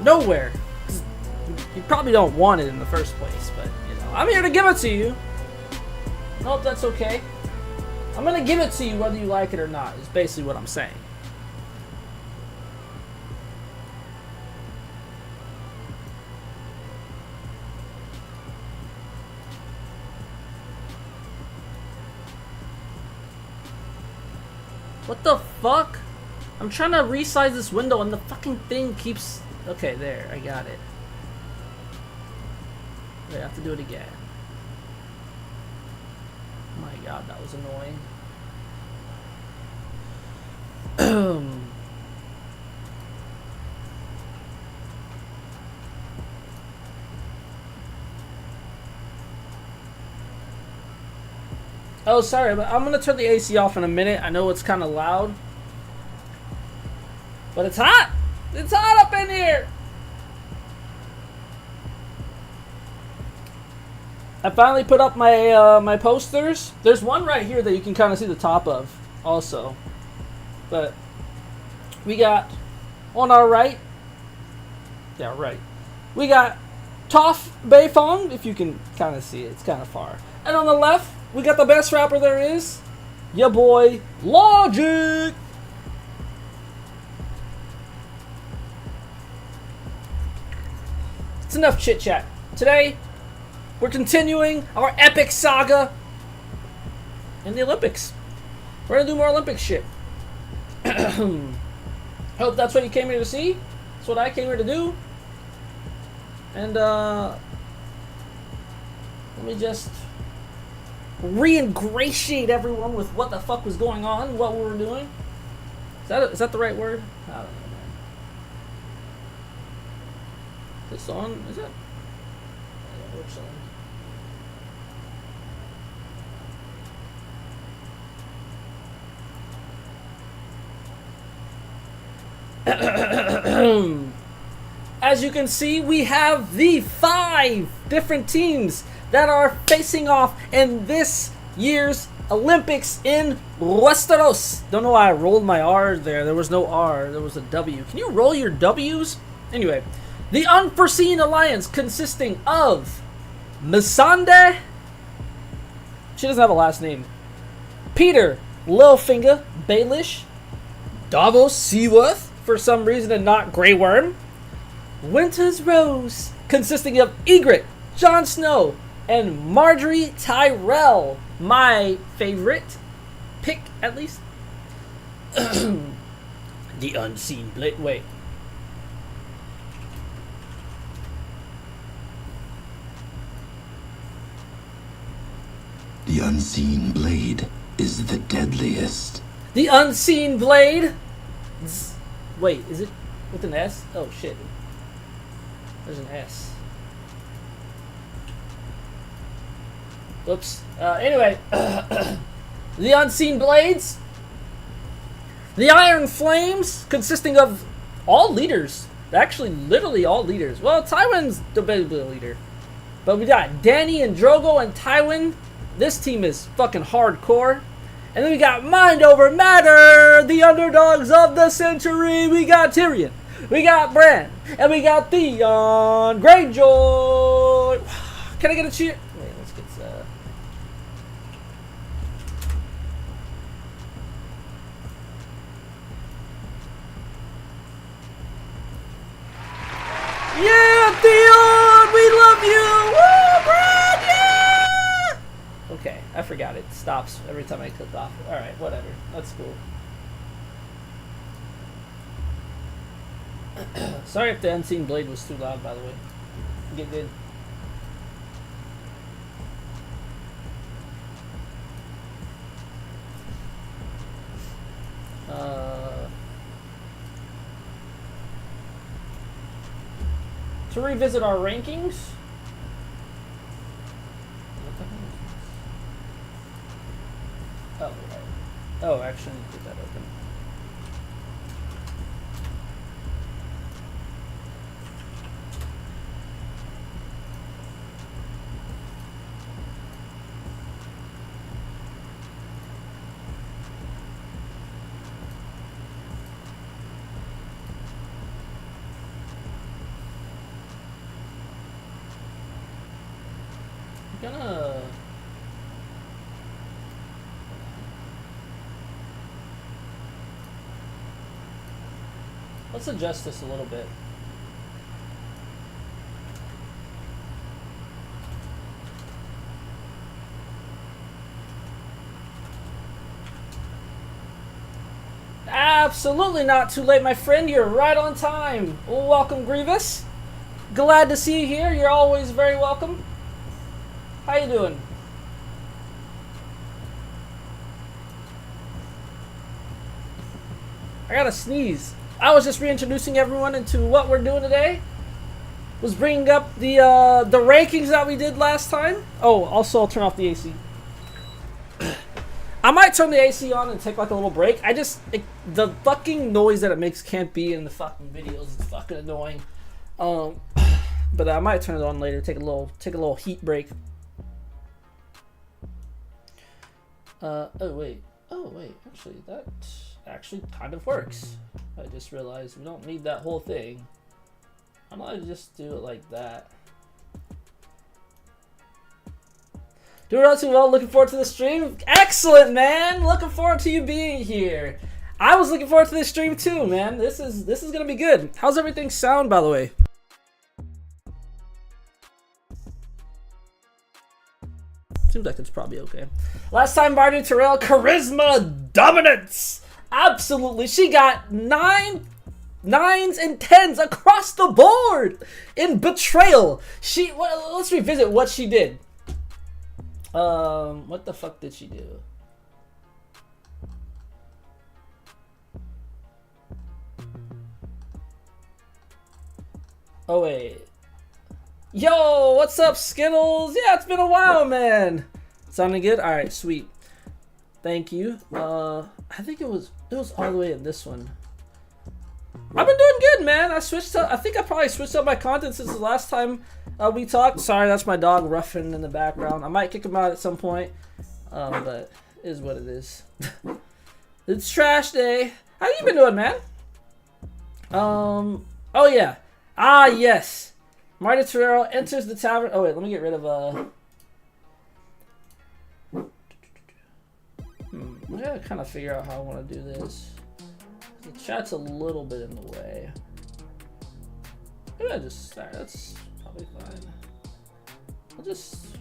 Nowhere. 'Cause you probably don't want it in the first place, but you know, I'm here to give it to you. I hope that's okay. I'm gonna give it to you whether you like it or not, is basically what I'm saying. What the fuck? I'm trying to resize this window and the fucking thing keeps... Okay, there, I got it. Wait, I have to do it again. Oh my god, that was annoying. Oh, sorry, but I'm gonna turn the AC off in a minute. I know it's kind of loud, but it's hot. It's hot up in here. I finally put up my my posters. There's one right here that you can kind of see the top of, also. But we got on our right. Yeah, right. We got Toph Beifong, if you can kind of see it. It's kind of far. And on the left, we got the best rapper there is, ya boy, Logic. It's enough chit chat. Today, we're continuing our epic saga in the Olympics. We're gonna do more Olympic shit. Hope that's what you came here to see. That's what I came here to do. And let me just re-ingratiate everyone with what the fuck was going on, what we were doing. Is that the right word? I don't know, man. This on? Is it? Yeah, which song? As you can see, we have the 5 different teams that are facing off in this year's Olympics in Westeros. Don't know why I rolled my R there. There was no R. There was a W. Can you roll your W's? Anyway, the Unforeseen Alliance consisting of Missandei. She doesn't have a last name. Peter Littlefinger Baelish. Davos Seaworth, for some reason, and not Grey Worm. Winter's Rose, consisting of Ygritte, Jon Snow, and Marjorie Tyrell. My favorite pick, at least. The Unseen Blade. Wait. The Unseen Blade is the deadliest. The Unseen Blade. Wait, is it with an S? Oh shit. There's an S. Whoops. Anyway, the Unseen Blades, the Iron Flames, consisting of all leaders. Actually, literally all leaders. Well, Tywin's debatably a leader, but we got Dany and Drogo and Tywin. This team is fucking hardcore. And then we got Mind Over Matter, the underdogs of the century. We got Tyrion, we got Bran, and we got Theon Greyjoy. Can I get a cheer? Wait, let's get Yeah, Theon, we love you. Woo, Bran, yeah. Okay, I forgot it stops every time I click off. All right, whatever. That's cool. Sorry if the Unseen Blade was too loud, by the way. Get good. To revisit our rankings. What the hell is this? Oh, right. Oh, actually, I need to get that open. gonna... Let's adjust this a little bit. Absolutely not too late, my friend. You're right on time. Welcome, Grievous. Glad to see you here. You're always very welcome. How you doing? I gotta sneeze. I was just reintroducing everyone into what we're doing today. Was bringing up the rankings that we did last time. Oh, also I'll turn off the AC. I might turn the AC on and take like a little break. The fucking noise that it makes can't be in the fucking videos. It's fucking annoying. But I might turn it on later. Take a little heat break. Oh wait. Actually, that actually kind of works. I just realized we don't need that whole thing. I might just do it like that. Doing relatively well. Looking forward to the stream. Excellent, man. Looking forward to you being here. I was looking forward to this stream too, man. This is gonna be good. How's everything sound, by the way? Seems like it's probably okay. Last time, Marty Terrell, charisma, dominance. Absolutely, she got 9 9s and 10s across the board in betrayal. Let's revisit what she did. What the fuck did she do? Oh wait. Yo, what's up, Skittles? Yeah, it's been a while, man. Sounding good? Alright, sweet. Thank you. I think it was all the way in this one. I've been doing good, man. I think I probably switched up my content since the last time we talked. Sorry, that's my dog ruffing in the background. I might kick him out at some point. But it is what it is. It's trash day. How you been doing, man? Oh yeah. Ah, yes. Marty Terrell enters the tavern. Oh wait, let me get rid of I gotta kind of figure out how I want to do this. The chat's a little bit in the way. Maybe I just start. That's probably fine. I'll just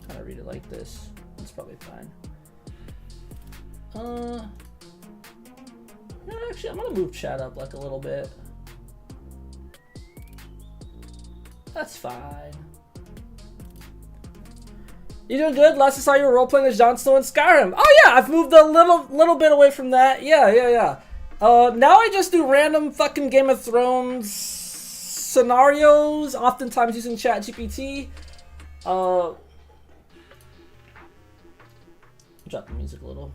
kind of read it like this. That's probably fine. Yeah, actually, I'm gonna move chat up like a little bit. That's fine. You doing good? Last I saw you were role-playing as Jon Snow in Skyrim. Oh yeah, I've moved a little bit away from that. Yeah. Now I just do random fucking Game of Thrones scenarios, oftentimes using ChatGPT. Drop the music a little.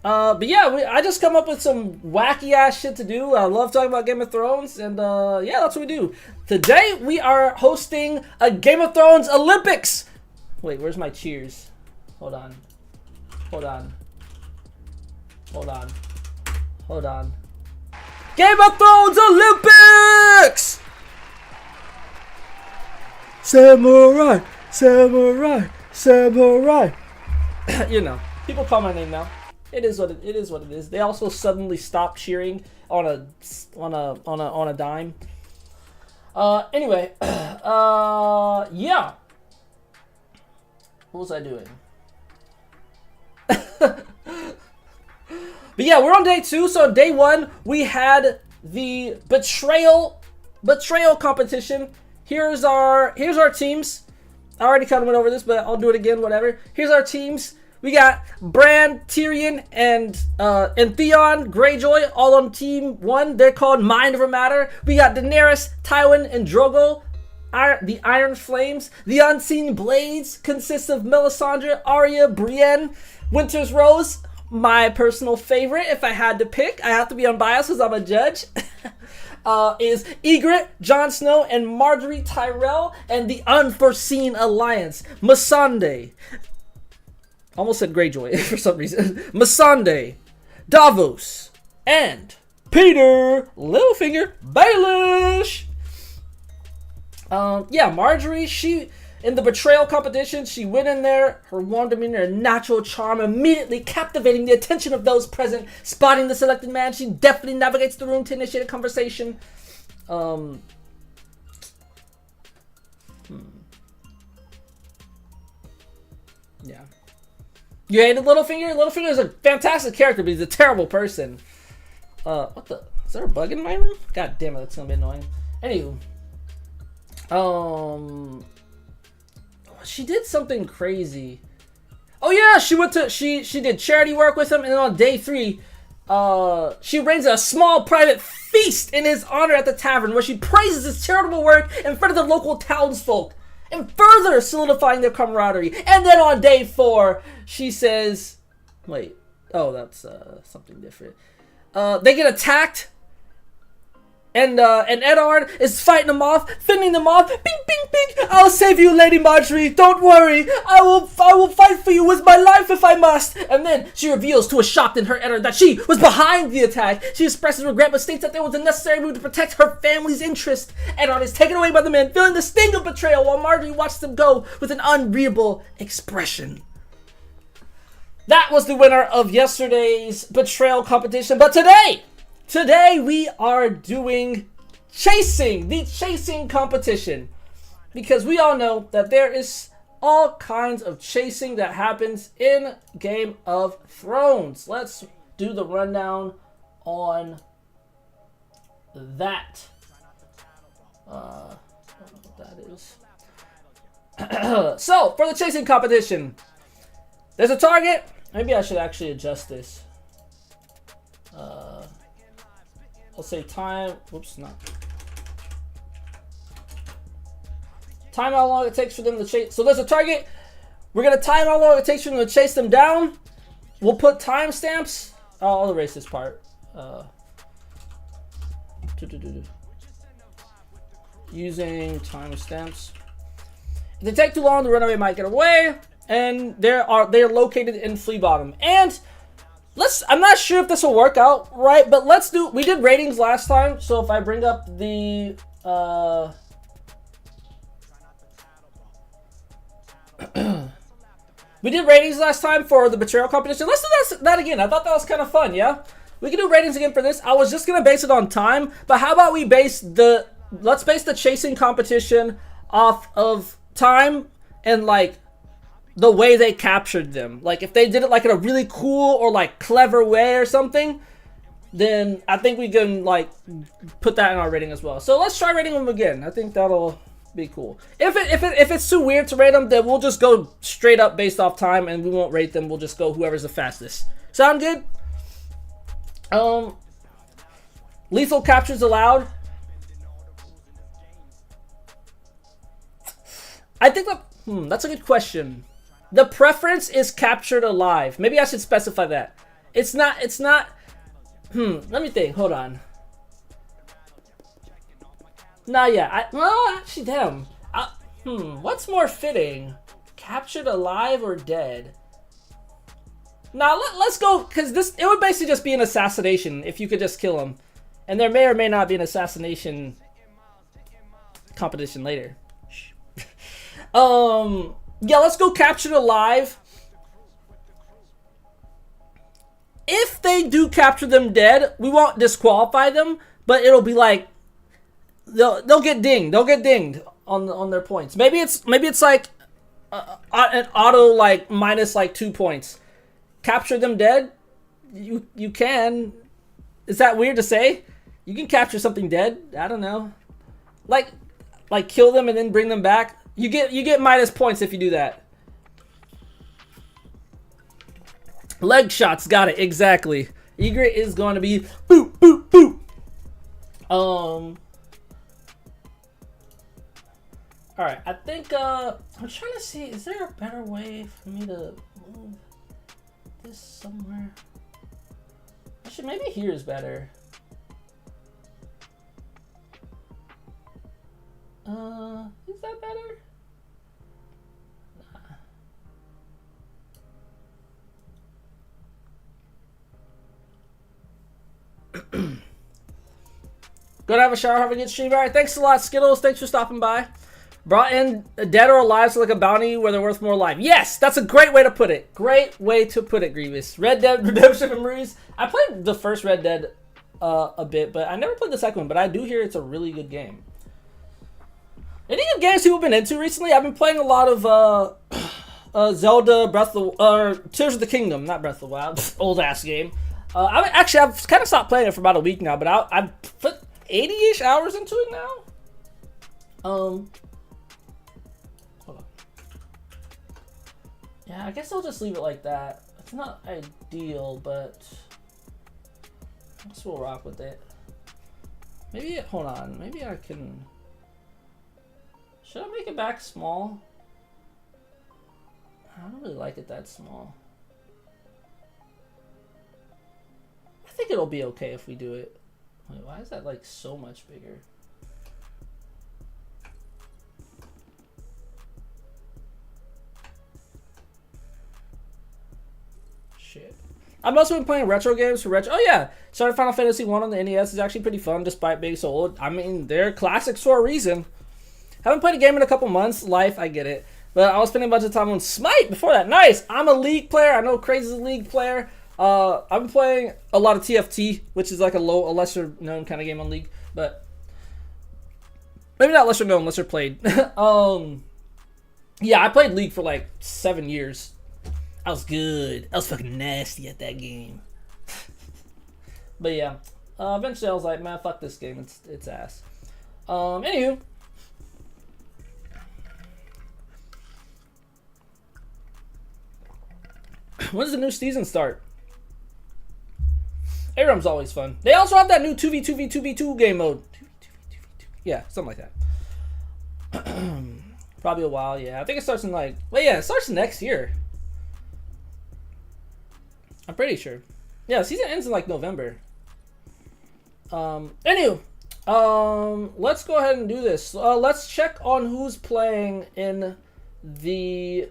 But yeah, I just come up with some wacky ass shit to do. I love talking about Game of Thrones, and yeah, that's what we do. Today we are hosting a Game of Thrones Olympics. Wait, where's my cheers? Hold on. Game of Thrones Olympics! Samurai. You know, people call my name now. It is what it is. They also suddenly stopped cheering on a dime. Anyway, yeah. What was I doing? But yeah, we're on day 2. So day 1, we had the betrayal competition. Here's our teams. I already kind of went over this, but I'll do it again. Whatever. Here's our teams. We got Bran, Tyrion, and Theon Greyjoy all on team 1. They're called Mind Over Matter. We got Daenerys, Tywin, and Drogo, the Iron Flames. The Unseen Blades consists of Melisandre, Arya, Brienne, Winter's Rose. My personal favorite, if I had to pick, I have to be unbiased because I'm a judge, is Ygritte, Jon Snow, and Marjorie Tyrell, and the Unforeseen Alliance. Missandei. Almost said Greyjoy for some reason. Missandei, Davos, and Peter Littlefinger Baelish. Yeah, Marjorie, she, in the betrayal competition, she went in there, her warm demeanor and natural charm immediately captivating the attention of those present. Spotting the selected man, she deftly navigates the room to initiate a conversation. Yeah. You hated Littlefinger? Littlefinger is a fantastic character, but he's a terrible person. What the? Is there a bug in my room? God damn it, that's gonna be annoying. Anywho. She did something crazy. Oh yeah, she did charity work with him, and then on day 3, she arranged a small private feast in his honor at the tavern where she praises his charitable work in front of the local townsfolk and further solidifying their camaraderie. And then on day 4, she says, wait, oh, that's something different. They get attacked. And Eddard is fighting them off, fending them off. Bing, bing, bing. I'll save you, Lady Marjorie. Don't worry. I will fight for you with my life if I must. And then she reveals to a shocked and hurt Eddard that she was behind the attack. She expresses regret but states that there was a necessary move to protect her family's interest. Eddard is taken away by the men, feeling the sting of betrayal while Marjorie watches them go with an unreadable expression. That was the winner of yesterday's betrayal competition. But Today we are doing the chasing competition, because we all know that there is all kinds of chasing that happens in Game of Thrones. Let's do the rundown on that. I don't know what that is. So, for the chasing competition, there's a target. Maybe I should actually adjust this. I'll say time. Whoops, not. Time how long it takes for them to chase. So there's a target. We're going to time how long it takes for them to chase them down. We'll put timestamps. I'll erase this part. Using timestamps. If they take too long, the runaway might get away. And they're located in Flea Bottom. And I'm not sure if this will work out right, but we did ratings last time, so if I bring up the, we did ratings last time for the betrayal competition. Let's do that again. I thought that was kind of fun, yeah? We can do ratings again for this. I was just going to base it on time, but how about we let's base the chasing competition off of time and, like, the way they captured them. Like, if they did it like in a really cool or like clever way or something, then I think we can like put that in our rating as well. So let's try rating them again. I think that'll be cool. If it's too weird to rate them, then we'll just go straight up based off time and we won't rate them. We'll just go whoever's the fastest. Sound good? Lethal captures allowed. I think that's a good question. The preference is captured alive. Maybe I should specify that. It's not, let me think, hold on. Nah, yeah, well, actually, damn. What's more fitting? Captured alive or dead? Now, let's go, because it would basically just be an assassination if you could just kill him. And there may or may not be an assassination competition later. Yeah, let's go captured alive. If they do capture them dead, we won't disqualify them, but it'll be like they'll get dinged. They'll get dinged on their points. Maybe it's like an auto like minus like 2 points. Capture them dead. You can. Is that weird to say? You can capture something dead. I don't know. Like kill them and then bring them back. You get minus points if you do that. Leg shots, got it, exactly. Egret is going to be boop, boop, boop. Alright, I think, I'm trying to see, is there a better way for me to move this somewhere? Actually, maybe here is better. Is that better? Go to have a shower, have a good stream. Alright, thanks a lot, Skittles. Thanks for stopping by. Brought in dead or alive, so like a bounty where they're worth more alive. Yes, that's a great way to put it. Great way to put it, Grievous. Red Dead Redemption Memories. I played the first Red Dead a bit, but I never played the second one. But I do hear it's a really good game. Any good games people have been into recently? I've been playing a lot of Zelda, Breath of the Tears of the Kingdom, not Breath of the Wild, old ass game. I've kind of stopped playing it for about a week now, but I've put 80-ish hours into it now. Hold on. Yeah, I guess I'll just leave it like that. It's not ideal, but I guess we'll rock with it. Maybe, hold on, maybe I can... Should I make it back small? I don't really like it that small. I think it'll be okay if we do it. Wait, why is that like so much bigger? Shit. I've also been playing retro games for retro. Oh yeah, started Final Fantasy 1 on the NES. Is actually pretty fun despite being so old. I mean, they're classics for a reason. Haven't played a game in a couple months. Life, I get it. But I was spending a bunch of time on Smite before that. Nice. I'm a League player. I know Crazy's a League player. I've been playing a lot of TFT, which is like a lesser known kind of game on League, but maybe not lesser known, lesser played. Yeah, I played League for like 7 years. I was good. I was fucking nasty at that game. But yeah, eventually I was like, man, fuck this game. It's ass. Anywho. When does the new season start? ARAM's always fun. They also have that new 2v2v2v2 game mode. Yeah, something like that. Probably a while, yeah. I think it starts in like... Well, yeah, it starts next year. I'm pretty sure. Yeah, season ends in like November. Anywho. Let's go ahead and do this. Let's check on who's playing in the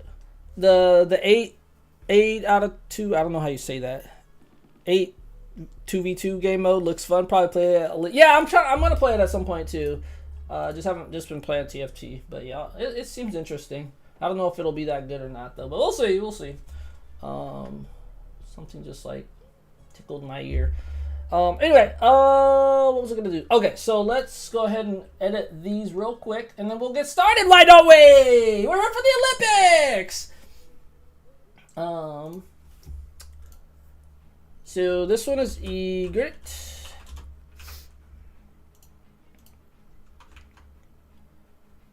8 out of 2. I don't know how you say that. 8 2v2 game mode looks fun. Probably play it. Yeah, I'm gonna play it at some point too. Just been playing TFT, but yeah, it seems interesting. I don't know if it'll be that good or not though, but we'll see. We'll see. Something just like tickled my ear. Anyway, what was I gonna do? Okay, so let's go ahead and edit these real quick, and then we'll get started. Why don't we? We're here for the Olympics. So this one is Egret.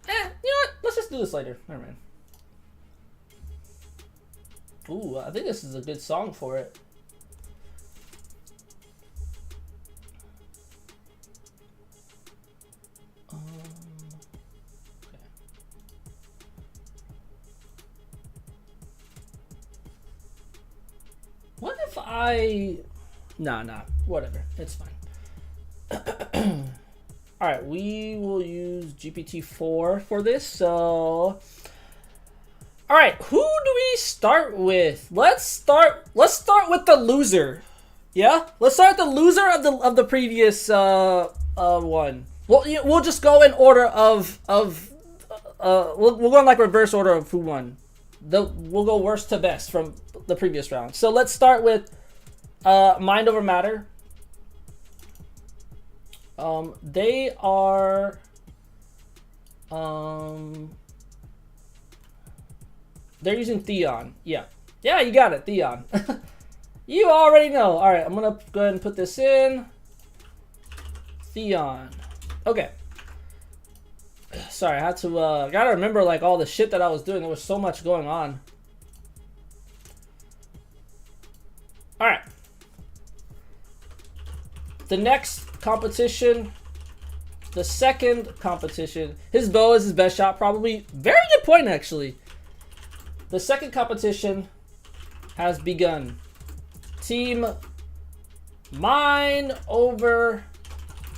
You know what? Let's just do this later. Never mind. Ooh, I think this is a good song for it. Okay. What if I... Nah, whatever. It's fine. Alright, we will use GPT-4 for this, so... Alright, who do we start with? Let's start with the loser. Yeah? Let's start with the loser of the previous one. We'll just go in order of we'll go in like reverse order of who won. We'll go worst to best from the previous round. So let's start with Mind Over Matter. They are they're using Theon. Yeah, you got it, Theon. You already know. All right, I'm gonna go ahead and put this in. Theon. Okay. Sorry, I had to gotta remember like all the shit that I was doing. There was so much going on. All right. The next competition, the second competition. His bow is his best shot, probably. Very good point, actually. The second competition has begun. Team Mind Over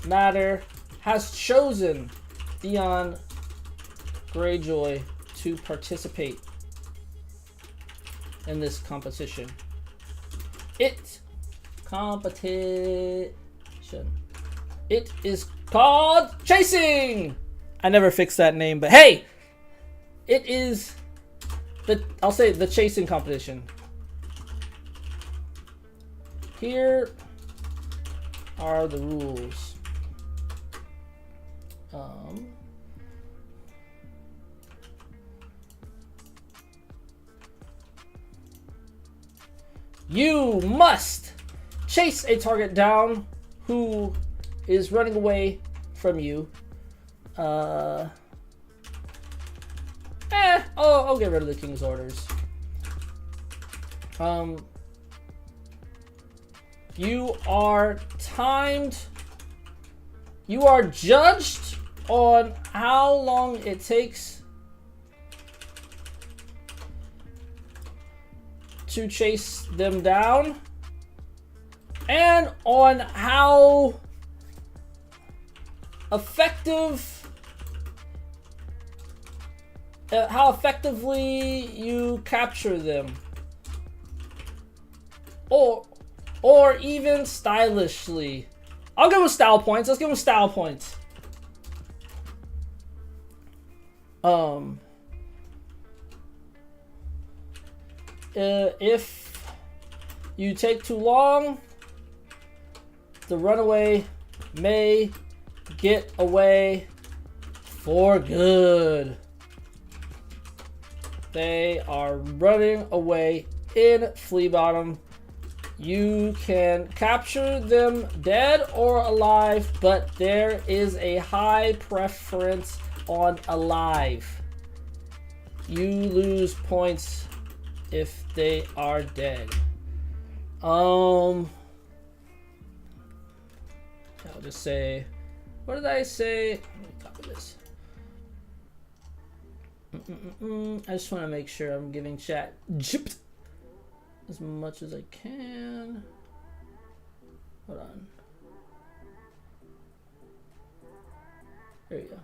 Matter has chosen Theon Greyjoy to participate in this competition. It is called Chasing. I never fixed that name, but hey, It is I'll say the chasing competition. Here are the rules. You must chase a target down who is running away from you. I'll get rid of the king's orders. You are timed. You are judged on how long it takes to chase them down, and on how effectively you capture them, or even stylishly. I'll give them style points. Let's give them style points. If you take too long, the runaway may get away for good. They are running away in Flea Bottom. You can capture them dead or alive, but there is a high preference on alive. You lose points if they are dead. I'll just say, what did I say? Let me copy this. I just want to make sure I'm giving chat as much as I can. Hold on. There you go.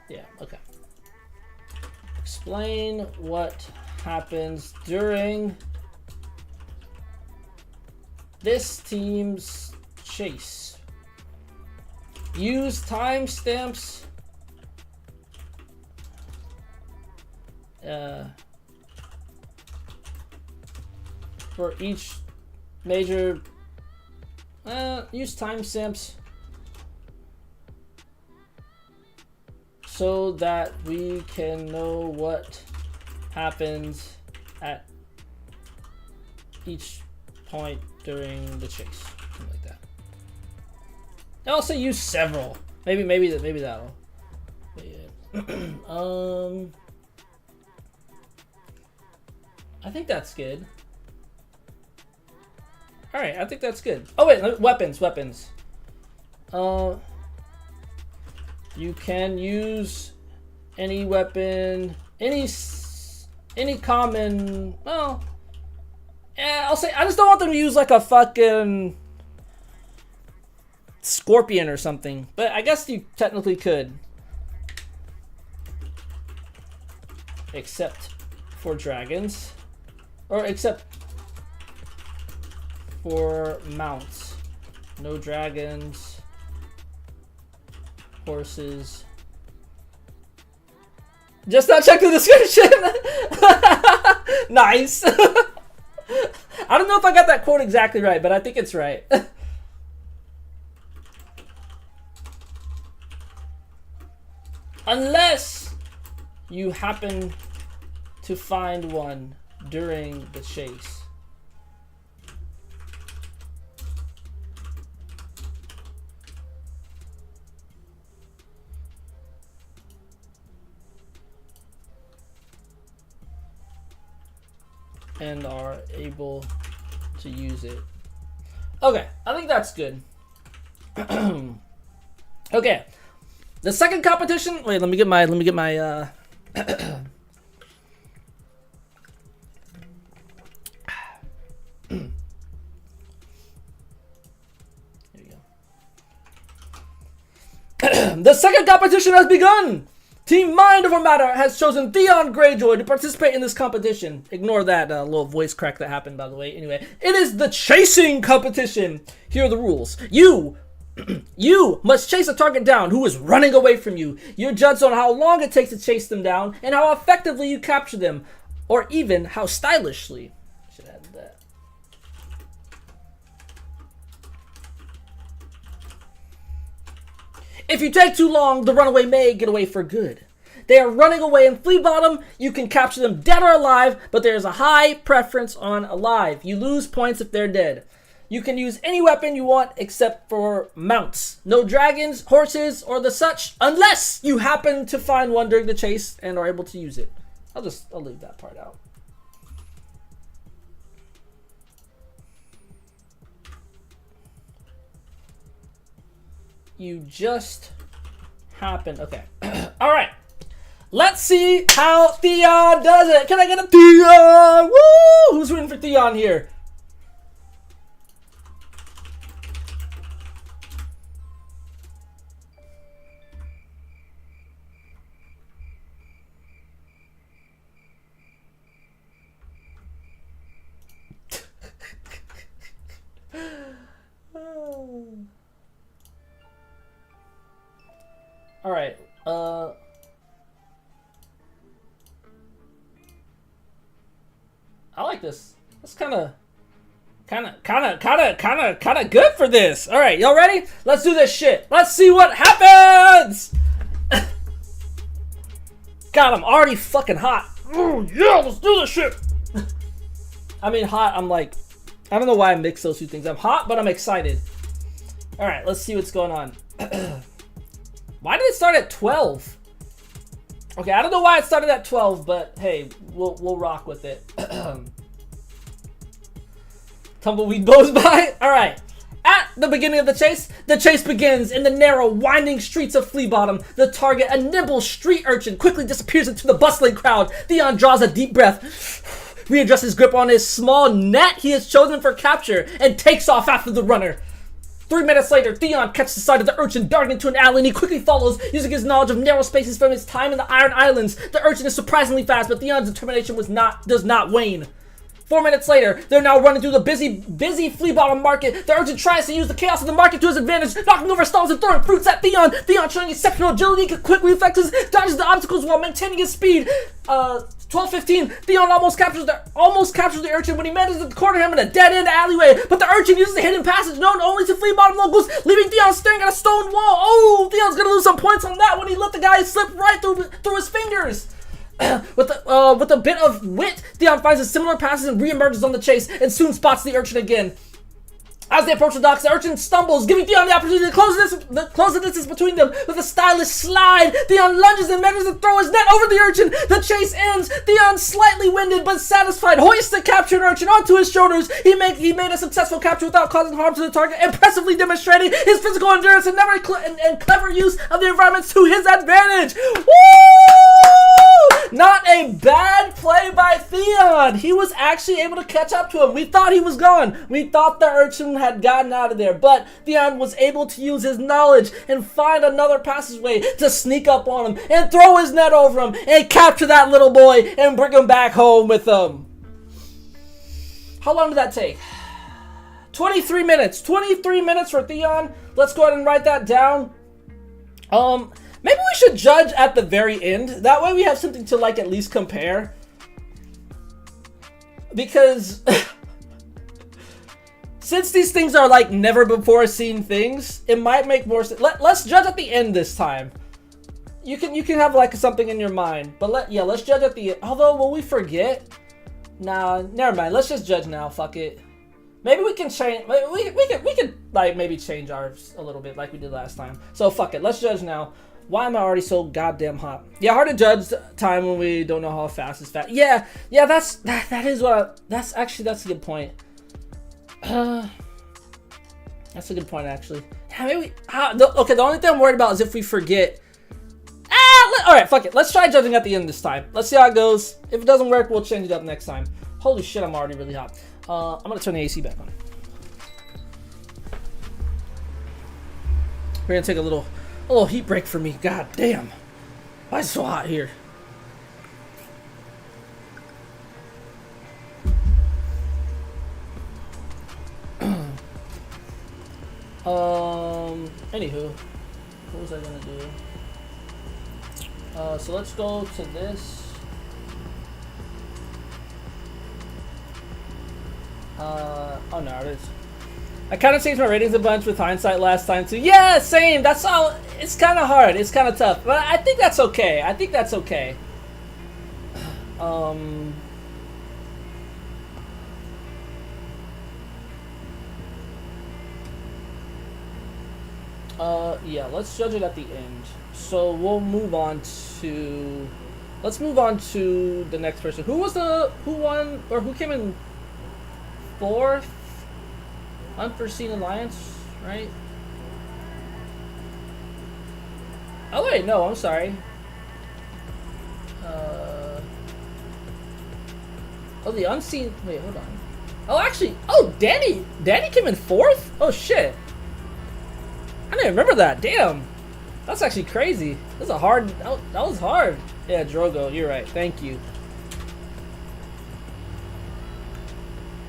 Yeah, okay. Explain what happens during this team's chase. Use timestamps for each major. Use timestamps so that we can know what happens at each point during the chase. Something like that. I'll also use several. Maybe that'll. But yeah. I think that's good. All right, I think that's good. Oh wait, weapons. You can use any weapon, any common. Well, yeah, I'll say I just don't want them to use like a fucking scorpion or something. But I guess you technically could, except for dragons, or except for mounts. No dragons, horses. Just not check the description. Nice. I don't know if I got that quote exactly right, but I think it's right. Unless you happen to find one during the chase. And are able to use it. Okay, I think that's good. Okay, the second competition. Wait, let me get my. Here we go. The second competition has begun. Team Mind Over Matter has chosen Theon Greyjoy to participate in this competition. Ignore that little voice crack that happened, by the way. Anyway, it is the chasing competition. Here are the rules. You You must chase a target down who is running away from you. You're judged on how long it takes to chase them down and how effectively you capture them, or even how stylishly. Should add that. If you take too long, the runaway may get away for good. They are running away in Flea Bottom. You can capture them dead or alive, but there is a high preference on alive. You lose points if they're dead. You can use any weapon you want except for mounts. No dragons, horses, or the such, unless you happen to find one during the chase and are able to use it. I'll leave that part out. You just happen. Okay. All right. Let's see how Theon does it. Can I get a Theon? Woo! Who's rooting for Theon here? All right. I like this. That's kind of good for this. All right, y'all ready? Let's do this shit. Let's see what happens. God, I'm already fucking hot. Ooh, yeah, let's do this shit. I mean, hot. I'm like, I don't know why I mix those two things. I'm hot, but I'm excited. All right, let's see what's going on. Why did it start at 12? Okay, I don't know why it started at 12, but hey, we'll rock with it. Tumbleweed blows by. All right. At the beginning of the chase begins in the narrow, winding streets of Flea Bottom. The target, a nimble street urchin, quickly disappears into the bustling crowd. Theon draws a deep breath, readjusts his grip on his small net he has chosen for capture, and takes off after the runner. 3 minutes later, Theon catches the sight of the urchin darting into an alley, and he quickly follows, using his knowledge of narrow spaces from his time in the Iron Islands. The urchin is surprisingly fast, but Theon's determination does not wane. 4 minutes later, they're now running through the busy Flea Bottom market. The urchin tries to use the chaos of the market to his advantage, knocking over stalls and throwing fruits at Theon. Theon, showing exceptional agility, quick reflexes, dodges the obstacles while maintaining his speed. 12:15. Theon almost captures the urchin when he manages to corner him in a dead-end alleyway. But the urchin uses a hidden passage known only to Flea Bottom locals, leaving Theon staring at a stone wall. Oh, Theon's gonna lose some points on that when he let the guy slip right through his fingers. With a bit of wit, Theon finds a similar passage and re-emerges on the chase, and soon spots the urchin again. As they approach the docks, the urchin stumbles, giving Theon the opportunity to close the distance between them. With a stylish slide, Theon lunges and manages to throw his net over the urchin. The chase ends. Theon, slightly winded but satisfied, hoists the captured urchin onto his shoulders. He made a successful capture without causing harm to the target, impressively demonstrating his physical endurance and clever use of the environment to his advantage. Woo! Not a bad play by Theon. He was actually able to catch up to him. We thought he was gone. We thought the urchin had gotten out of there, but Theon was able to use his knowledge and find another passageway to sneak up on him and throw his net over him and capture that little boy and bring him back home with him. How long did that take? 23 minutes. 23 minutes for Theon. Let's go ahead and write that down. Maybe we should judge at the very end. That way we have something to like at least compare. Because since these things are like never before seen things, it might make more sense. Let's judge at the end this time. You can have like something in your mind, but let's judge at the end. Although, will we forget? Nah, never mind. Let's just judge now. Fuck it. Maybe we can change. We could like maybe change ours a little bit like we did last time. So fuck it. Let's judge now. Why am I already so goddamn hot? Yeah, hard to judge time when we don't know how fast is fast. Yeah, that's a good point. That's a good point, actually. Yeah, maybe okay, the only thing I'm worried about is if we forget. Alright, fuck it. Let's try judging at the end this time. Let's see how it goes. If it doesn't work, we'll change it up next time. Holy shit, I'm already really hot. I'm gonna turn the AC back on. We're gonna take a little heat break for me. God damn. Why is it so hot here? Anywho, what was I gonna do? So let's go to this. Oh no, it is. I kind of changed my ratings a bunch with hindsight last time too. Yeah, same. That's all. It's kind of hard. It's kind of tough, but I think that's okay. I think that's okay. Yeah, let's judge it at the end. So we'll move on to. Let's move on to the next person. Who won, or who came in 4th? Unforeseen Alliance, right? Oh wait, no, I'm sorry. Oh, the unseen. Wait, hold on. Oh, actually, oh, Danny came in 4th. Oh shit, I didn't remember that. Damn, that's actually crazy. That's a hard. That was hard. Yeah, Drogo, you're right. Thank you.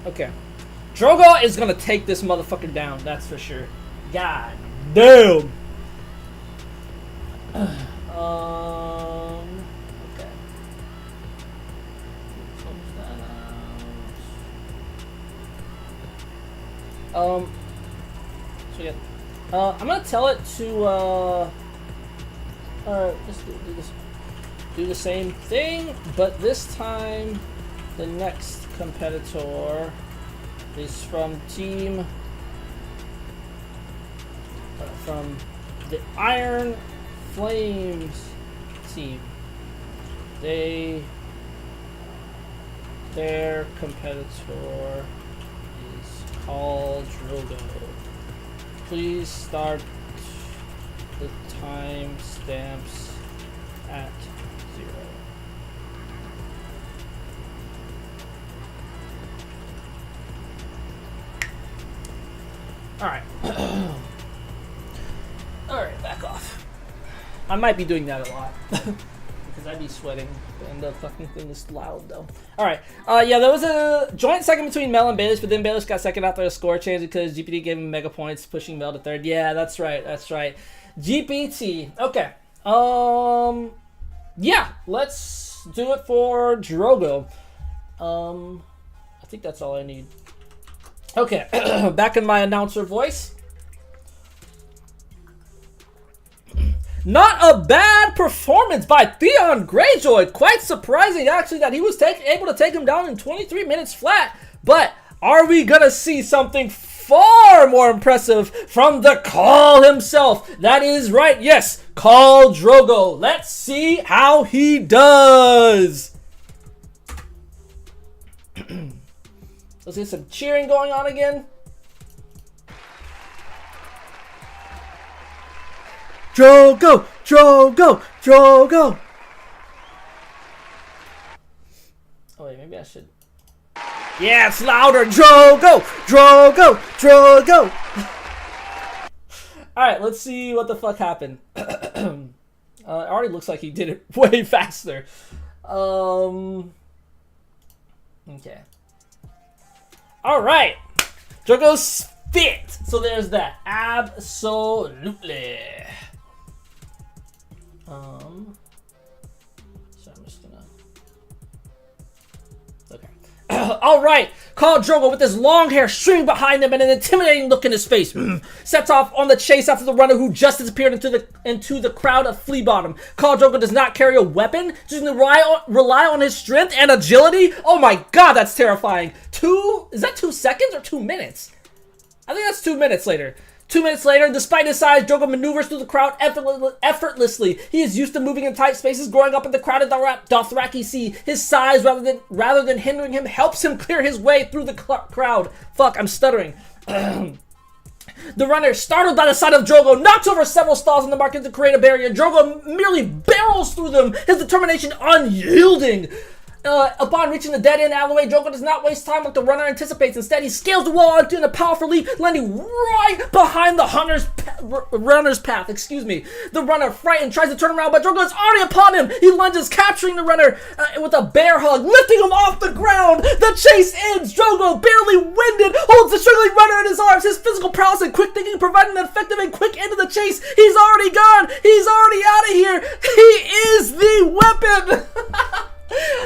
Okay. Drogo is gonna take this motherfucker down, that's for sure. God damn. Okay. Close that out. So yeah. I'm gonna tell it to just do this. Do the same thing, but this time the next competitor is from team from the Iron Flames team. Their competitor is called Drogo. Please start the time stamps at 0. Alright. Alright, back off. I might be doing that a lot. Because I'd be sweating. And the fucking thing is loud, though. Alright. Yeah, there was a joint second between Mel and Baelish, but then Baelish got second after a score change because GPT gave him mega points, pushing Mel to 3rd. Yeah, that's right. That's right. GPT. Okay. Yeah, let's do it for Drogo. I think that's all I need. Okay, back in my announcer voice. Not a bad performance by Theon Greyjoy. Quite surprising, actually, that he was able to take him down in 23 minutes flat. But are we going to see something far more impressive from the Khal himself? That is right, yes, Khal Drogo. Let's see how he does. Let's get some cheering going on again. Drogo! Drogo! Drogo! Oh wait, maybe I should. Yeah, it's louder! Drogo! Drogo! Drogo! Alright, let's see what the fuck happened. It already looks like he did it way faster. Okay. Alright. Drogo's fit. So there's that. Absolutely. So I'm just gonna. Okay. Alright. Khal Drogo with his long hair streaming behind him and an intimidating look in his face sets off on the chase after the runner who just disappeared into the crowd of Flea Bottom. Khal Drogo does not carry a weapon, just rely on his strength and agility. Oh my god, that's terrifying. Is that 2 seconds or 2 minutes? I think that's 2 minutes later. 2 minutes later, despite his size, Drogo maneuvers through the crowd effortlessly. He is used to moving in tight spaces, growing up in the crowded Dothraki Sea. His size, rather than hindering him, helps him clear his way through the crowd. Fuck, I'm stuttering. The runner, startled by the sight of Drogo, knocks over several stalls in the market to create a barrier. Drogo merely barrels through them, his determination unyielding. Upon reaching the dead-end alleyway, Drogo does not waste time like the runner anticipates. Instead, he scales the wall in a powerful leap, landing right behind the runner's path. Excuse me. The runner, frightened, tries to turn around, but Drogo is already upon him. He lunges, capturing the runner with a bear hug, lifting him off the ground. The chase ends. Drogo, barely winded, holds holds the struggling runner in his arms. His physical prowess and quick thinking providing an effective and quick end to the chase. He's already gone. He's already out of here. He is the weapon.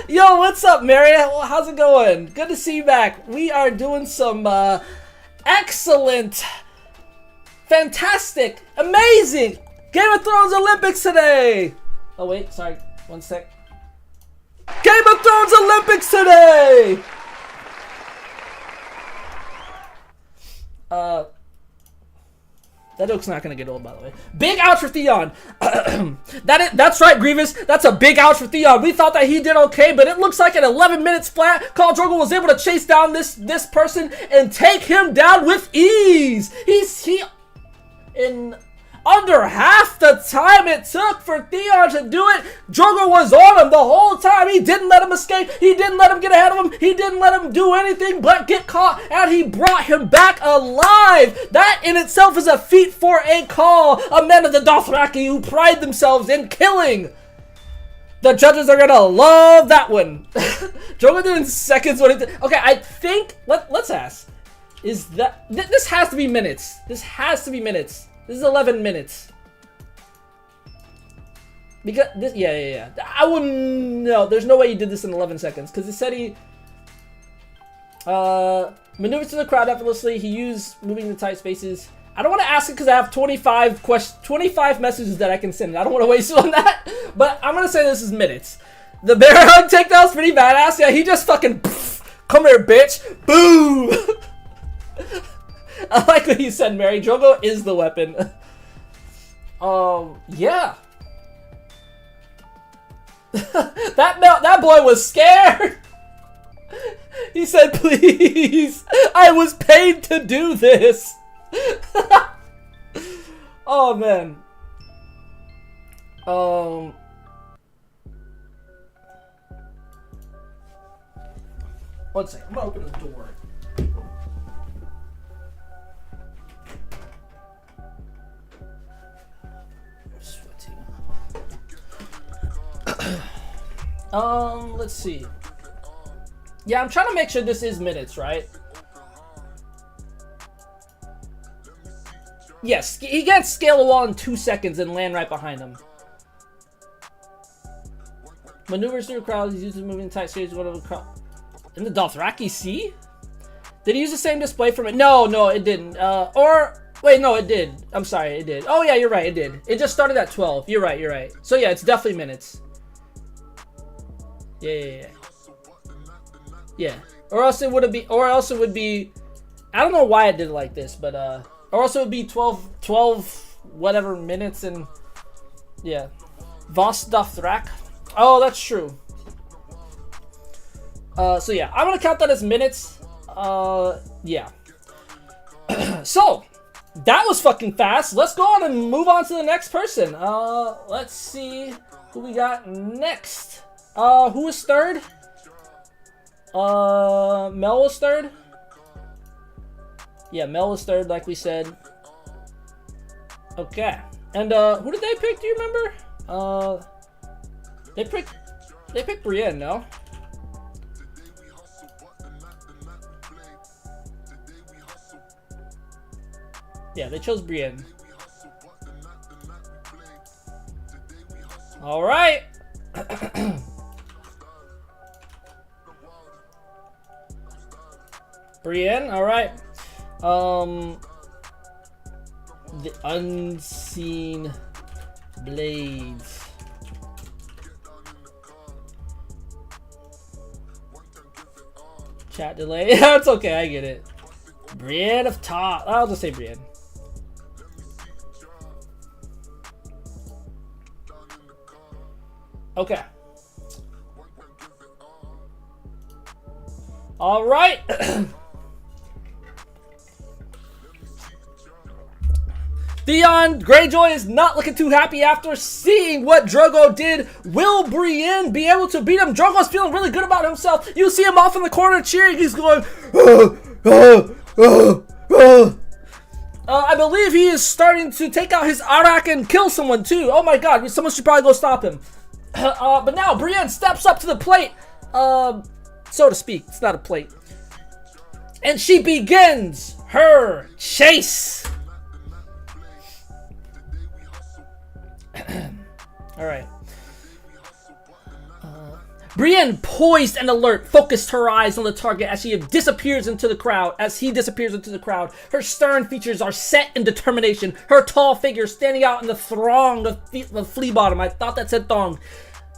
Yo, what's up, Mary? How's it going? Good to see you back. We are doing some excellent, fantastic, amazing Game of Thrones Olympics today. Oh wait, sorry, one sec. Game of Thrones Olympics today. That joke's not gonna get old, by the way. Big ouch for Theon. That's right, Grievous. That's a big ouch for Theon. We thought that he did okay, but it looks like in 11 minutes flat, Khal Drogo was able to chase down this person and take him down with ease. He in under half the time it took for Theon to do it, Drogo was on him the whole time. He didn't let him escape. He didn't let him get ahead of him. He didn't let him do anything but get caught, and he brought him back alive. That in itself is a feat for a Khal, a man of the Dothraki who pride themselves in killing. The judges are gonna love that one. Drogo did in seconds what it did. Okay, I think let's ask. Is that this has to be minutes? This has to be minutes. This is 11 minutes. Because this, yeah. I wouldn't know. There's no way he did this in 11 seconds because it said he maneuvers through the crowd effortlessly. He used moving in tight spaces. I don't want to ask it because I have 25 messages that I can send. I don't want to waste it on that. But I'm gonna say this is minutes. The bear hug takedown's pretty badass. Yeah, he just fucking come here, bitch. Boom. I like what you said, Mary. Drogo is the weapon. Yeah. that boy was scared. He said, "Please, I was paid to do this." Oh man. One second. I'm gonna open the door. Let's see. Yeah, I'm trying to make sure this is minutes, right? Yes, he can't scale a wall in 2 seconds and land right behind him. Maneuvers through crowds, he uses moving tight stages, whatever crowd. In the Dothraki Sea? Did he use the same display from it? No, it didn't. Wait, no, it did. I'm sorry, it did. Oh yeah, you're right, it did. It just started at 12. You're right. So yeah, it's definitely minutes. Yeah. Or else it would be. I don't know why it did it like this, but or else it would be 12 whatever minutes and yeah. Vos Dothrak. Oh, that's true. So yeah, I'm gonna count that as minutes. Yeah. So that was fucking fast. Let's go on and move on to the next person. Let's see who we got next. Who was third? Mel was third. Yeah, Mel was third, like we said. Okay. And who did they pick? Do you remember? They picked Brienne, no? Yeah, they chose Brienne. All right. Brienne, all right. The unseen blades. Chat delay. That's okay, I get it. Brienne of Top. I'll just say Brienne. Okay. All right. Theon Greyjoy is not looking too happy after seeing what Drogo did. Will Brienne be able to beat him? Drogo's feeling really good about himself. You see him off in the corner cheering. He's going, I believe he is starting to take out his arak and kill someone too. Oh my god, someone should probably go stop him. But now Brienne steps up to the plate, so to speak. It's not a plate. And she begins her chase. Alright. Brienne, poised and alert, focused her eyes on the target as she disappears into the crowd. As he disappears into the crowd, her stern features are set in determination. Her tall figure standing out in the throng of flea bottom. I thought that said thong.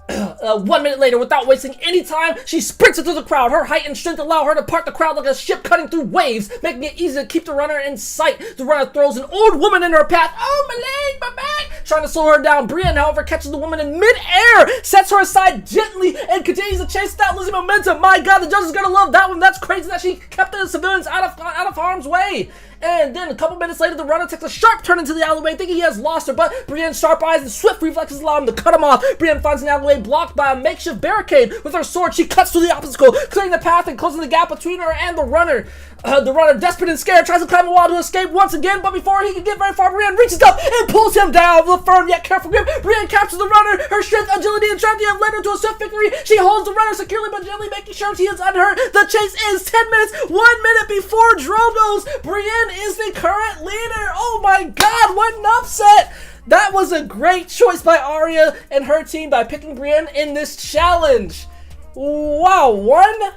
1 minute later, without wasting any time, she sprints into the crowd. Her height and strength allow her to part the crowd like a ship cutting through waves, making it easy to keep the runner in sight. The runner throws an old woman in her path. Oh, my leg, my back! Trying to slow her down. Brienne, however, catches the woman in mid-air, sets her aside gently, and continues to chase without losing momentum. My God, the judge is gonna love that one. That's crazy that she kept the civilians out of harm's way. And then a couple minutes later, the runner takes a sharp turn into the alleyway, thinking he has lost her, but Brienne's sharp eyes and swift reflexes allow him to cut him off. Brienne finds an alleyway blocked by a makeshift barricade. With her sword, she cuts through the obstacle, clearing the path and closing the gap between her and the runner. The runner, desperate and scared, tries to climb a wall to escape once again, but before he can get very far, Brienne reaches up and pulls him down with a firm yet careful grip. Brienne captures the runner. Her strength, agility, and strategy have led her to a swift victory. She holds the runner securely but gently, making sure she is unhurt. The chase ends 10 minutes, 1 minute before Drogo's. Brienne is the current leader. Oh my God, what an upset! That was a great choice by Arya and her team by picking Brienne in this challenge. Wow, 1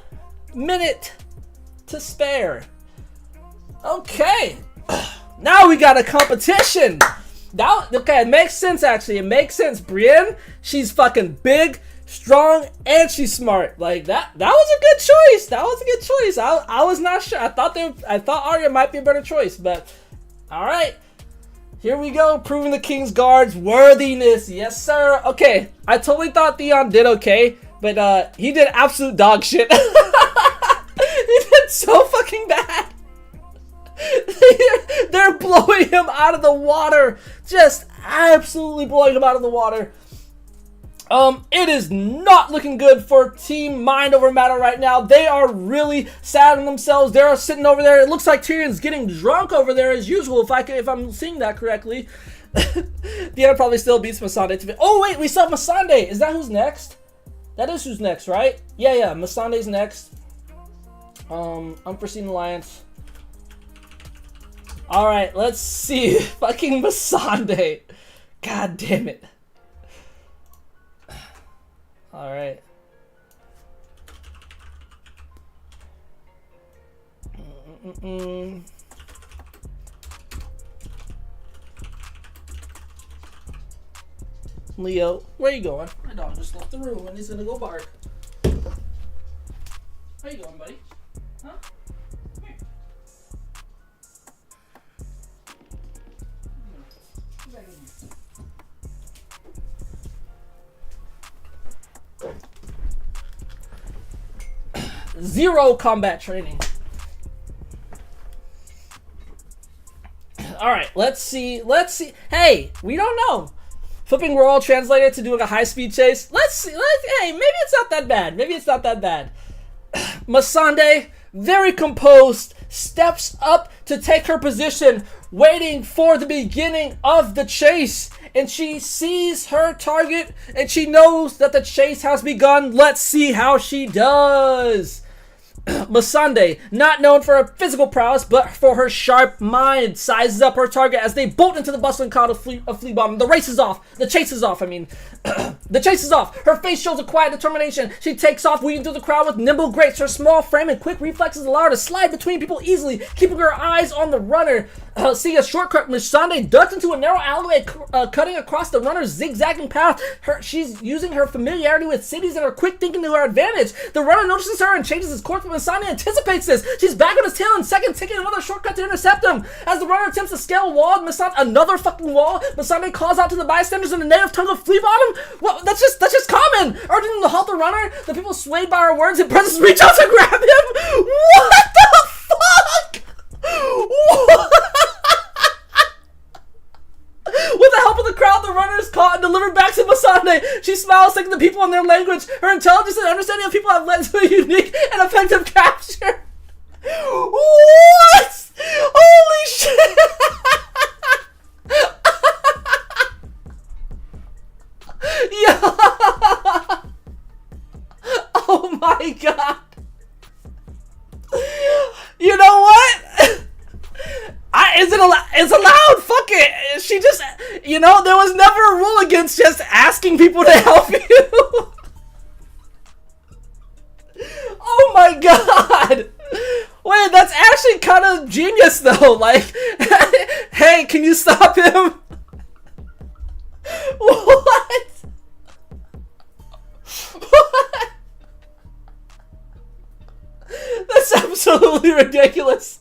minute to spare. Okay, now we got a competition. Okay, it makes sense actually. It makes sense. Brienne, she's fucking big, strong, and she's smart. Like that was a good choice. That was a good choice. I was not sure. I thought Arya might be a better choice, but all right. Here we go, proving the King's Guard's worthiness. Yes, sir. Okay, I totally thought Theon did okay, but he did absolute dog shit. He did so fucking bad. They're blowing him out of the water. Just absolutely blowing him out of the water. It is not looking good for Team Mind Over Matter right now. They are really sad on themselves. They're sitting over there. It looks like Tyrion's getting drunk over there as usual, if I'm seeing that correctly. Deanna probably still beats Missandei. Oh wait, we still have Missandei. Is that who's next? That is who's next, right? Yeah, Missandei's next. Unforeseen Alliance. Alright, let's see. Fucking Missandei. God damn it. Alright. Leo, where you going? My dog just left the room and he's gonna go bark. Where you going, buddy? Huh? Come here. Come back in here. Zero combat training. Alright, let's see. Hey, we don't know. Flipping Royal Translator to doing a high-speed chase. Let's see. Hey, maybe it's not that bad. Missandei, very composed, steps up to take her position, waiting for the beginning of the chase. And she sees her target, and she knows that the chase has begun. Let's see how she does. Missandei, not known for her physical prowess, but for her sharp mind, sizes up her target as they bolt into the bustling crowd of flea bottom. The chase is off. The chase is off. Her face shows a quiet determination. She takes off, weaving through the crowd with nimble grace. Her small frame and quick reflexes allow her to slide between people easily, keeping her eyes on the runner. Seeing a shortcut, Missandei ducks into a narrow alleyway, cutting across the runner's zigzagging path. She's using her familiarity with cities and her quick thinking to her advantage. The runner notices her and changes his course, but Missandei anticipates this. She's back on his tail in second, taking another shortcut to intercept him. As the runner attempts to scale a wall, another fucking wall, Missandei calls out to the bystanders in the native tongue of flea bottom. Well, that's just common. Urging them to halt the runner, the people swayed by her words and presence reach out to grab him. What the fuck? What? With the help of the crowd, the runner is caught and delivered back to Missandei. She smiles, thinking the people in their language. Her intelligence and understanding of people have led to a unique and effective capture. What? Holy shit! Yeah. Oh my God. You know It's allowed. Fuck it. She just, you know, there was never a rule against just asking people to help you. Oh my god. Wait, that's actually kind of genius though. Like, hey, can you stop him? What? What? That's absolutely ridiculous.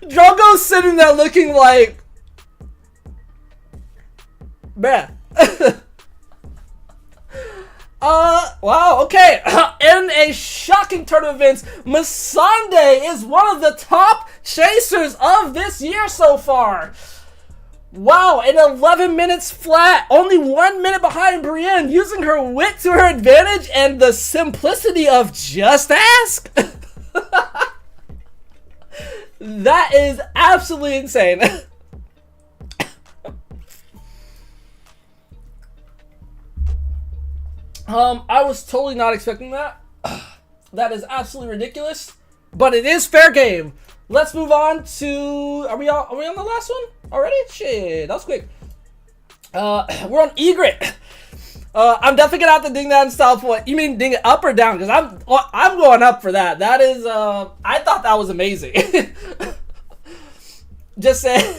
Drogo's sitting there looking like, bruh. Wow, okay. In a shocking turn of events, Missandei is one of the top chasers of this year so far. Wow, in 11 minutes flat, only 1 minute behind Brienne, using her wit to her advantage and the simplicity of just ask. That is absolutely insane. I was totally not expecting that. That is absolutely ridiculous, but it is fair game. Let's move on to, are we on the last one already? Shit, that was quick. We're on Egret. I'm definitely gonna have to ding that in style point. You mean ding it up or down? Because I'm going up for that. That is, I thought that was amazing. Just say.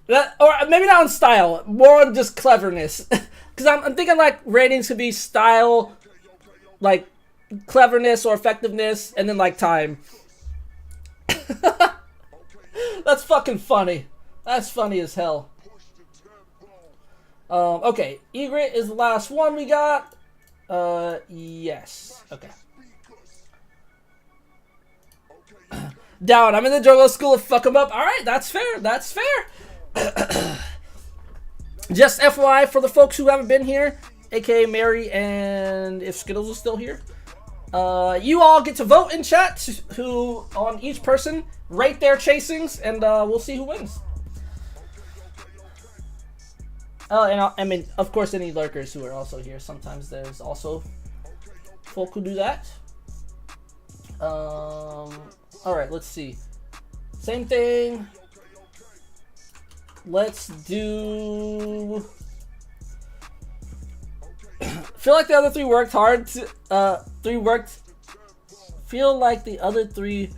That, or maybe not on style, more on just cleverness. Because I'm thinking like ratings could be style, like cleverness or effectiveness, and then like time. That's fucking funny. That's funny as hell. Okay, Egret is the last one we got. Yes. Okay. Down. I'm in the Drogo school of fuck 'em up. Alright, that's fair. That's fair. Just FYI for the folks who haven't been here, aka Mary and if Skittles is still here, you all get to vote in chat who on each person, rate their chasings, and we'll see who wins. And I mean, of course, any lurkers who are also here. Sometimes there's also folk who do that. All right, let's see. Same thing. Let's do. Feel like the other three worked hard. Feel like the other three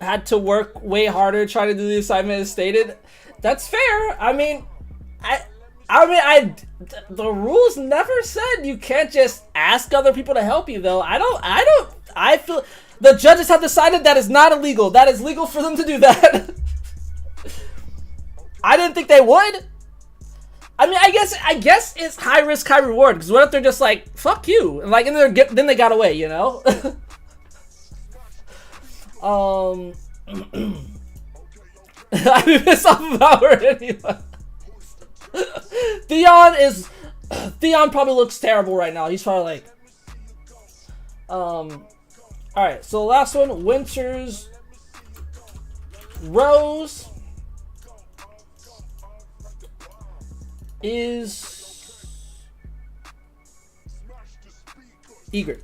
had to work way harder trying to do the assignment as stated. That's fair. I mean, the rules never said you can't just ask other people to help you though. I feel the judges have decided that is not illegal. That is legal for them to do that. I didn't think they would. I mean, I guess it's high risk, high reward. Because what if they're just like, fuck you, and like, and then they got away, you know? I'd be pissed off about her anyway. Theon probably looks terrible right now. He's probably like, alright, so the last one, Winter's Rose is Egret.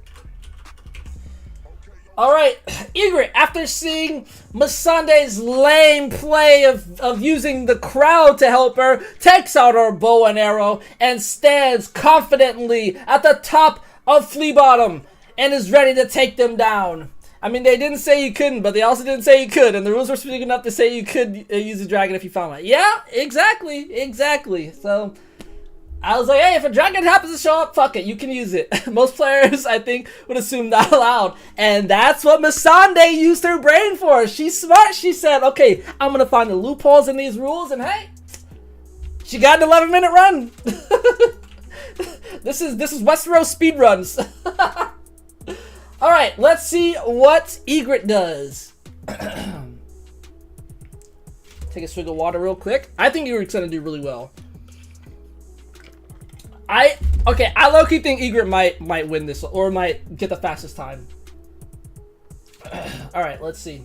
Alright, Egret, after seeing Missandei's lame play of using the crowd to help her, takes out her bow and arrow and stands confidently at the top of Flea Bottom and is ready to take them down. I mean, they didn't say you couldn't, but they also didn't say you could, and the rules were speaking enough to say you could use a dragon if you found one. Yeah, exactly. So, I was like, hey, if a dragon happens to show up, fuck it, you can use it. Most players, I think, would assume not allowed, and that's what Missandei used her brain for. She's smart. She said, okay, I'm gonna find the loopholes in these rules, and hey, she got an 11-minute run. This is Westeros speedruns. Alright, let's see what Egret does. Take a swig of water real quick. I think Egret's gonna do really well. I low-key think Egret might win this, or might get the fastest time. Alright, let's see.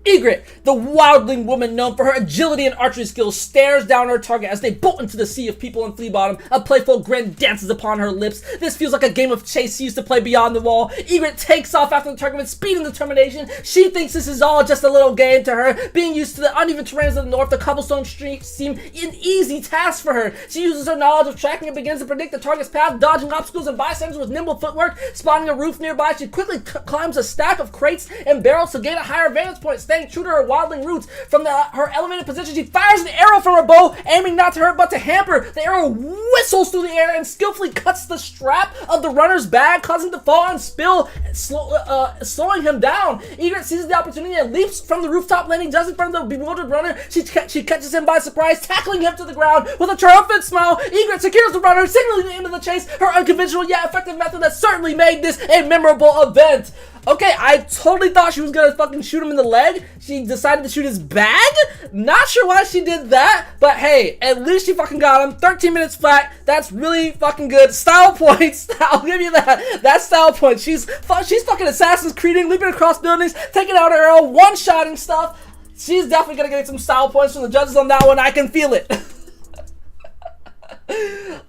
Ygritte, the wildling woman known for her agility and archery skills, stares down her target as they bolt into the sea of people in Flea Bottom. A playful grin dances upon her lips. This feels like a game of chase she used to play beyond the wall. Ygritte takes off after the target with speed and determination. She thinks this is all just a little game to her. Being used to the uneven terrains of the north, the cobblestone streets seem an easy task for her. She uses her knowledge of tracking and begins to predict the target's path, dodging obstacles and bystanders with nimble footwork. Spotting a roof nearby, she quickly climbs a stack of crates and barrels to gain a higher vantage point. Staying true to her wildling roots, from her elevated position, she fires an arrow from her bow, aiming not to hurt but to hamper. The arrow whistles through the air and skillfully cuts the strap of the runner's bag, causing him to fall and spill, slowing him down. Ygritte seizes the opportunity and leaps from the rooftop, landing just in front of the bewildered runner. She catches him by surprise, tackling him to the ground. With a triumphant smile, Ygritte secures the runner, signaling the end of the chase, her unconventional yet effective method that certainly made this a memorable event. Okay, I totally thought she was gonna fucking shoot him in the leg. She decided to shoot his bag? Not sure why she did that, but hey, at least she fucking got him. 13 minutes flat. That's really fucking good. Style points. I'll give you that. That's style points. She's fucking Assassin's Creeding, leaping across buildings, taking out her arrow, one-shotting stuff. She's definitely gonna get some style points from the judges on that one. I can feel it.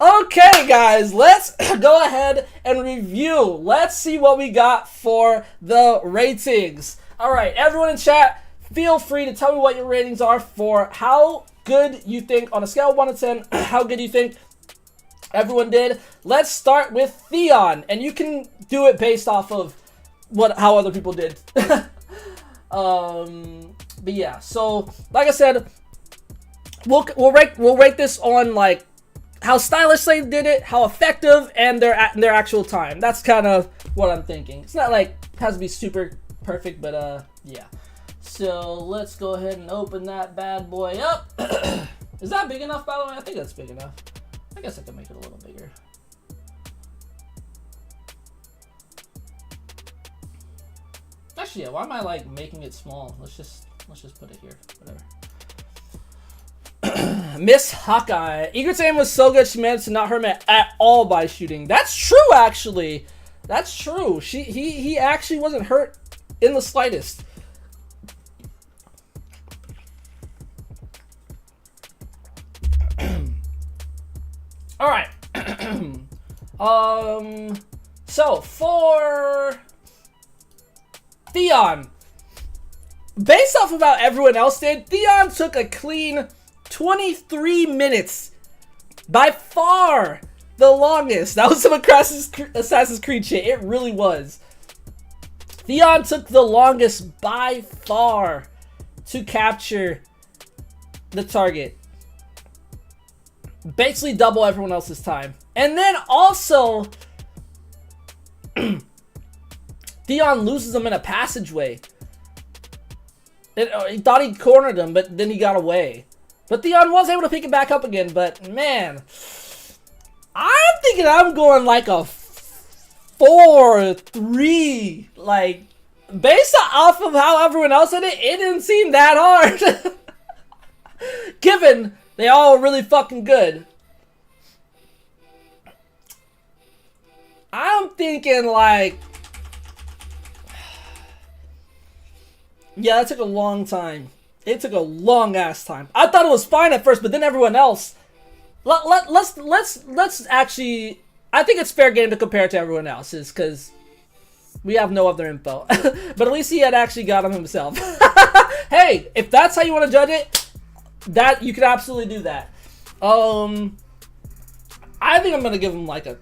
Okay, guys, let's go ahead and review. Let's see what we got for the ratings. All right, everyone in chat, feel free to tell me what your ratings are for how good you think, on a scale of 1 to 10, how good you think everyone did. Let's start with Theon, and you can do it based off of how other people did. But yeah, so like I said, we'll rate this on like how stylish they did it, how effective, and their actual time. That's kind of what I'm thinking. It's not like it has to be super perfect, but yeah. So let's go ahead and open that bad boy up. Is that big enough, by the way? I think that's big enough. I guess I can make it a little bigger. Actually, yeah, why am I like making it small? Let's just put it here. Whatever. Miss Hawkeye. Ygritte's aim was so good she managed to not hurt him at all by shooting. That's true, actually. That's true. He actually wasn't hurt in the slightest. All right. So for Theon, based off of how everyone else did, Theon took a clean 23 minutes. By far the longest. That was some Assassin's Creed shit. It really was. Theon took the longest by far to capture the target. Basically double everyone else's time. And then also, Theon loses him in a passageway. He thought he cornered him, but then he got away. But Theon was able to pick it back up again. But man, I'm thinking I'm going like a 4-3. Like, based off of how everyone else did it, it didn't seem that hard. Given they all were really fucking good. I'm thinking like, yeah, that took a long time. It took a long ass time. I thought it was fine at first, but then everyone else. Let's actually. I think it's fair game to compare it to everyone else's because we have no other info. But at least he had actually got him himself. Hey, if that's how you want to judge it, that you can absolutely do that. I think I'm gonna give him like a.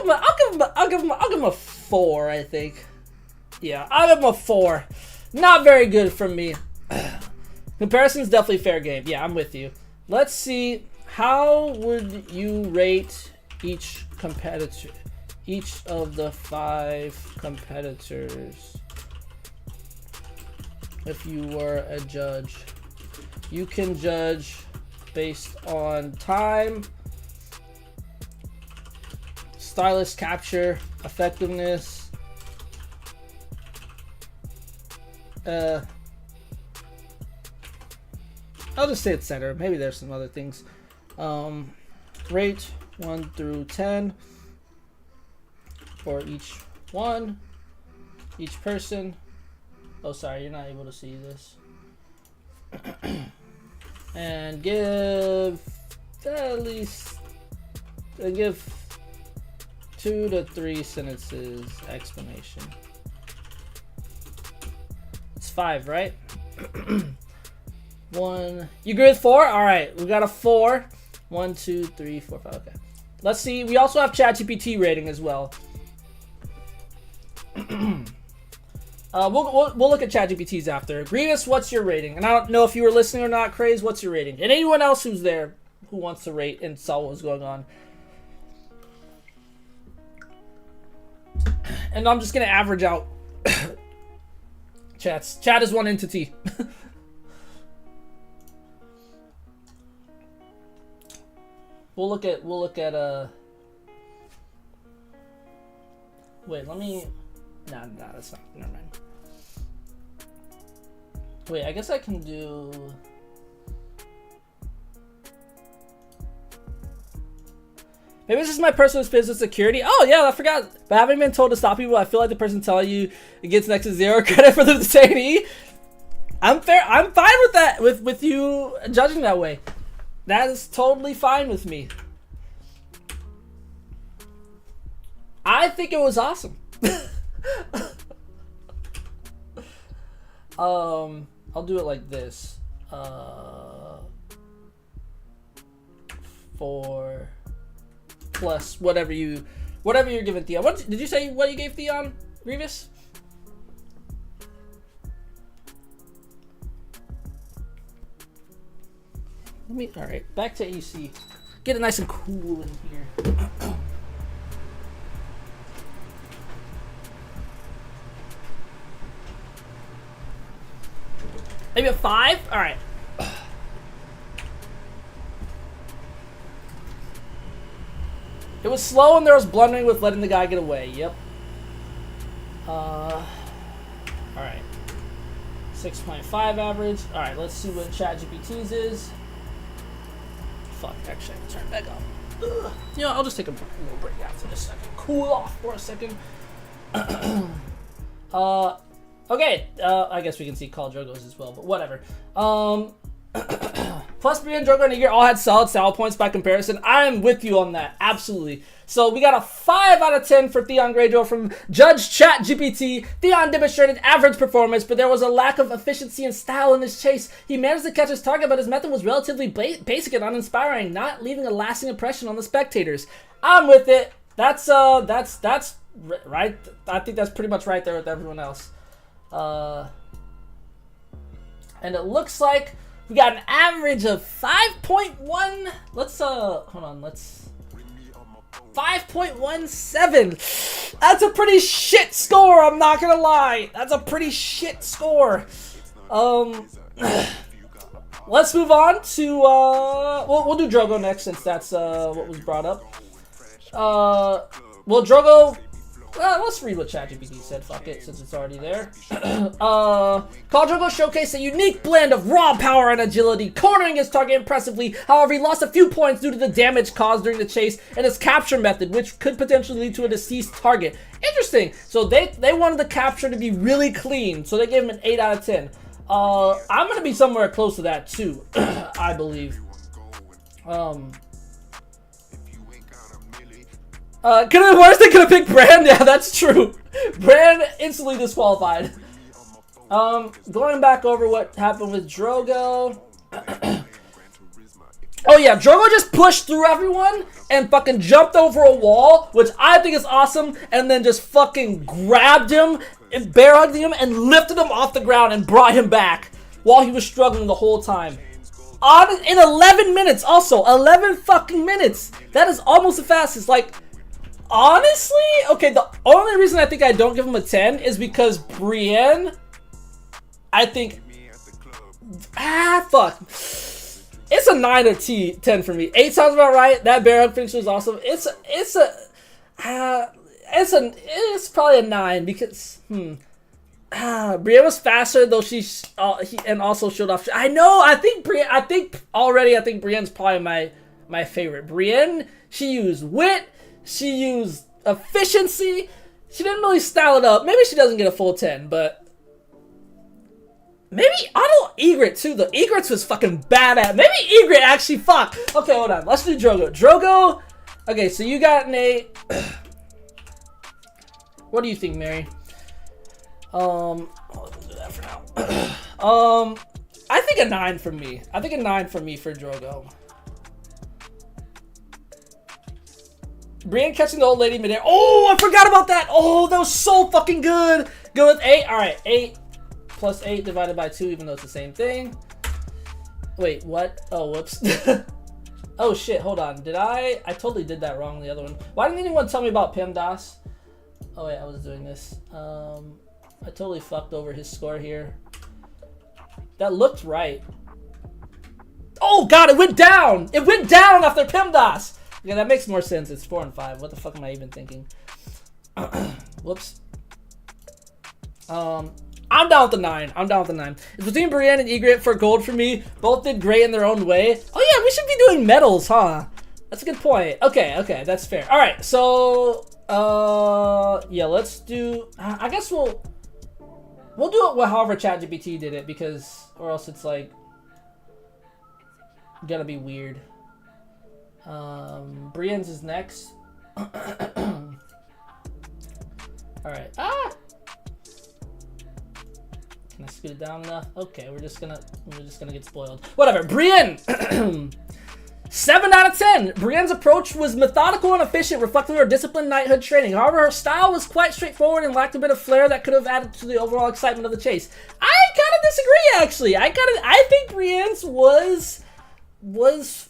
I'll give him a 4, I think. Yeah, I'll give him a 4. Not very good from me. Comparison's definitely fair game. Yeah, I'm with you. Let's see. How would you rate each competitor? Each of the 5 competitors. If you were a judge. You can judge based on time, stylish capture, effectiveness, I'll just say it's center. Maybe there's some other things. Rate 1 through 10. for each one, each person. Oh, sorry, you're not able to see this. And give at least give 2 to 3 sentences explanation. It's 5, right? 1. You agree with 4? All right, we got a 4. 1, 2, 3, 4, 5. Okay. Let's see. We also have ChatGPT rating as well. We'll look at ChatGPT's after. Grievous, what's your rating? And I don't know if you were listening or not. Craze, what's your rating? And anyone else who's there who wants to rate and saw what was going on. And I'm just gonna average out chats. Chat is one entity. We'll look at wait, let me nah, that's not, never mind. Wait, I guess I can do maybe this is my personal experience with security. Oh yeah, I forgot. But having been told to stop people, I feel like the person telling you it gets next to 0 credit for the detainee. I'm fair. I'm fine with that. With you judging that way, that is totally fine with me. I think it was awesome. I'll do it like this. 4 plus whatever you're giving Theon. What did you say? What you gave Theon, Grievous? All right, back to AC. Get it nice and cool in here. Maybe a 5? All right. It was slow and there was blundering with letting the guy get away. Yep. All right. 6.5 average. All right, let's see what ChatGPT's is. Fuck, actually, I can turn it back up. Ugh. You know, I'll just take a little break after this. I can cool off for a second. Okay, I guess we can see Khal Drogo's as well, but whatever. Plus, Brienne, Drogo, and Aegir all had solid style points by comparison. I'm with you on that, absolutely. So we got a 5 out of 10 for Theon Greyjoy from Judge ChatGPT. Theon demonstrated average performance, but there was a lack of efficiency and style in his chase. He managed to catch his target, but his method was relatively basic and uninspiring, not leaving a lasting impression on the spectators. I'm with it. That's right. I think that's pretty much right there with everyone else. And it looks like we got an average of 5.1. Let's hold on. Let's 5.17. That's a pretty shit score. I'm not gonna lie. That's a pretty shit score. Let's move on to we'll do Drogo next since that's what was brought up. Well, Drogo. Let's read what ChatGPT said. Fuck it, since it's already there. Khal Drogo showcased a unique blend of raw power and agility, cornering his target impressively. However, he lost a few points due to the damage caused during the chase and his capture method, which could potentially lead to a deceased target. Interesting. So they wanted the capture to be really clean, so they gave him an 8 out of 10. I'm gonna be somewhere close to that too, I believe. Could have been worse. They could have picked Bran. Yeah, that's true. Bran instantly disqualified. Going back over what happened with Drogo. Oh yeah, Drogo just pushed through everyone and fucking jumped over a wall, which I think is awesome, and then just fucking grabbed him and bear hugged him and lifted him off the ground and brought him back while he was struggling the whole time. In 11 minutes, also 11 fucking minutes. That is almost the fastest. Like, honestly, okay, the only reason I think I don't give him a 10 is because Brienne, I think, fuck. It's a 9 or 10 for me. 8 sounds about right. That bear hug finish was awesome. It's probably a 9 because, Brienne was faster, though and also showed off. I know, I think Brienne's probably my favorite. Brienne, she used wit. She used Efficiency, she didn't really style it up. Maybe she doesn't get a full 10, but maybe auto Egret too. The Egrets was fucking bad at. Maybe Egret actually fuck. Okay, hold on. Let's do Drogo. Drogo. Okay, so you got an 8. What do you think, Mary? I'll do that for now. I think a 9 from me. I think a 9 from me for Drogo. Brienne catching the old lady midair. Oh, I forgot about that. Oh, that was so fucking good. Go with 8. All right, 8 plus 8 divided by 2, even though it's the same thing. Wait, what? Oh, whoops. Oh shit, hold on. Did I totally did that wrong, the other one. Why didn't anyone tell me about PEMDAS? Oh wait, I was doing this. I totally fucked over his score here. That looked right. Oh god, it went down! It went down after PEMDAS! Yeah, that makes more sense. It's 4 and 5. What the fuck am I even thinking? Whoops. I'm down with the 9. I'm down with the 9. It's between Brienne and Egret for gold for me. Both did great in their own way. Oh yeah, we should be doing medals, huh? That's a good point. Okay, that's fair. All right, so yeah, let's do. I guess we'll do it however ChatGPT did it, because or else it's like gonna be weird. Brienne's is next. All right. Can I scoot it down enough? Okay, we're just gonna get spoiled. Whatever. Brienne. 7 out of 10. Brienne's approach was methodical and efficient, reflecting her disciplined knighthood training. However, her style was quite straightforward and lacked a bit of flair that could have added to the overall excitement of the chase. I kind of disagree, actually. I think Brienne's was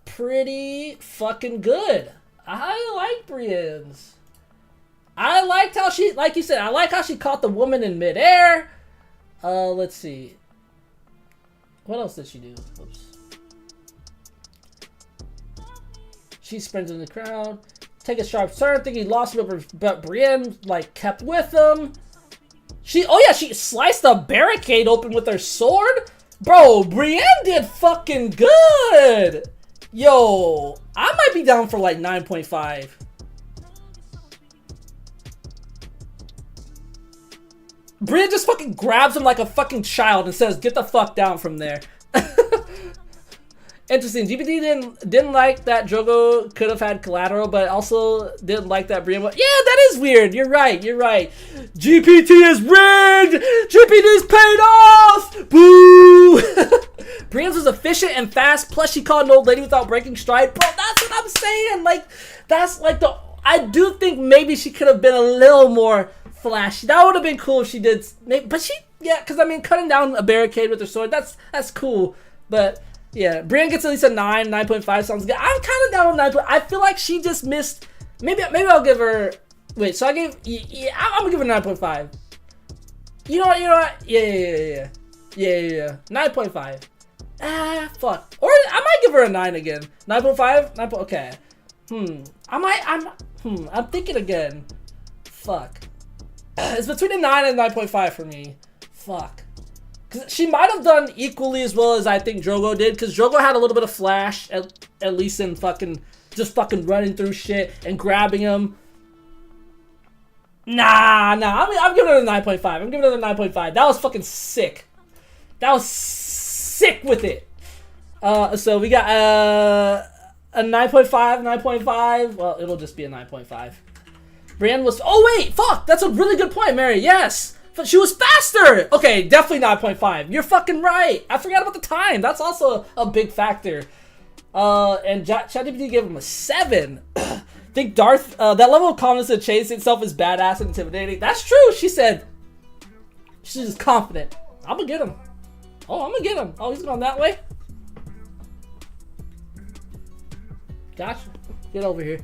pretty fucking good. I like Brienne's. I liked how she, like you said, I like how she caught the woman in midair. Let's see. What else did she do? Oops. She sprinted in the crowd. Take a sharp turn. Think he lost him, but Brienne like kept with him. She sliced a barricade open with her sword. Bro, Brienne did fucking good. Yo, I might be down for like 9.5. Brienne just fucking grabs him like a fucking child and says, "Get the fuck down from there." Interesting. GPT didn't like that Drogo could have had collateral, but also didn't like that Brienne. Yeah, that is weird. You're right. GPT is rigged. GPT's paid off. Boo. Brienne's was efficient and fast. Plus, she caught an old lady without breaking stride. Bro, that's what I'm saying. Like, that's like the. I do think maybe she could have been a little more flashy. That would have been cool if she did. But she, yeah, because I mean, cutting down a barricade with her sword, that's cool. But yeah, Brienne gets at least a 9.5 sounds good. I'm kind of down with 9. But I feel like she just missed. Maybe I'll give her. Wait, so I gave. Yeah, I'm gonna give her 9.5. You know what? Yeah. 9.5. Fuck. Or I might give her a 9 again. 9.5. 9. Okay. I'm thinking again. Fuck. It's between a 9 and 9.5 for me. Fuck. Because she might have done equally as well as I think Drogo did. Because Drogo had a little bit of flash, at least in just fucking running through shit and grabbing him. Nah. I'm giving it a 9.5. I'm giving it a 9.5. That was fucking sick. That was sick with it. So we got a 9.5, 9.5. Well, it'll just be a 9.5. Brienne was. Oh wait, fuck. That's a really good point, Mary. Yes. She was faster! Okay, definitely 9.5. You're fucking right. I forgot about the time. That's also a big factor. And ChatGPT gave him a 7. Think Darth, that level of calmness of chase itself is badass and intimidating. That's true, she said. She's just confident. I'm gonna get him. I'm gonna get him. Oh, he's going that way? Gotcha. Get over here.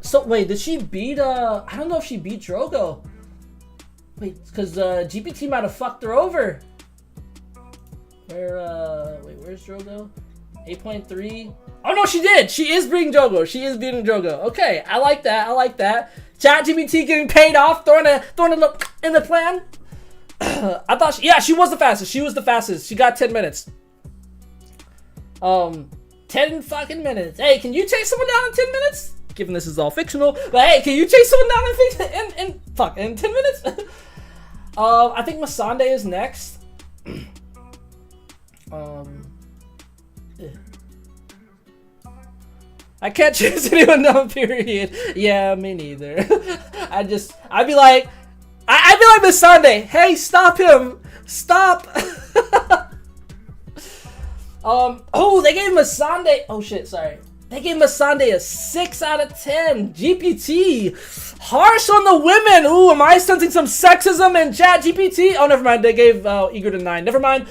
So wait, did she beat I don't know if she beat Drogo. Wait, because GPT might have fucked her over. Where's Drogo? 8.3. Oh no, she did. She is beating Drogo. Okay, I like that. ChatGPT getting paid off, throwing a look in the plan. I thought she was the fastest. She got 10 minutes. 10 fucking minutes. Hey, can you chase someone down in 10 minutes? Given this is all fictional, but hey, can you chase someone down in 10 minutes? I think Masande is next. I can't chase anyone down, period. Yeah, me neither. I'd be like Masande, hey, stop him! Stop! Oh, they gave Masande, oh shit, sorry. They gave Masande a 6 out of 10. GPT. Harsh on the women. Ooh, am I sensing some sexism in chat GPT? Oh, never mind. They gave Eager to 9. Never mind.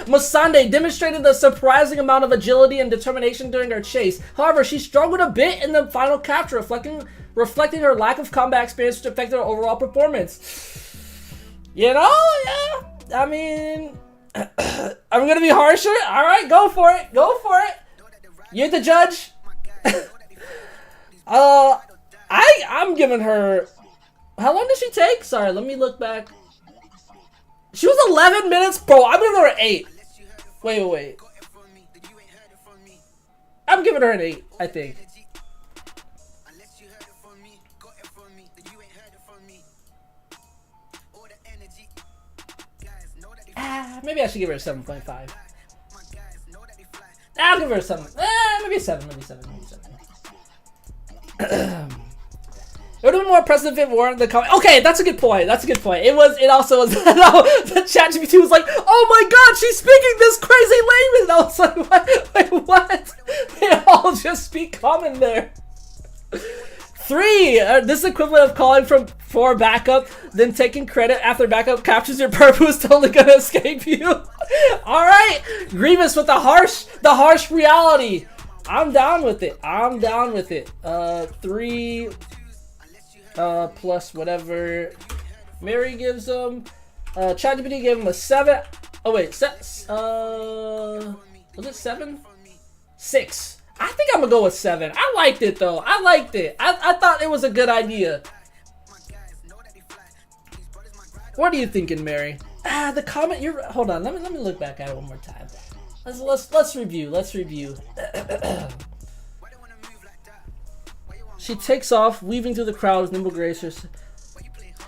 Masande demonstrated a surprising amount of agility and determination during her chase. However, she struggled a bit in the final capture, reflecting her lack of combat experience, which affected her overall performance. You know, yeah. I mean, I'm gonna be harsher. All right, go for it. Go for it. You're the judge. I'm giving her. How long did she take? Sorry, let me look back. She was 11 minutes, bro. I'm giving her an 8. Wait. I'm giving her an 8. I think. Maybe I should give her a 7.5. I'll give her a 7. Maybe a 7. Maybe 7. It would have been more impressive if it weren't the comment. Okay, that's a good point. That's a good point. It also was. No, the ChatGPT was like, "Oh my God, she's speaking this crazy language." And I was like, "What? Wait, what?" They all just speak common there. 3. This is equivalent of calling for backup, then taking credit after backup captures your purpose. Totally gonna escape you. All right, Grievous with the harsh reality. I'm down with it. 3 plus whatever Mary gives him. ChatGPT gave him a 7. Oh wait, was it 7? 6. I think I'm gonna go with 7. I liked it though. I liked it. I thought it was a good idea. What are you thinking, Mary? The comment. Hold on. Let me look back at it one more time. Let's review. She takes off, weaving through the crowd with nimble grace.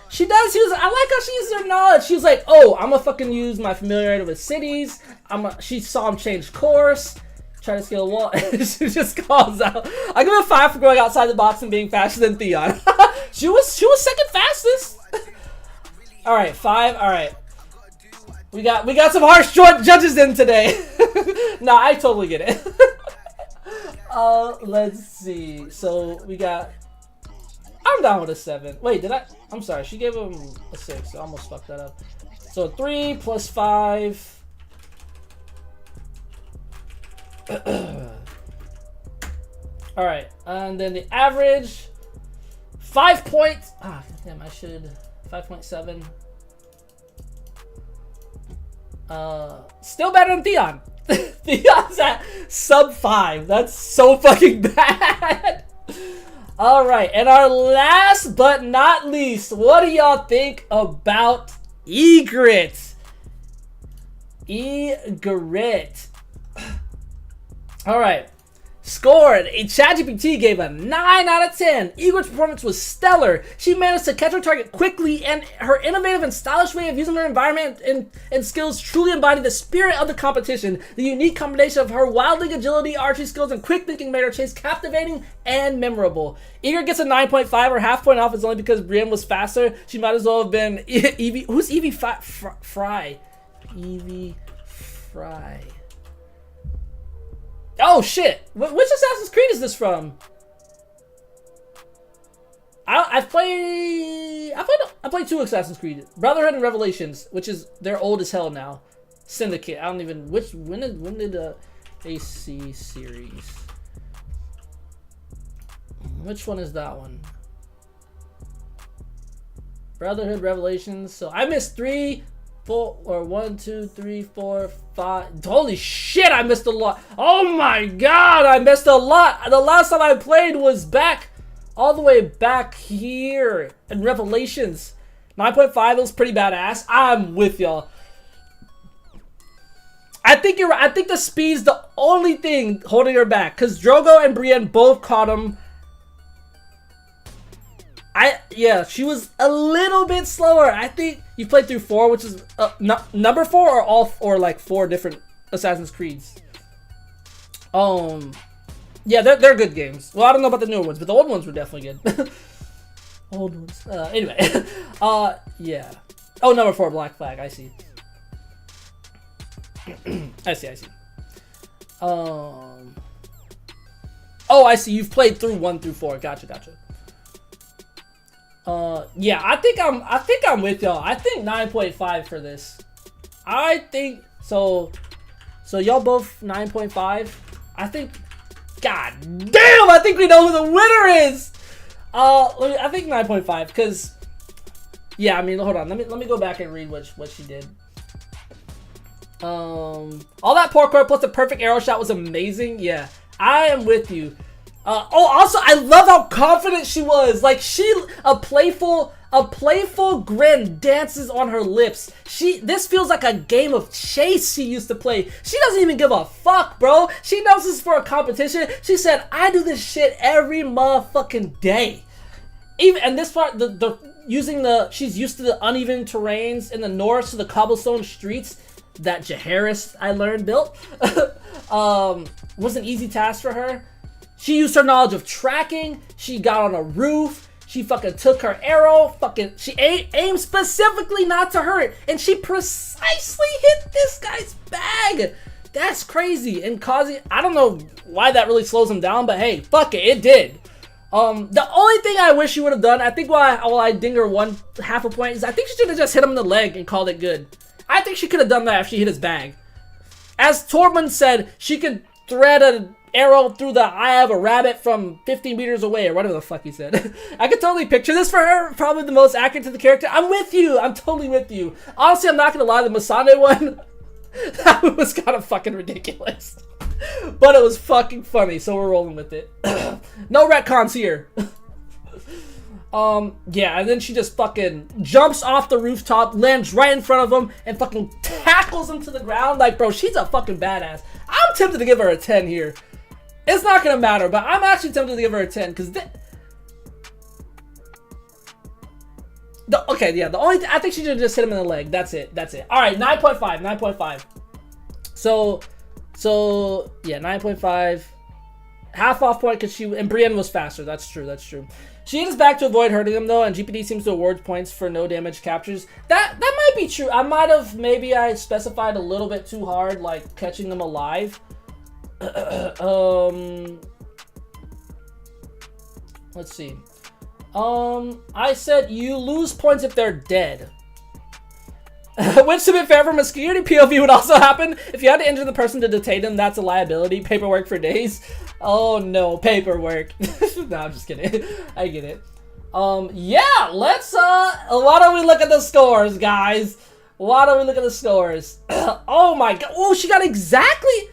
She does use. I like how she uses her knowledge. She was like, "Oh, I'm gonna fucking use my familiarity with cities." She saw him change course. Try to scale a wall. She just calls out. I give her a 5 for going outside the box and being faster than Theon. she was second fastest. All right, 5. All right, we got some harsh judges in today. Nah, I totally get it. Let's see. So we got. I'm down with a 7. Wait, I'm sorry. She gave him a 6. I almost fucked that up. So 3 plus 5. All right, and then the average 5 points. Damn, I should 5.7. Still better than Theon. Theon's at sub 5. That's so fucking bad. All right, and our last but not least, what do y'all think about Ygritte? All right, scored. ChatGPT gave a 9 out of 10. Ygritte's performance was stellar. She managed to catch her target quickly, and her innovative and stylish way of using her environment and skills truly embodied the spirit of the competition. The unique combination of her wilding agility, archery skills, and quick thinking made her chase captivating and memorable. Ygritte gets a 9.5, or half point off is only because Brienne was faster. She might as well have been Evie. Who's Evie Fry? Evie Fry. Oh shit! Which Assassin's Creed is this from? I played 2 Assassin's Creed, Brotherhood and Revelations, which is they're old as hell now. Syndicate. I don't even when did the AC series? Which one is that one? Brotherhood, Revelations. So I missed 3, 4, or 1, 2, 3, 4, 5. Holy shit, I missed a lot. Oh my god, I missed a lot. The last time I played was all the way back here in Revelations. 9.5 was pretty badass. I'm with y'all. I think you're right. I think the speed's the only thing holding her back. Because Drogo and Brienne both caught him. Yeah, she was a little bit slower. I think you played through 4, which is number 4 or all, or like 4 different Assassin's Creeds. Yeah, they're good games. Well, I don't know about the newer ones, but the old ones were definitely good. Old ones. Anyway, yeah. Oh, number 4, Black Flag. I see. I see. Oh, I see. You've played through 1 through 4. Gotcha. Yeah, I think I'm with y'all. I think 9.5 for this. I think so. So y'all both 9.5. I think. God damn! I think we know who the winner is. I think 9.5 because. Yeah, I mean, hold on. Let me go back and read what she did. All that parkour plus the perfect arrow shot was amazing. Yeah, I am with you. Also, I love how confident she was. Like, a playful grin dances on her lips. This feels like a game of chase she used to play. She doesn't even give a fuck, bro. She knows this is for a competition. She said, I do this shit every motherfucking day. And this part, she's used to the uneven terrains in the north, so the cobblestone streets that Jaehaerys, I learned, built. Was an easy task for her. She used her knowledge of tracking. She got on a roof. She fucking took her arrow. She aimed specifically not to hurt. And she precisely hit this guy's bag. That's crazy. And causing, I don't know why that really slows him down, but hey, fuck it, it did. The only thing I wish she would have done, I think while I ding her half a point, is I think she should have just hit him in the leg and called it good. I think she could have done that if she hit his bag. As Tormund said, she could thread an arrow through the eye of a rabbit from 15 meters away, or whatever the fuck he said. I could totally picture this for her. Probably the most accurate to the character. I'm with you. I'm totally with you. Honestly, I'm not gonna lie. The Masane one, that was kind of fucking ridiculous. But it was fucking funny, so we're rolling with it. No retcons here. Yeah, and then she just fucking jumps off the rooftop, lands right in front of him, and fucking tackles him to the ground. Like, bro, she's a fucking badass. I'm tempted to give her a 10 here. It's not gonna matter, but I'm actually tempted to give her a 10, because okay, yeah, I think she should just hit him in the leg. That's it. Alright, 9.5. So, yeah, 9.5. Half off point because and Brienne was faster. That's true. She hit his back to avoid hurting him though, and GPD seems to award points for no damage captures. That might be true. I might have I specified a little bit too hard, like catching them alive. Let's see. I said you lose points if they're dead. Which, to be fair, from a security POV would also happen. If you had to injure the person to detain them, that's a liability. Paperwork for days. Oh no, paperwork. No, I'm just kidding. I get it. Yeah, let's, why don't we look at the scores, guys? Oh my god. Oh, she got exactly.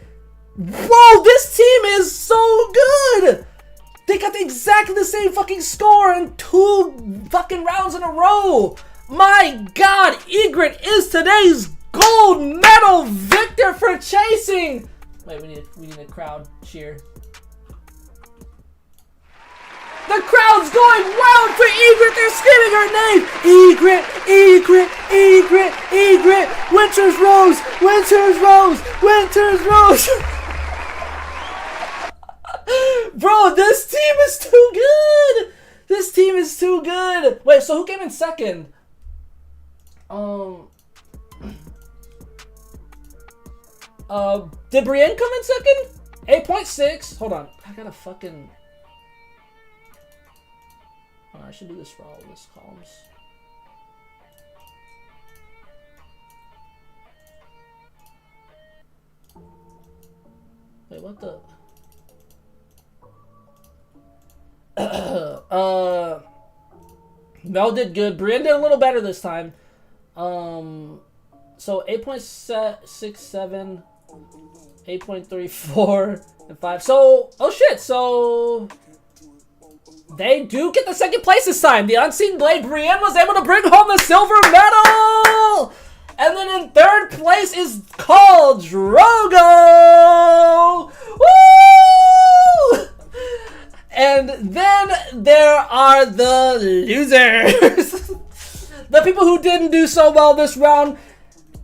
Whoa, this team is so good. They got exactly the same fucking score in 2 fucking rounds in a row. My god, Ygritte is today's gold medal victor for chasing. Wait, we need a crowd cheer. The crowd's going wild for Ygritte. They're screaming her name. Ygritte. Winter's Rose. Bro, this team is too good. Wait, so who came in second? Did Brienne come in second? 8.6. Hold on. I gotta fucking. Oh, I should do this for all of this columns. Wait, what the? Mel did good. Brienne did a little better this time. So 8.67, 8.34, and 5. So, oh shit, so they do get the second place this time. The Unseen Blade, Brienne was able to bring home the silver medal! And then in third place is called Drogo. Woo! And then there are the losers. The people who didn't do so well this round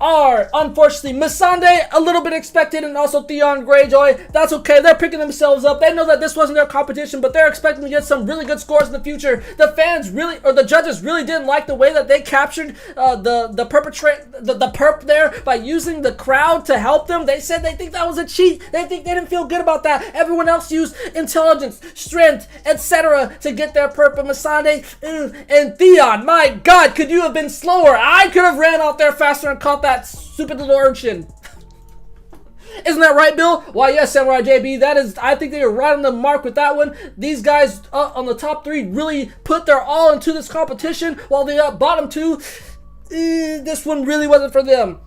are, unfortunately, Missandei, a little bit expected, and also Theon Greyjoy. That's okay. They're picking themselves up. They know that this wasn't their competition, but they're expecting to get some really good scores in the future. The fans really, or the judges really didn't like the way that they captured the perp there by using the crowd to help them. They said they think that was a cheat. They didn't feel good about that. Everyone else used intelligence, strength, etc. to get their perp. And Missandei and Theon, my God, could you have been slower? I could have ran out there faster and caught that stupid little urchin. Isn't that right, Bill? Why, yes, Samurai JB. That is, I think they were right on the mark with that one. These guys on the top three really put their all into this competition, while the bottom two, this one really wasn't for them.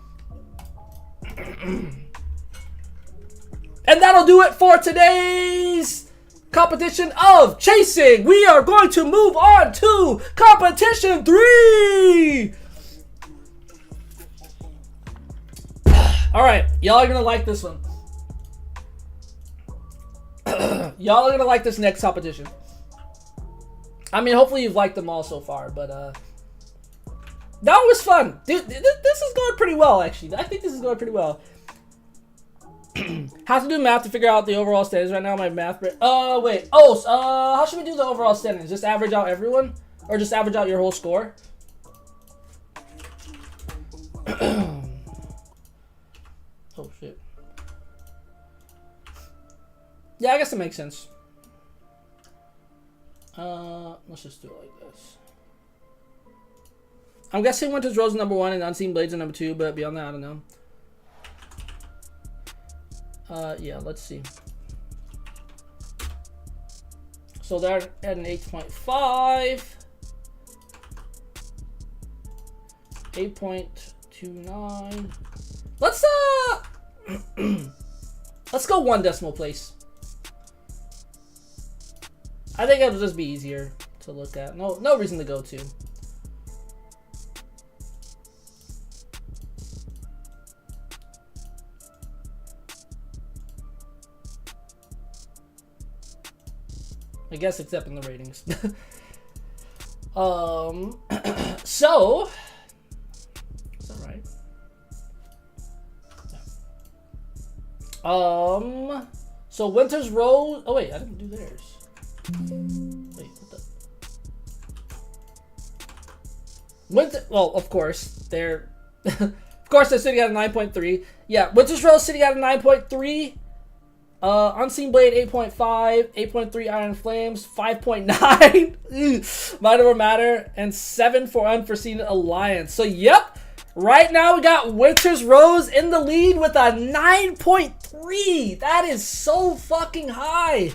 And that'll do it for today's competition of chasing. We are going to move on to competition 3. Alright, y'all are gonna like this one. Y'all are gonna like this next competition. I mean, hopefully you've liked them all so far, but that was fun. Dude, this is going pretty well, actually. I think this is going pretty well. Have to do math to figure out the overall standings right now. My math break. Wait. How should we do the overall standings? Just average out everyone? Or just average out your whole score? Oh shit. Yeah, I guess it makes sense. Let's just do it like this. I'm guessing Winter's Rose is number 1 and Unseen Blades are number 2, but beyond that, I don't know. Yeah, let's see. So they're at an 8.5. 8.29. Let's let's go 1 decimal place. I think it'll just be easier to look at. No reason to go 2. I guess except in the ratings. So is that right? So Winter's Rose. Oh wait, I didn't do theirs. Wait, what the? Well, of course they're, of course they're sitting at a 9.3. Yeah, Winter's Rose sitting at a 9.3. Unseen Blade 8.5, 8.3 Iron Flames, 5.9 Might Over Matter, and 7 for Unforeseen Alliance. So yep. Right now, we got Winter's Rose in the lead with a 9.3. That is so fucking high.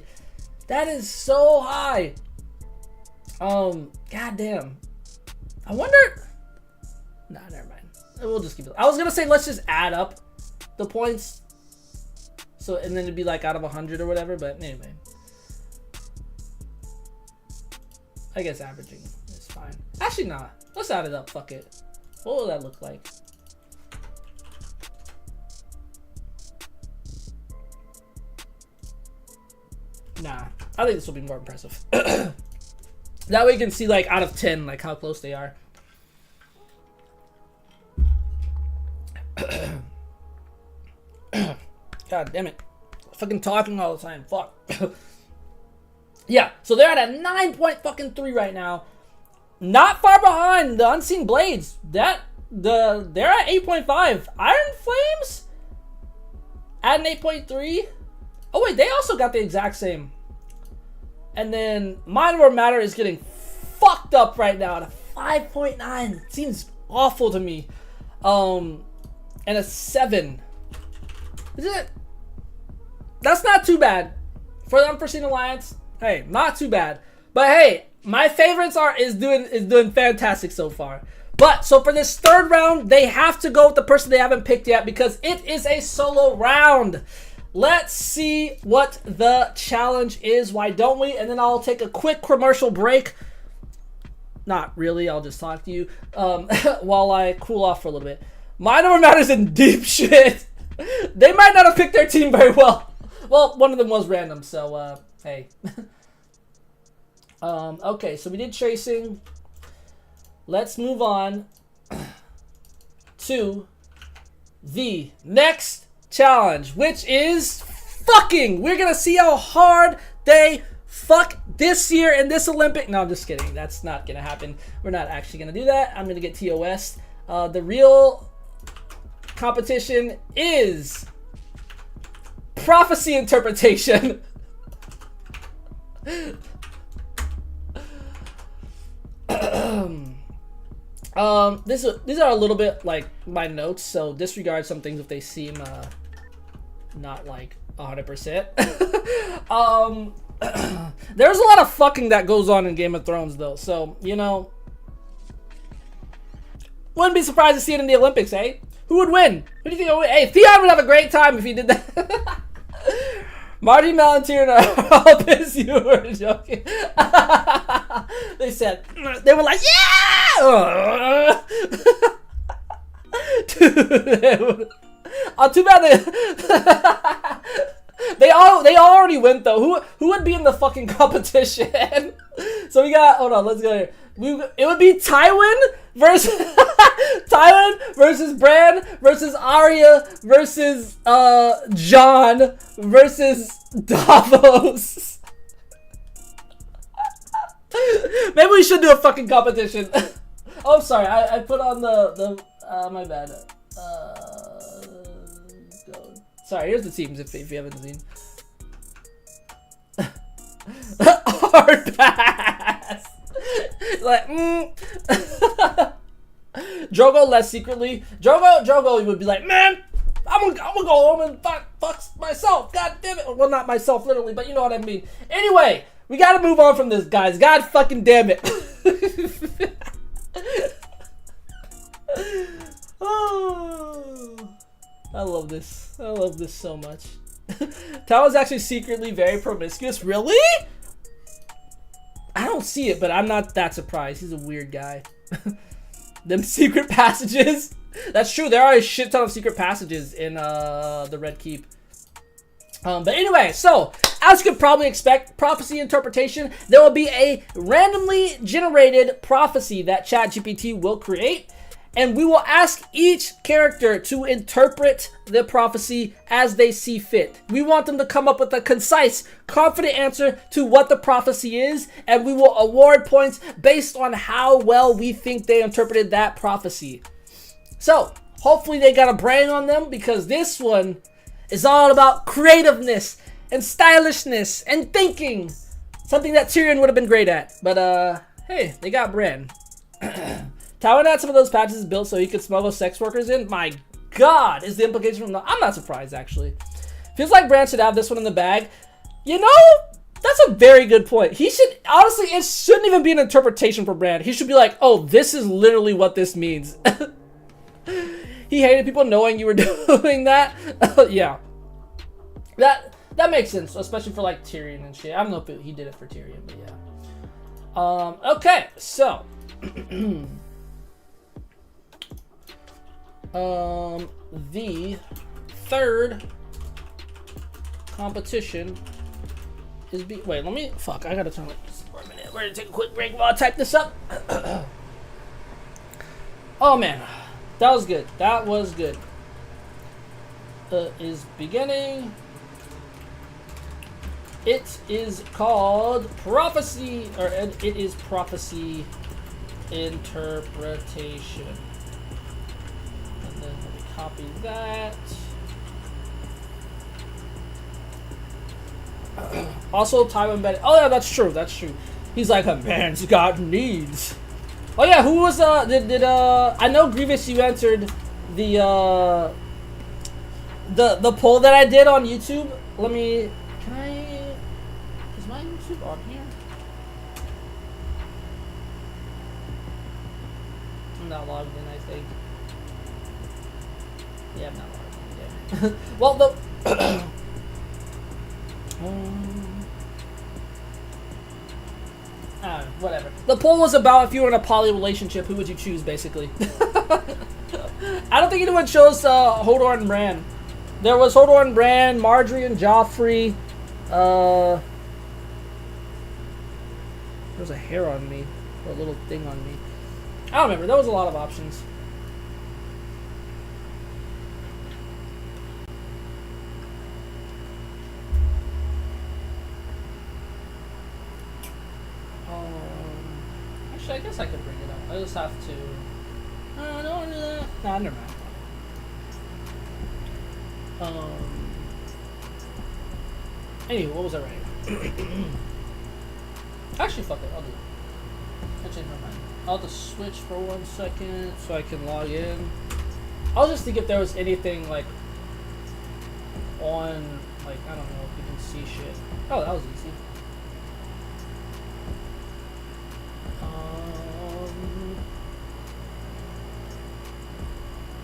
That is so high. Goddamn. I wonder. Nah, never mind. We'll just keep it. I was gonna say let's just add up the points. So and then it'd be like out of 100 or whatever. But anyway, I guess averaging is fine. Actually, nah. Let's add it up. Fuck it. What will that look like? Nah, I think this will be more impressive. That way you can see like out of 10, like how close they are. God damn it. Fucking talking all the time. Fuck. Yeah, so they're at a 9.3 right now. Not far behind the Unseen Blades. They're at 8.5. Iron Flames at an 8.3. Oh wait, they also got the exact same. And then Mind Over Matter is getting fucked up right now at a 5.9. It seems awful to me. And a 7. Is it? That's not too bad for the Unforeseen Alliance. Hey, not too bad. But hey, my favorites is doing fantastic so far. But so for this third round, they have to go with the person they haven't picked yet because it is a solo round. Let's see what the challenge is. Why don't we? And then I'll take a quick commercial break. Not really. I'll just talk to you while I cool off for a little bit. My number matters in deep shit. They might not have picked their team very well. Well, one of them was random, so, hey. Okay, so we did chasing. Let's move on to the next challenge, which is fucking. We're gonna see how hard they fuck this year in this Olympic. No, I'm just kidding. That's not gonna happen. We're not actually gonna do that. I'm gonna get TOS. The real competition is prophecy interpretation. These are a little bit like my notes, so disregard some things if they seem not like 100%. There's a lot of fucking that goes on in Game of Thrones, though, so you know, wouldn't be surprised to see it in the Olympics, eh? Who would win? Who do you think would win? Hey, Theon would have a great time if he did that. Marty Valentina and all this, you were joking. They said, they were like, yeah! Dude, oh, too bad they already went though. Who would be in the fucking competition? So we got, hold on, let's go here. It would be Tywin versus Tywin versus Bran versus Arya versus Jon versus Davos. Maybe we should do a fucking competition. Oh, I'm sorry. I put on the my bad. Sorry, here's the teams if you haven't seen. Hard pass. Like, Drogo less secretly. Drogo would be like, man, I'm gonna go home and fuck myself. God damn it. Well, not myself literally, but you know what I mean. Anyway, we gotta move on from this, guys. God fucking damn it. Oh, I love this. I love this so much. Talon's actually secretly very promiscuous. Really? I don't see it, but I'm not that surprised. He's a weird guy. Them secret passages. That's true. There are a shit ton of secret passages in the Red Keep. But anyway, so as you could probably expect, prophecy interpretation, there will be a randomly generated prophecy that ChatGPT will create, and we will ask each character to interpret the prophecy as they see fit. We want them to come up with a concise, confident answer to what the prophecy is, and we will award points based on how well we think they interpreted that prophecy. So, hopefully they got a brain on them, because this one is all about creativeness and stylishness and thinking. Something that Tyrion would have been great at. But, hey, they got Bran. Tywin had some of those patches built so he could smuggle sex workers in. My God, is the implication from the... I'm not surprised, actually. Feels like Bran should have this one in the bag. You know, that's a very good point. He should... Honestly, it shouldn't even be an interpretation for Bran. He should be like, oh, this is literally what this means. He hated people knowing you were doing that. Yeah. That makes sense, especially for, like, Tyrion and shit. I don't know if he did it for Tyrion, but yeah. Okay, so... the third competition is wait, let me, fuck, I gotta turn this for a minute. We're gonna take a quick break while I type this up. Oh man, that was good. That was good. Is beginning. It is called prophecy, or it is prophecy interpretation. And then let me copy that. Also, Tywin Bennett. Oh yeah, that's true. That's true. He's like, a man's got needs. Oh yeah, who was did I know Grievous, you entered the poll that I did on YouTube. Let me, is my YouTube on here? I'm not logged in, I think. Yeah, I'm not logged in yet. Well, the whatever. The poll was about if you were in a poly relationship, who would you choose, basically. I don't think anyone chose Hodor and Bran. There was Hodor and Bran, Marjorie and Joffrey. There was a hair on me, or a little thing on me. I don't remember. There was a lot of options. Actually, I guess I could bring it up. I just have to. I don't want to do that. Nah, never mind. Anyway, what was I writing? Actually, fuck it. I'll do it. I changed my mind. I'll just switch for 1 second so I can log in. I'll just think if there was anything like on, like, I don't know if you can see shit. Oh, that was easy.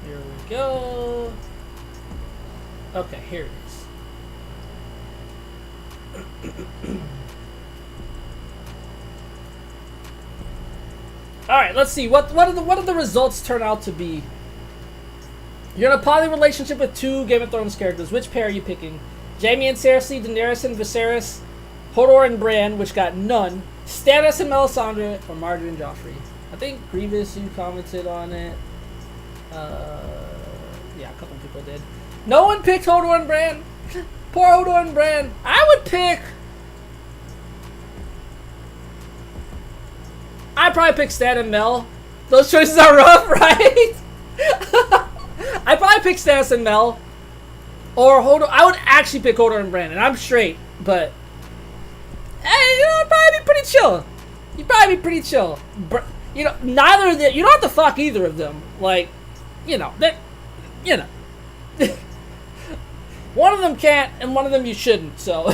Here we go. Okay, here it is. All right, let's see. What do the results turn out to be? You're in a poly relationship with 2 Game of Thrones characters. Which pair are you picking? Jaime and Cersei, Daenerys and Viserys, Hodor and Bran, which got none, Stannis and Melisandre, or Marjorie and Joffrey. I think Grievous, you commented on it. Yeah, a couple people did. No one picked Hodor and Bran. Poor Hodor and Bran. I would pick. I'd probably pick Stan and Mel. Those choices are rough, right? I'd probably pick Stannis and Mel. Or Hodor. I would actually pick Hodor and Bran, and I'm straight, but hey, you know, it'd probably be pretty chill. You'd probably be pretty chill. You know, neither of them. You don't have to fuck either of them. Like, you know, that. You know. One of them can't, and one of them you shouldn't. So,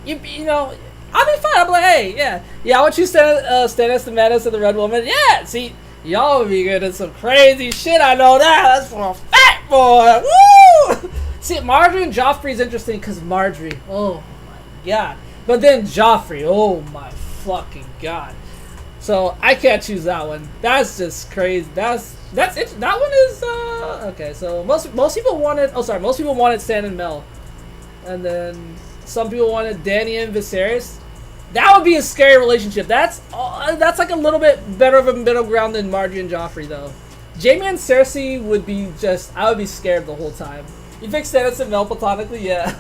you know, I'll be fine. I'll be like, hey, yeah, I want you Stannis the Menace and the Red Woman. Yeah, see, y'all would be good at some crazy shit. I know that. That's for a fat boy. Woo! See, Marjorie and Joffrey is interesting because Marjorie. Oh my god. But then Joffrey. Oh my fucking god. So I can't choose that one. That's just crazy. That's it. That one is okay. So most people wanted. Oh, sorry. Most people wanted Stan and Mel, and then some people wanted Dany and Viserys. That would be a scary relationship. That's like a little bit better of a middle ground than Marjorie and Joffrey, though. Jaime and Cersei would be just. I would be scared the whole time. You pick Stannis and Mel platonically, yeah.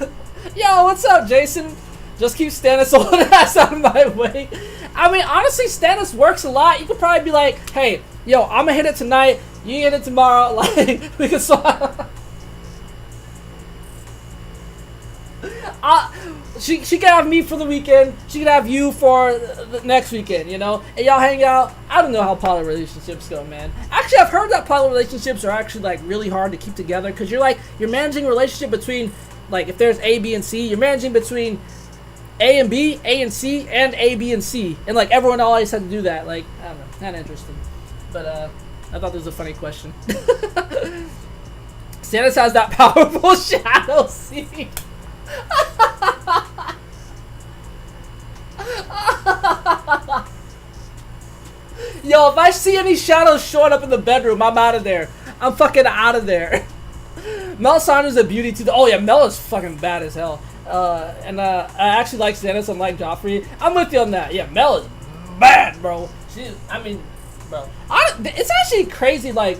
Yo, what's up, Jason? Just keep Stannis old ass out of my way. I mean, honestly, Stannis works a lot. You could probably be like, hey, yo, I'm gonna hit it tonight. You hit it tomorrow. Like, we could swap. She could have me for the weekend. She could have you for the next weekend, you know? And y'all hang out. I don't know how poly relationships go, man. Actually, I've heard that poly relationships are actually, like, really hard to keep together. Because you're managing a relationship between, like, if there's A, B, and C, you're managing between A and B, A and C, and A, B, and C. And, like, everyone always had to do that. Like, I don't know. Kind of interesting. But, I thought this was a funny question. Stannis has that powerful shadow scene. Yo, if I see any shadows showing up in the bedroom, I'm out of there. I'm fucking out of there. Melisandre's a beauty too. Oh yeah, Mel is fucking bad as hell. And I actually like Stannis unlike Joffrey. I'm with you on that. Yeah, Mel is bad, bro. Bro. It's actually crazy. Like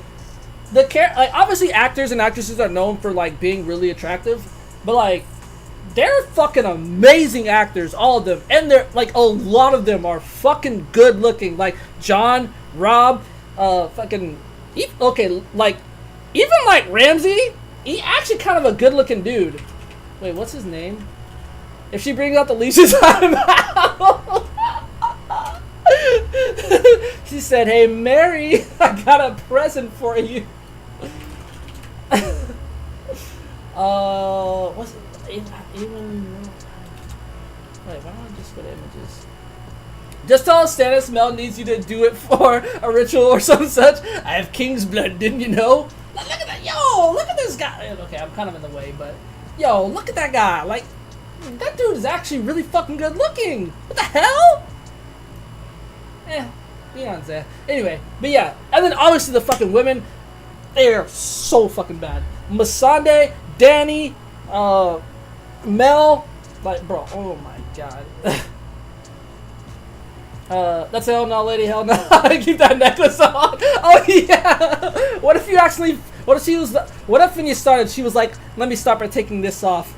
like obviously actors and actresses are known for like being really attractive, but like they're fucking amazing actors, all of them, and they're like a lot of them are fucking good looking. Like John, Rob, fucking okay, like even like Ramsay, he actually kind of a good looking dude. Wait, what's his name? If she brings out the leashes, I'm out. She said, "Hey Mary, I got a present for you." What's it? Even wait, why don't I just go to images? Just tell Stannis Mel needs you to do it for a ritual or some such. I have king's blood, didn't you know? Look at that, yo! Look at this guy. Okay, I'm kind of in the way, but yo, look at that guy. Like, that dude is actually really fucking good looking. What the hell? You know what I'm saying? Anyway, but yeah, and then obviously the fucking women, they're so fucking bad. Masande, Danny, Mel, like, bro, oh my god. That's a hell no, lady, hell no. Keep that necklace on. Oh yeah. What if you actually? What if she was? What if when you started, she was like, "Let me stop by taking this off."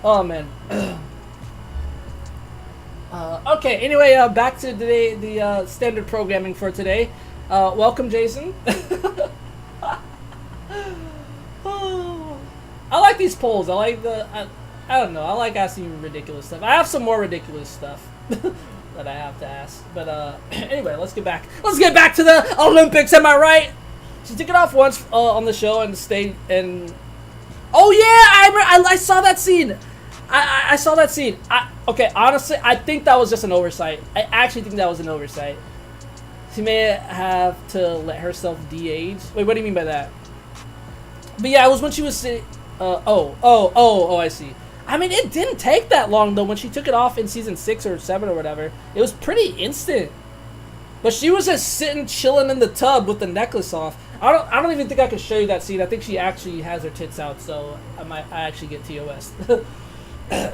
Oh man. Okay. Anyway, back to today. The standard programming for today. Welcome, Jason. Oh, I like these polls. I like the. I don't know. I like asking ridiculous stuff. I have some more ridiculous stuff that I have to ask. But anyway, let's get back. Let's get back to the Olympics. Am I right? She took it off once on the show and stayed. And oh yeah, I saw that scene. I saw that scene. Okay, honestly, I think that was just an oversight. I actually think that was an oversight. She may have to let herself de-age. Wait, what do you mean by that? But yeah, it was when she was sitting. Oh, I see. I mean, it didn't take that long, though, when she took it off in season 6 or 7 or whatever. It was pretty instant. But she was just sitting, chilling in the tub with the necklace off. I don't even think I could show you that scene. I think she actually has her tits out, so I actually get TOS.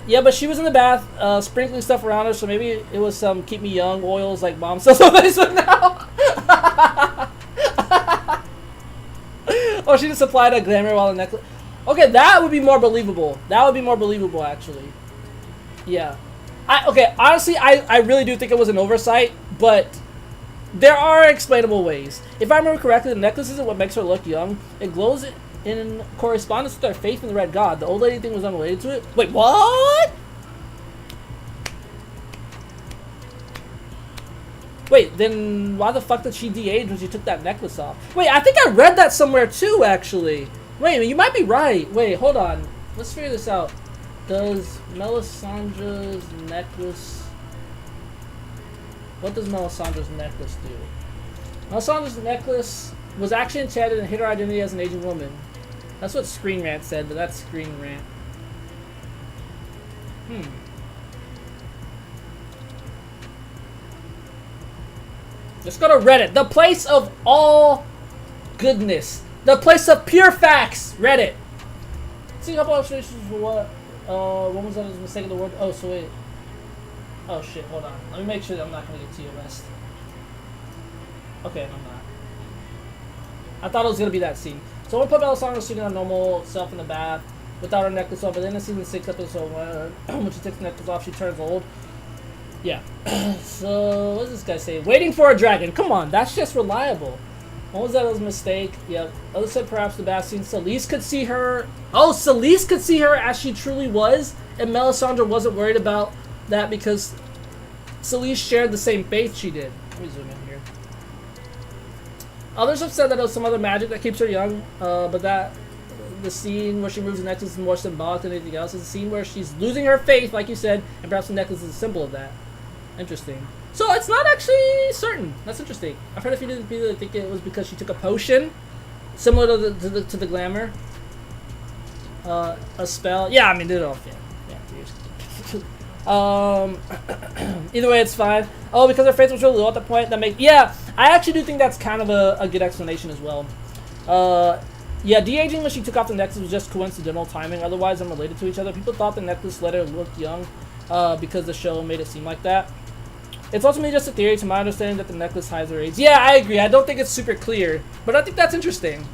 Yeah, but she was in the bath, sprinkling stuff around her, so maybe it was some Keep Me Young oils like Mom sells on Facebook now. Oh, she just applied a glamour while the necklace... Okay, that would be more believable. That would be more believable, actually. Yeah. Okay, honestly, I really do think it was an oversight, but there are explainable ways. If I remember correctly, the necklace isn't what makes her look young. It glows in correspondence with our faith in the Red God. The old lady thing was unrelated to it. Wait, what? Wait, then why the fuck did she de-age when she took that necklace off? Wait, I think I read that somewhere too, actually. Wait, you might be right. Wait, hold on. Let's figure this out. Does Melisandre's necklace... What does Melisandre's necklace do? Melisandre's necklace was actually enchanted and hid her identity as an aging woman. That's what Screen Rant said, but that's Screen Rant. Let's go to Reddit. The place of all goodness. The place of pure facts. Reddit. See a couple illustrations for what? When was that? Was mistaken the word? Oh, so wait. Oh shit, hold on. Let me make sure that I'm not going to get TOS. Okay, I'm not. I thought it was going to be that scene. So we'll put Melisandre sitting on normal self in the bath without her necklace on, but then in season 6 episode when she takes the necklace off, she turns old. Yeah. So, what does this guy say? Waiting for a dragon. Come on, that's just reliable. What was that? It was a mistake. Yep. Others said perhaps the bath scene. Celise could see her. Oh, Celise could see her as she truly was, and Melisandre wasn't worried about that because Celise shared the same faith she did. Let me zoom in here. Others have said that it was some other magic that keeps her young, but that the scene where she moves the necklace is more symbolic than anything else. It's a scene where she's losing her faith, like you said, and perhaps the necklace is a symbol of that. Interesting. So it's not actually certain. That's interesting. I've heard a few different people that think it was because she took a potion, similar to the glamour. A spell. Yeah, I mean, it all fit. Yeah, either way, it's fine. Oh, because her faith was really low at the point. That makes... Yeah, I actually do think that's kind of a good explanation as well. Yeah, de-aging when she took off the necklace was just coincidental timing. Otherwise, unrelated to each other. People thought the necklace let her look young because the show made it seem like that. It's ultimately just a theory, to my understanding, that the necklace hides her age. Yeah, I agree. I don't think it's super clear, but I think that's interesting.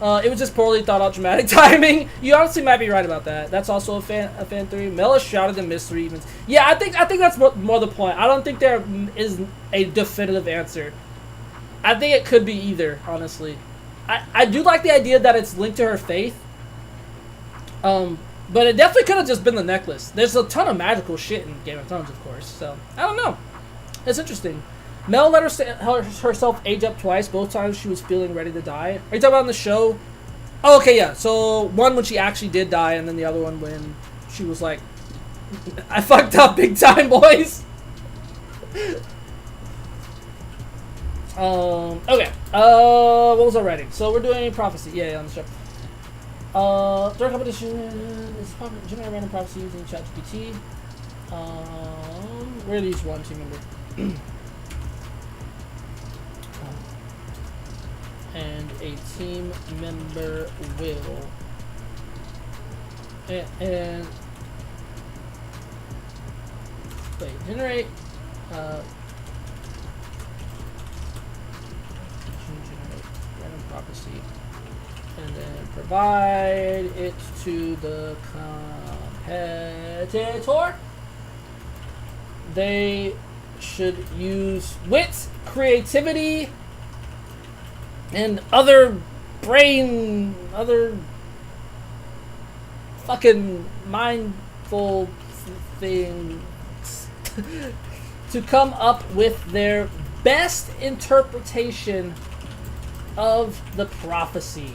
It was just poorly thought out dramatic timing. You honestly might be right about that. That's also a fan theory. Mel is shrouded in mystery. Even. Yeah, I think that's more the point. I don't think there is a definitive answer. I think it could be either, honestly. I do like the idea that it's linked to her faith. But it definitely could have just been the necklace. There's a ton of magical shit in Game of Thrones, of course. So, I don't know. It's interesting. Mel let herself age up twice. Both times she was feeling ready to die. Are you talking about in the show? Oh, okay, yeah. So, one when she actually did die, and then the other one when she was like, I fucked up big time, boys. Okay. What was I writing? So, we're doing prophecy. Yeah, on the show. During competition is generating random prophecy using ChatGPT. Where are these ones? Remember? And a team member will. And wait, generate. Generate random prophecy, and then provide it to the competitor. They should use wit, creativity, and other fucking mindful things to come up with their best interpretation of the prophecy.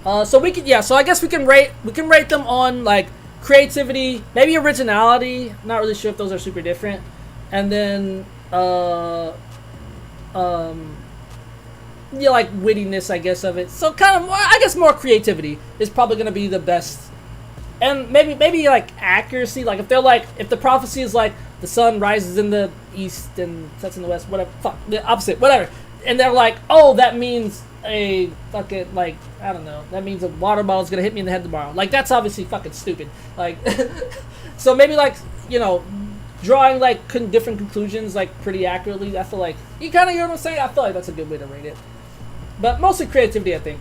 So we can, yeah. So I guess we can rate them on like creativity, maybe originality. Not really sure if those are super different, and then yeah, like wittiness, I guess, of it. So kind of more, I guess more creativity is probably gonna be the best, and maybe like accuracy. Like if the prophecy is like the sun rises in the east and sets in the west, whatever. Fuck the opposite, whatever. And they're like, oh, that means a fucking, like, I don't know, that means a water bottle's gonna hit me in the head tomorrow. Like, that's obviously fucking stupid. Like, so maybe like, you know, drawing like different conclusions like pretty accurately. I feel like you kind of hear what I'm saying. I feel like that's a good way to rate it, but mostly creativity, I think.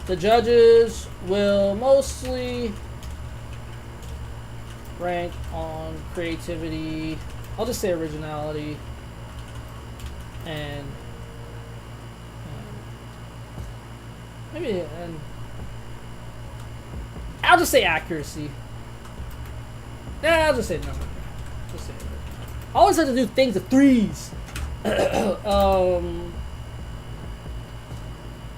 The judges will mostly rank on creativity. I'll just say originality and maybe, and I'll just say accuracy. Nah, I'll just say no. Just say it. I always have to do things with threes. How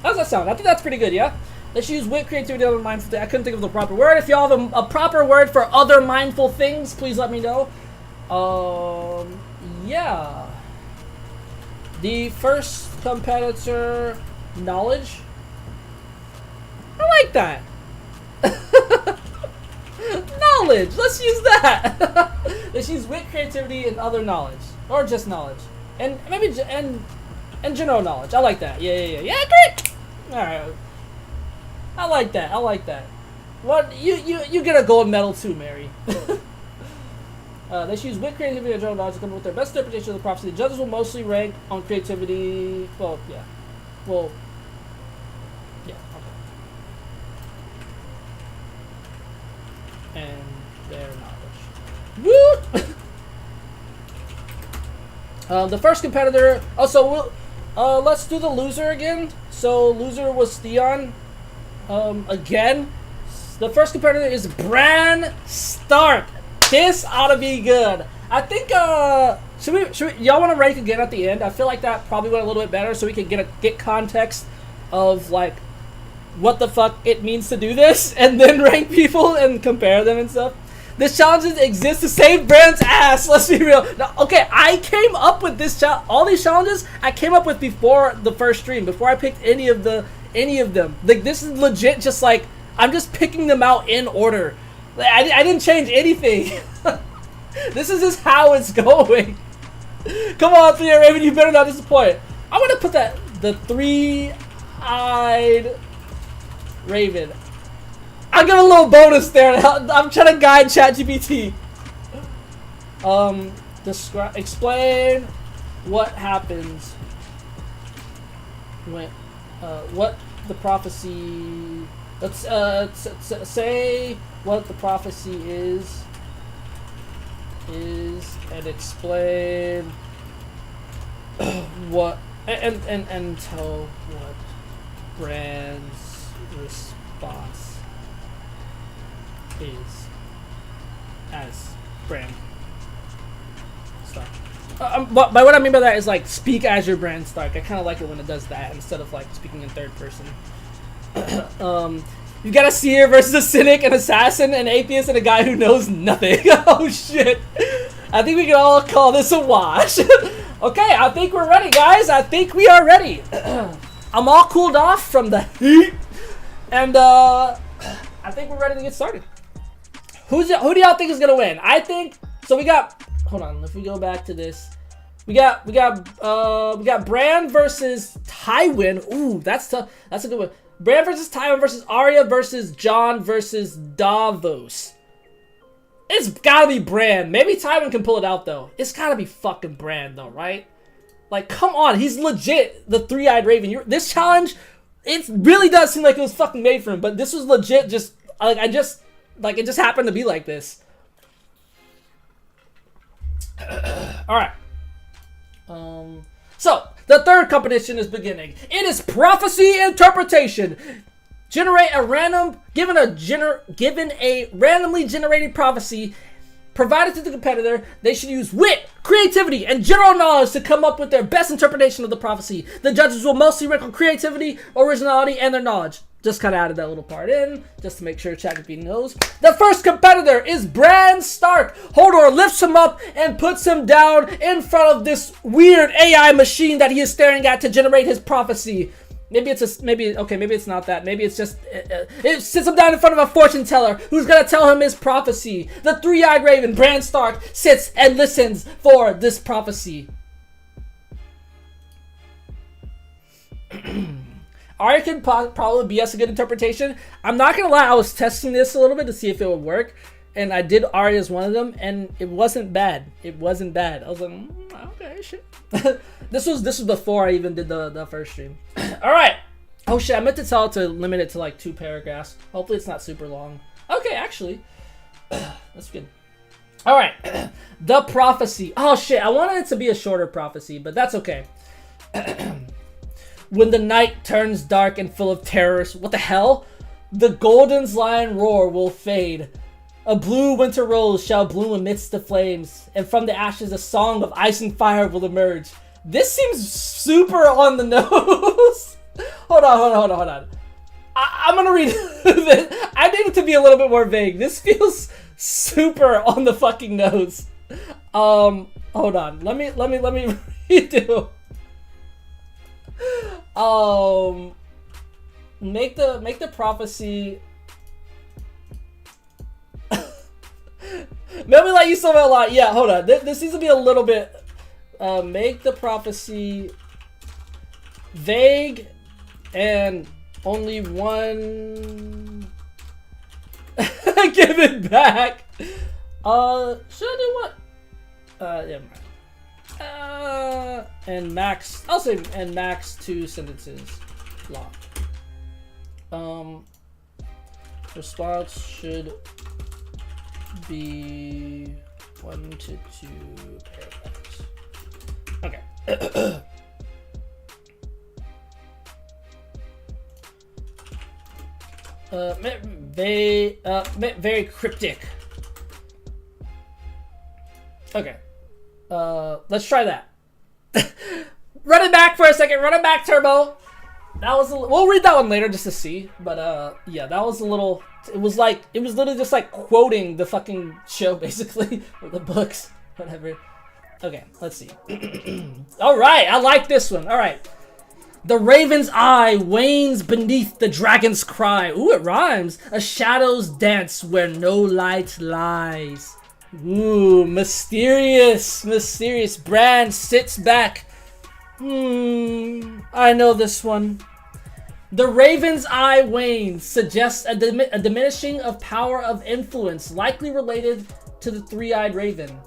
does that sound? I think that's pretty good, yeah? Let's use wit, creativity, other mindful things. I couldn't think of the proper word. If y'all have a proper word for other mindful things, please let me know. Yeah. The first competitor, knowledge. I like that. Knowledge. Let's use that. Let's use wit, creativity, and other knowledge, or just knowledge, and maybe and general knowledge. I like that. Yeah. Great. All right. I like that. What you get a gold medal too, Mary. Let's use wit, creativity, and general knowledge to come up with their best interpretation of the prophecy. The judges will mostly rank on creativity. Well, yeah. Well, yeah. Okay. And their knowledge. Woo! The first competitor. Oh, so we'll. Let's do the loser again. So loser was Theon. Again. The first competitor is Bran Stark. This ought to be good. I think, should we y'all want to rank again at the end? I feel like that probably went a little bit better so we can get context of, like, what the fuck it means to do this, and then rank people and compare them and stuff. This challenge exists to save Bran's ass, let's be real. Now, okay, I came up with this all these challenges I came up with before the first stream, before I picked any of them. Like, this is legit just like, I'm just picking them out in order. I didn't change anything. This is just how it's going. Come on, Three-Eyed Raven, you better not disappoint. I'm gonna put the Three-Eyed Raven. I'll give a little bonus there. I'm trying to guide ChatGPT. Explain what happens when what the prophecy. Let's say what the prophecy is, and explain what and tell what Bran's response is as Bran Stark. But by what I mean by that is, like, speak as your Bran Stark. I kind of like it when it does that instead of, like, speaking in third person. You got a seer versus a cynic, an assassin, an atheist, and a guy who knows nothing. Oh shit! I think we can all call this a wash. Okay, I think we're ready, guys. I think we are ready. I'm all cooled off from the heat, and I think we're ready to get started. Who do y'all think is gonna win? I think so. We got. Hold on. If we go back to this, we got Bran versus Tywin. Ooh, that's tough. That's a good one. Bran versus Tywin versus Arya versus Jon versus Davos. It's gotta be Bran. Maybe Tywin can pull it out though. It's gotta be fucking Bran though, right? Like, come on, he's legit the three-eyed raven. This challenge, it really does seem like it was fucking made for him, but this was legit. Just like it just happened to be like this. All right. So the third competition is beginning. It is prophecy interpretation. Generate a random, given a randomly generated prophecy provided to the competitor. They should use wit, creativity, and general knowledge to come up with their best interpretation of the prophecy. The judges will mostly rank on creativity, originality, and their knowledge. Just kind of added that little part in, just to make sure ChatGPT knows. The first competitor is Bran Stark. Hodor lifts him up and puts him down in front of this weird AI machine that he is staring at to generate his prophecy. Maybe it's not that. Maybe it's just, it sits him down in front of a fortune teller who's gonna tell him his prophecy. The three-eyed raven, Bran Stark, sits and listens for this prophecy. Arya can probably be us a good interpretation. I'm not gonna lie, I was testing this a little bit to see if it would work. And I did Arya as one of them, and it wasn't bad. It wasn't bad. I was like, okay, shit. This was before I even did the first stream. All right. Oh shit, I meant to tell it to limit it to like 2 paragraphs. Hopefully it's not super long. Okay, actually, that's good. All right, the prophecy. Oh shit, I wanted it to be a shorter prophecy, but that's okay. When the night turns dark and full of terrors, what the hell? The golden's lion roar will fade. A blue winter rose shall bloom amidst the flames, and from the ashes a song of ice and fire will emerge. This seems super on the nose. Hold on. I'm gonna read this. I need it to be a little bit more vague. This feels super on the fucking nose. Hold on. Let me redo. Make the prophecy. Maybe like you saw a lot. Yeah, hold on. This needs to be a little bit. Make the prophecy vague and only one. Give it back. Should I do what? Yeah. And max. I'll say and max 2 sentences long. Response should be 1 to 2 paragraphs. Okay. Very cryptic. Okay. Let's try that. Run it back for a second. Run it back, Turbo. That was we'll read that one later just to see. But yeah, that was a little. It was literally just like quoting the fucking show basically, or the books, whatever. Okay, let's see. All right, I like this one. All right. The raven's eye wanes beneath the dragon's cry. Ooh, it rhymes. A shadow's dance where no light lies. Ooh, mysterious. Bran sits back. I know this one. The raven's eye wanes suggests a diminishing of power of influence, likely related to the three-eyed raven.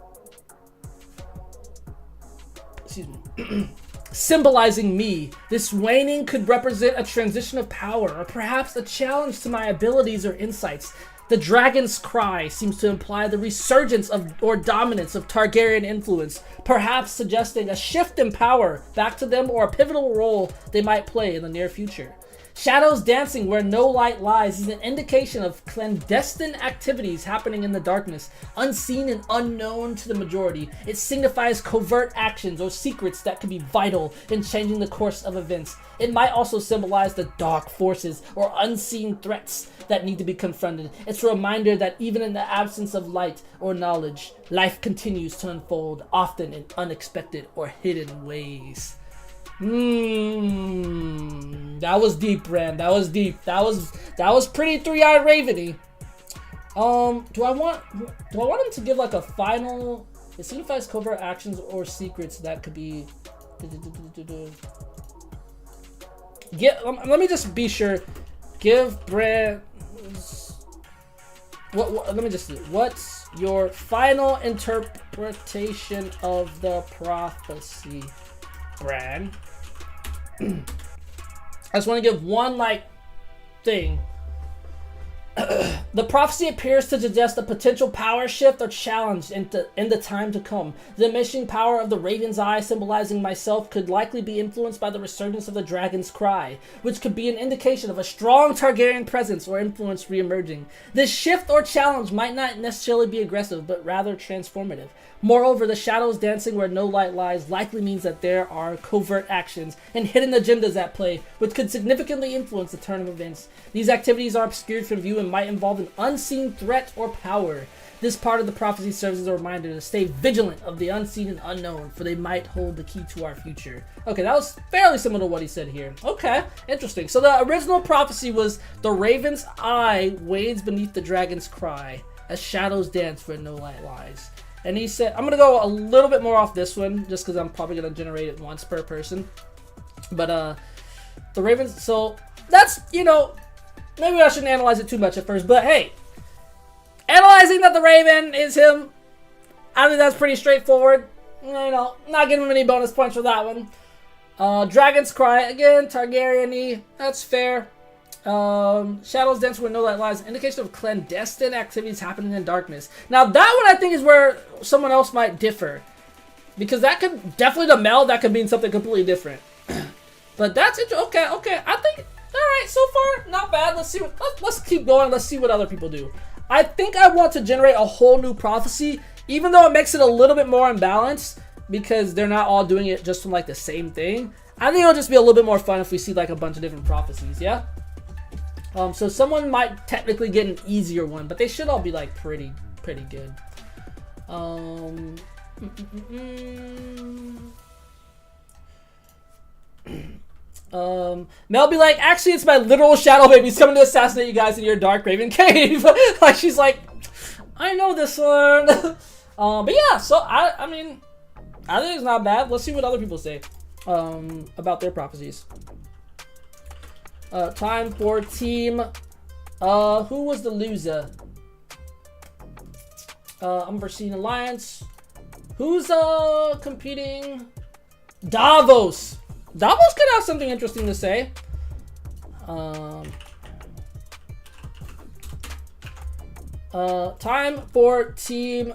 Excuse me. Symbolizing me. This waning could represent a transition of power, or perhaps a challenge to my abilities or insights. The dragon's cry seems to imply the resurgence of or dominance of Targaryen influence, perhaps suggesting a shift in power back to them or a pivotal role they might play in the near future. Shadows dancing where no light lies is an indication of clandestine activities happening in the darkness, unseen and unknown to the majority. It signifies covert actions or secrets that could be vital in changing the course of events. It might also symbolize the dark forces or unseen threats that need to be confronted. It's a reminder that even in the absence of light or knowledge, life continues to unfold, often in unexpected or hidden ways. That was deep, Bran. That was deep. That was pretty three-eyed raveny. Do I want him to give like a final? It signifies covert actions or secrets that could be. Let me just be sure. Give Bran. Let me just do. What's your final interpretation of the prophecy, Bran? I just want to give one like thing. The prophecy appears to suggest a potential power shift or challenge in the time to come. The diminishing power of the Raven's Eye, symbolizing myself, could likely be influenced by the resurgence of the Dragon's Cry, which could be an indication of a strong Targaryen presence or influence re-emerging. This shift or challenge might not necessarily be aggressive, but rather transformative. Moreover, the shadows dancing where no light lies likely means that there are covert actions and hidden agendas at play, which could significantly influence the turn of events. These activities are obscured from view and might involve an unseen threat or power. This part of the prophecy serves as a reminder to stay vigilant of the unseen and unknown, for they might hold the key to our future. Okay, that was fairly similar to what he said here. Okay, interesting. So the original prophecy was the Raven's Eye wades beneath the Dragon's Cry as shadows dance where no light lies. And he said, I'm going to go a little bit more off this one, just because I'm probably going to generate it once per person. But, the Ravens, so, that's, you know, maybe I shouldn't analyze it too much at first, but hey, analyzing that the Raven is him, I think that's pretty straightforward. You know, not giving him any bonus points for that one. Dragon's Cry, again, Targaryen-y, that's fair. Shadows dance where no light lies, indication of clandestine activities happening in darkness. Now that one I think is where someone else might differ, because that could definitely, the Mel, that could mean something completely different. But that's it. Okay, I think, all right, so far not bad. Let's see what, let's keep going. Let's see what other people do. I think I want to generate a whole new prophecy, even though it makes it a little bit more unbalanced because they're not all doing it just from like the same thing. I think it'll just be a little bit more fun if we see like a bunch of different prophecies. Yeah. So someone might technically get an easier one, but they should all be like pretty good. Mel be like, actually it's my literal shadow babies coming to assassinate you guys in your Dark Raven cave. Like she's like, I know this one. But yeah, so I mean, I think it's not bad. Let's see what other people say about their prophecies. Time for team. Who was the loser? Unforeseen Alliance. Who's competing? Davos. Davos could have something interesting to say. Time for team.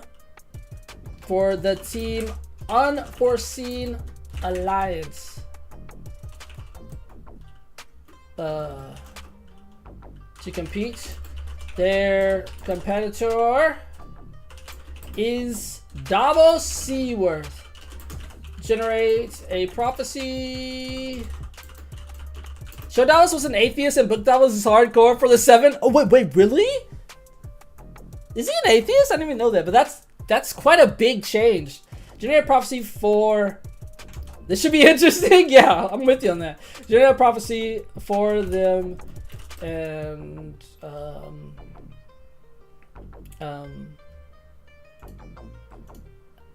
For the team Unforeseen Alliance. To compete. Their competitor is Davos Seaworth. Generate a prophecy. Show Davos was an atheist and book Davos is hardcore for the 7. Oh wait, really? Is he an atheist? I didn't even know that, but that's quite a big change. Generate a prophecy for. This should be interesting. Yeah, I'm with you on that. Generate a prophecy for them, and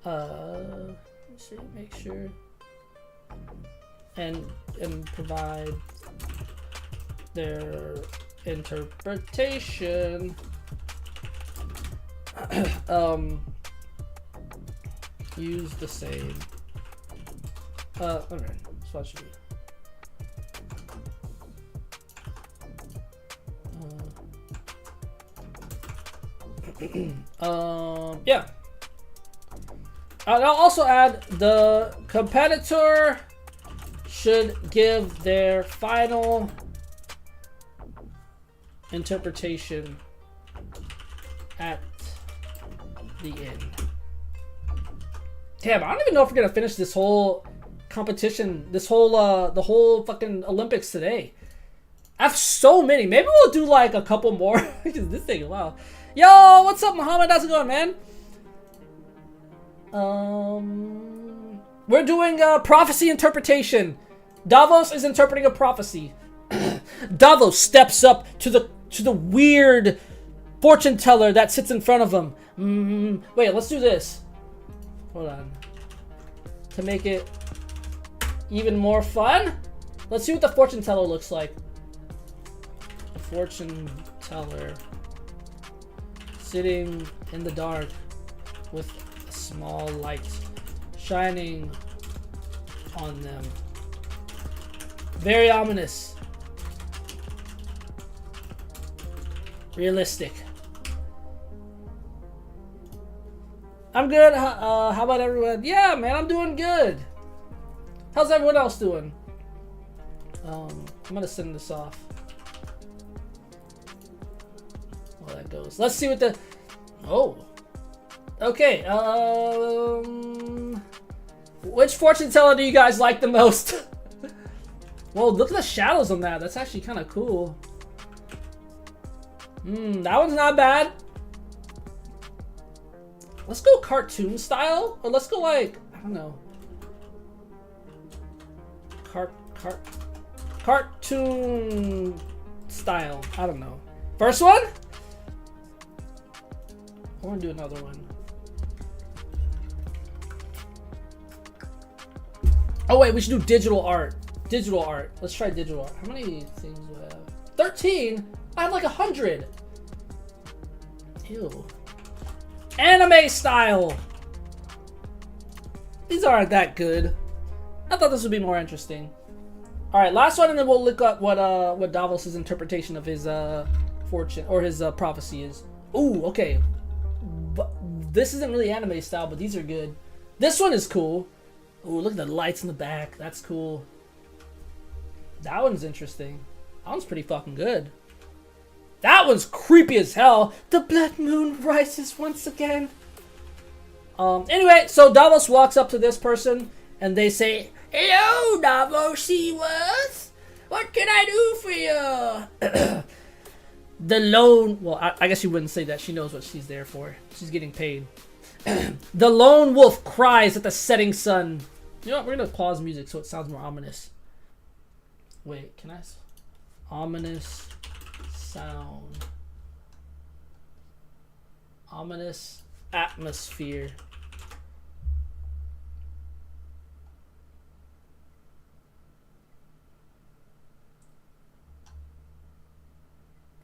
let's see, make sure, and provide their interpretation. Use the same. Okay, so that should be. Yeah. I'll also add the competitor should give their final interpretation at the end. Damn, I don't even know if we're gonna finish this whole competition, this whole the whole fucking Olympics today. I have so many. Maybe we'll do like a couple more. This thing, wow. Yo, what's up, Muhammad? How's it going, man? We're doing prophecy interpretation. Davos is interpreting a prophecy. Davos steps up to the weird fortune teller that sits in front of him. Wait, let's do this. Hold on. To make it even more fun, let's see what the fortune teller looks like. The fortune teller sitting in the dark with a small light shining on them. Very ominous. Realistic. I'm good. How about everyone? Yeah, man, I'm doing good. How's everyone else doing? I'm gonna send this off. Well, that goes. Let's see what the. Oh. Okay. Which fortune teller do you guys like the most? Well, look at the shadows on that. That's actually kind of cool. That one's not bad. Let's go cartoon style, or let's go like, I don't know. Cartoon style. I don't know. First one? I want to do another one. Oh wait, we should do digital art. Digital art. Let's try digital art. How many things do I have? 13? I have like 100. Ew. Anime style. These aren't that good. I thought this would be more interesting. All right, last one, and then we'll look up what Davos's interpretation of his fortune or his prophecy is. Ooh, okay. But this isn't really anime style, but these are good. This one is cool. Ooh, look at the lights in the back. That's cool. That one's interesting. That one's pretty fucking good. That one's creepy as hell. The blood moon rises once again. Anyway, so Davos walks up to this person and they say, "Hello, Davos Seaworth. What can I do for you?" The lone... Well, I guess you wouldn't say that. She knows what she's there for. She's getting paid. The lone wolf cries at the setting sun. You know what? We're going to pause music so it sounds more ominous. Wait, can I... Ominous sound. Ominous atmosphere.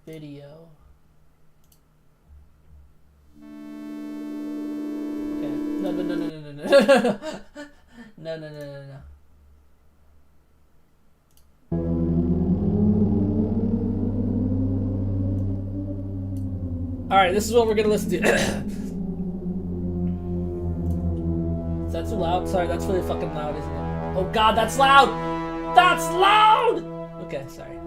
Video. Okay. No. No. Alright, this is what we're gonna listen to. Is that too loud? Sorry, that's really fucking loud, isn't it? Oh god, that's loud! That's loud! Okay, sorry.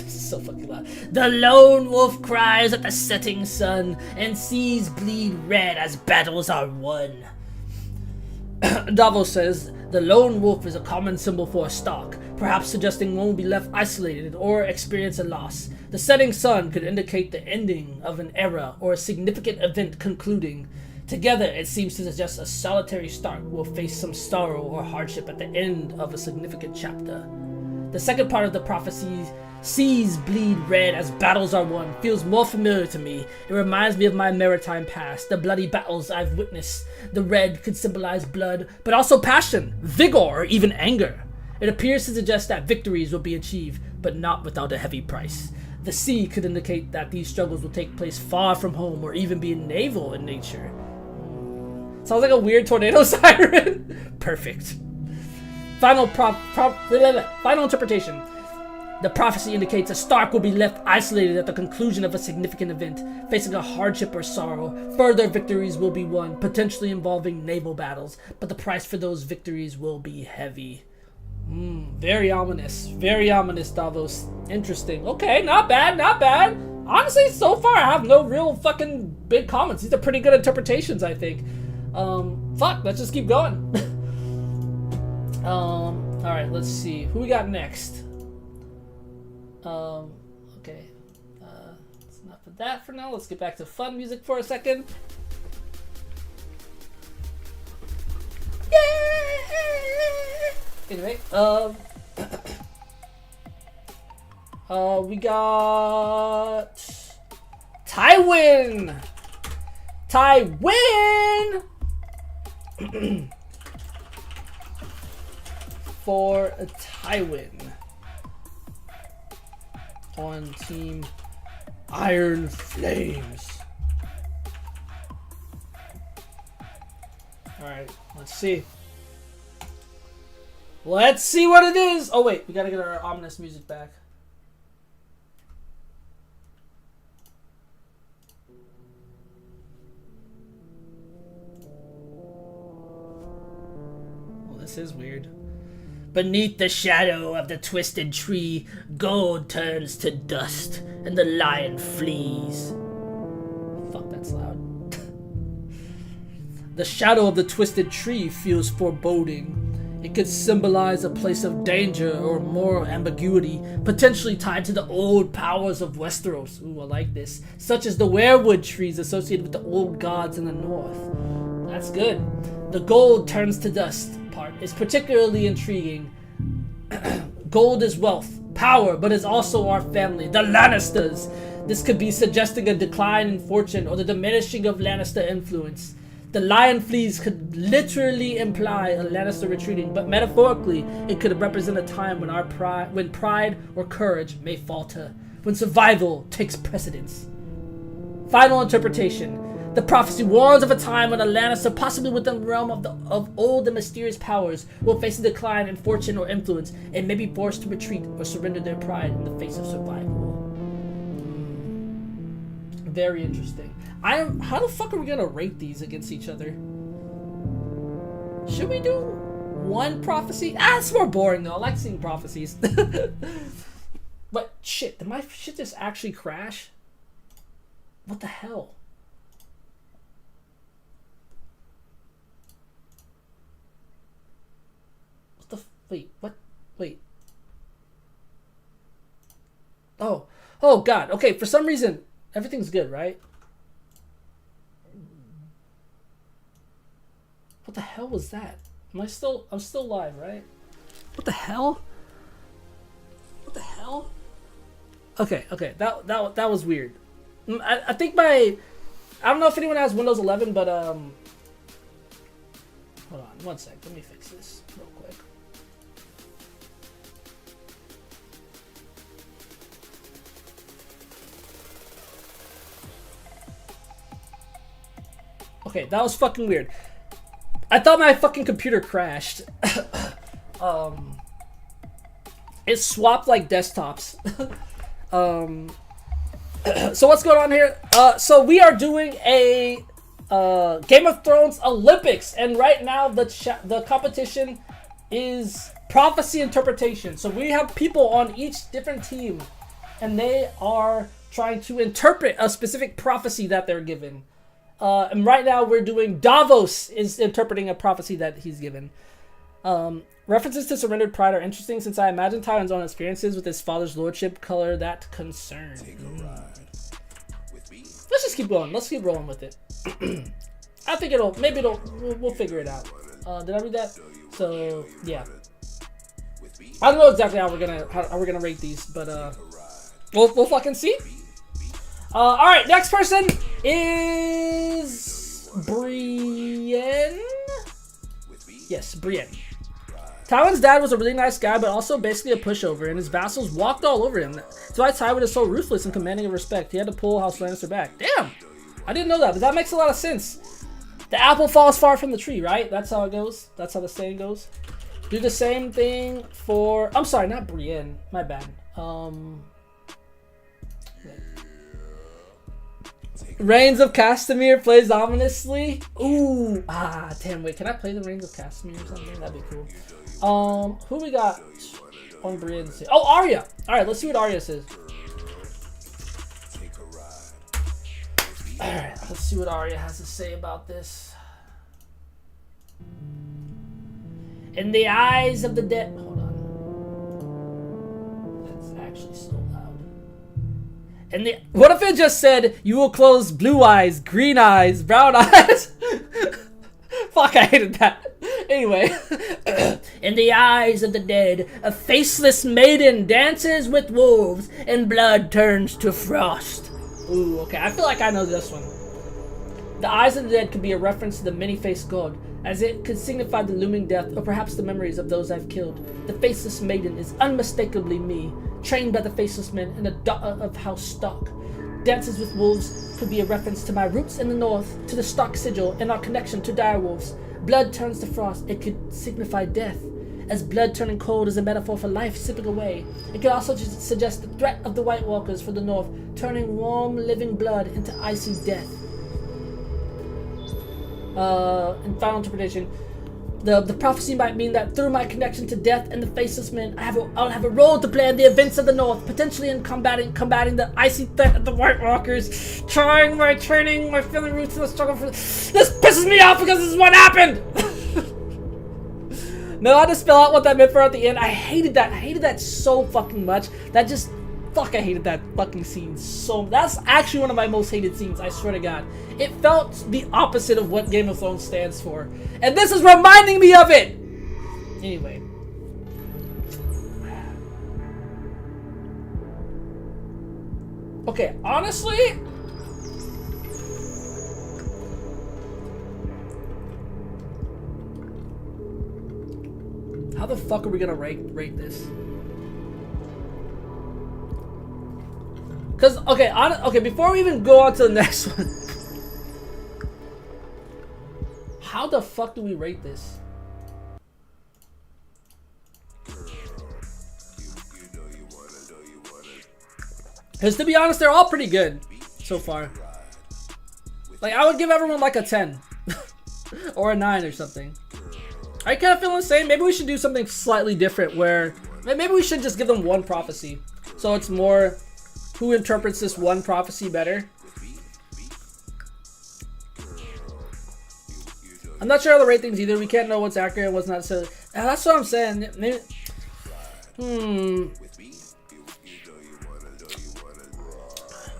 So fucking loud. The lone wolf cries at the setting sun, and seas bleed red as battles are won. Davos says, the lone wolf is a common symbol for a stock, perhaps suggesting one will be left isolated or experience a loss. The setting sun could indicate the ending of an era or a significant event concluding. Together, it seems to suggest a solitary Stark will face some sorrow or hardship at the end of a significant chapter. The second part of the prophecy, seas bleed red as battles are won, feels more familiar to me. It reminds me of my maritime past, the bloody battles I've witnessed. The red could symbolize blood, but also passion, vigor, or even anger. It appears to suggest that victories will be achieved, but not without a heavy price. The sea could indicate that these struggles will take place far from home or even be naval in nature. Sounds like a weird tornado siren. Perfect. Final interpretation. The prophecy indicates a Stark will be left isolated at the conclusion of a significant event, facing a hardship or sorrow. Further victories will be won, potentially involving naval battles, but the price for those victories will be heavy. Very ominous. Very ominous, Davos. Interesting. Okay, not bad, not bad. Honestly, so far I have no real fucking big comments. These are pretty good interpretations, I think. Fuck, let's just keep going. Alright, let's see. Who we got next? Okay. That's enough of that for now. Let's get back to fun music for a second. Anyway, we got Tywin. For a Tywin on Team Iron Flames. Alright, let's see. Let's see what it is. Oh wait, we gotta get our ominous music back. Well, this is weird. Beneath the shadow of the twisted tree, gold turns to dust, and the lion flees. Fuck, that's loud. The shadow of the twisted tree feels foreboding. It could symbolize a place of danger or moral ambiguity, potentially tied to the old powers of Westeros. Ooh, I like this. Such as the weirwood trees associated with the old gods in the north. That's good. The gold turns to dust part is particularly intriguing. Gold is wealth, power, but is also our family, the Lannisters. This could be suggesting a decline in fortune or the diminishing of Lannister influence. The lion flees could literally imply a Lannister retreating, but metaphorically, it could represent a time when when pride or courage may falter, when survival takes precedence. Final interpretation. The prophecy warns of a time when a Lannister, possibly within the realm of old and mysterious powers, will face a decline in fortune or influence and may be forced to retreat or surrender their pride in the face of survival. Very interesting. How the fuck are we gonna rate these against each other? Should we do one prophecy? It's more boring though. I like seeing prophecies. But shit, did my shit just actually crash? What the hell? Wait, what? Wait. Oh god. Okay, for some reason, everything's good, right? What the hell was that? I'm still live, right? What the hell? What the hell? Okay, that was weird. I think I don't know if anyone has Windows 11, but hold on, one sec. Let me fix this real quick. Okay, that was fucking weird. I thought my fucking computer crashed. It swapped like desktops. So what's going on here? So we are doing a Game of Thrones Olympics, and right now the competition is prophecy interpretation. So we have people on each different team, and they are trying to interpret a specific prophecy that they're given. And right now we're doing Davos is interpreting a prophecy that he's given. References to surrendered pride are interesting since I imagine Tywin's own experiences with his father's lordship color that concern. Let's just keep going. Let's keep rolling with it. I think we'll figure it out. Did I read that? So yeah. I don't know exactly how we're gonna rate these, but we'll fucking see. All right, next person is Brienne. Yes, Brienne. Tywin's dad was a really nice guy, but also basically a pushover, and his vassals walked all over him. That's why Tywin is so ruthless and commanding of respect. He had to pull House Lannister back. Damn! I didn't know that, but that makes a lot of sense. The apple falls far from the tree, right? That's how it goes. That's how the saying goes. Do the same thing for... I'm sorry, not Brienne. My bad. Reigns of Castamere plays ominously. Ooh. Damn, wait. Can I play the Reigns of Castamere or something? That'd be cool. Who we got on Brienne's? Oh, Arya. All right, let's see what Arya says. All right, let's see what Arya has to say about this. In the eyes of the dead. Hold on. That's actually so loud. And what if it just said, "You will close blue eyes, green eyes, brown eyes"? Fuck, I hated that. Anyway, in the eyes of the dead, a faceless maiden dances with wolves, and blood turns to frost. Ooh, okay, I feel like I know this one. The eyes of the dead could be a reference to the many-faced god, as it could signify the looming death, or perhaps the memories of those I've killed. The faceless maiden is unmistakably me, trained by the faceless men and a daughter of House Stark. Dances with wolves could be a reference to my roots in the north, to the Stark sigil, and our connection to direwolves. Blood turns to frost. It could signify death, as blood turning cold is a metaphor for life slipping away. It could also just suggest the threat of the White Walkers for the north, turning warm, living blood into icy death. In final interpretation, the prophecy might mean that through my connection to death and the faceless men, I'll have a role to play in the events of the north, potentially in combating the icy threat of the White Walkers, trying my training, my feeling roots in the struggle for this pisses me off because this is what happened. No, I had to spell out what that meant for at the end. I hated that so fucking much. I hated that fucking scene so. That's actually one of my most hated scenes, I swear to God. It felt the opposite of what Game of Thrones stands for. And this is reminding me of it! Anyway. Okay, honestly... how the fuck are we gonna rate this? Cause okay, before we even go on to the next one, how the fuck do we rate this? Cause to be honest, they're all pretty good so far. Like I would give everyone like a 10 or a 9 or something. I kind of feel the same. Maybe we should do something slightly different where maybe we should just give them one prophecy, so it's more. Who interprets this one prophecy better? I'm not sure how to rate things either. We can't know what's accurate and what's not. So that's what I'm saying. Maybe,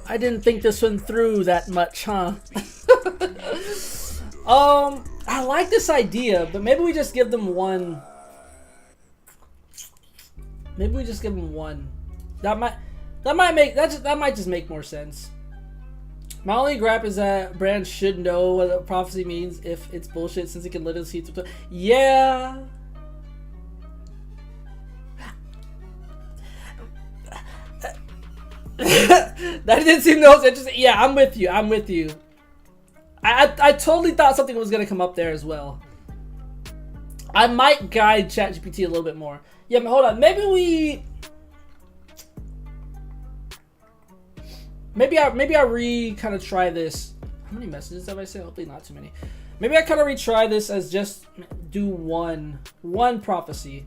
I didn't think this one through that much, huh? I like this idea, but maybe we just give them one. Maybe we just give them one. That might just make more sense. My only gripe is that Bran should know what a prophecy means if it's bullshit, since he can literally see through. Yeah. That didn't seem the most interesting. Yeah, I'm with you. I totally thought something was gonna come up there as well. I might guide ChatGPT a little bit more. Yeah, but hold on. Maybe I kind of try this. How many messages have I sent? Hopefully not too many. Maybe I kind of retry this as just do one prophecy.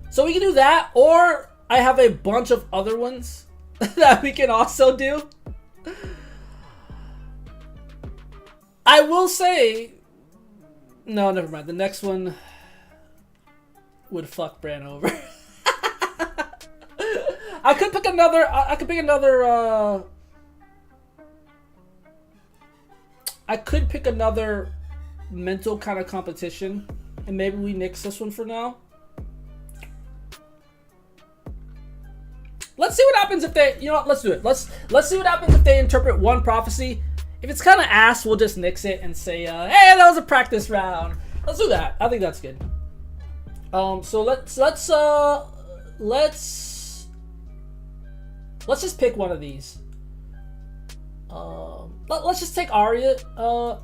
So we can do that, or I have a bunch of other ones that we can also do. I will say, no, never mind. The next one would fuck Bran over. I could pick another. I could pick another mental kind of competition, and maybe we nix this one for now. Let's see what happens if they. You know what? Let's do it. Let's see what happens if they interpret one prophecy. If it's kind of ass, we'll just nix it and say, "Hey, that was a practice round." Let's do that. I think that's good. So let's just pick one of these. Let's just take Arya.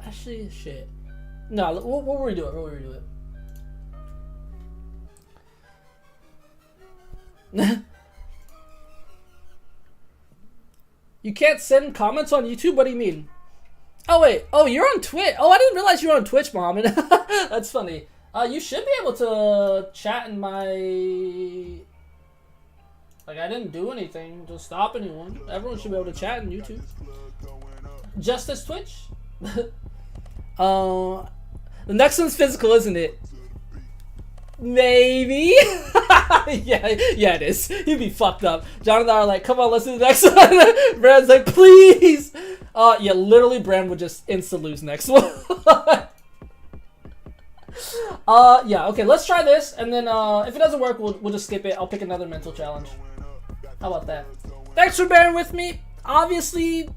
Actually, shit. No, we'll redo it. You can't send comments on YouTube? What do you mean? Oh wait. Oh, you're on Twitch. Oh, I didn't realize you were on Twitch, Mohammed. That's funny. You should be able to chat in my. Like, I didn't do anything to stop anyone. Everyone should be able to chat in YouTube. Just as Twitch? The next one's physical, isn't it? Maybe. yeah, it is. He'd be fucked up. John and I are like, come on, let's do the next one. Bran's like, please. Yeah, literally, Bran would just insta lose next one. Yeah, okay, let's try this, and then if it doesn't work, we'll just skip it. I'll pick another mental challenge. How about that? Thanks for bearing with me. Obviously,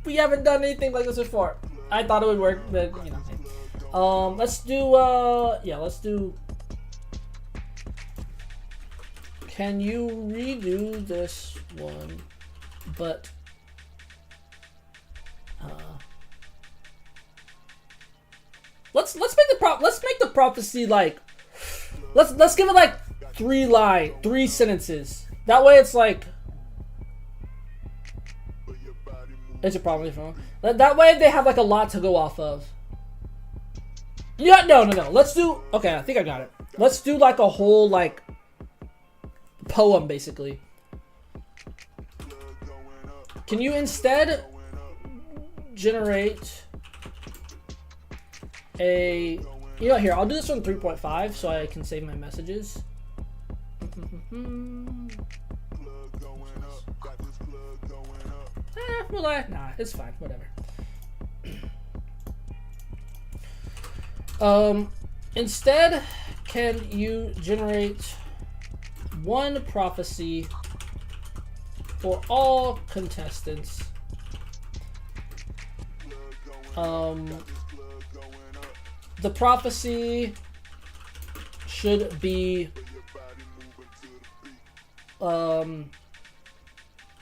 we haven't done anything like this before. I thought it would work, but you know. Let's do yeah, let's do. Can you redo this one? But let's make the prophecy like let's give it like 3 sentences. That way it's like it's a problem if wrong. That way they have like a lot to go off of. Yeah, no. Let's do okay. I think I got it. Let's do like a whole like poem basically. Can you instead generate a... You know what, here, I'll do this on 3.5 so I can save my messages. Nah, it's fine, whatever. Instead, can you generate one prophecy for all contestants? The prophecy should be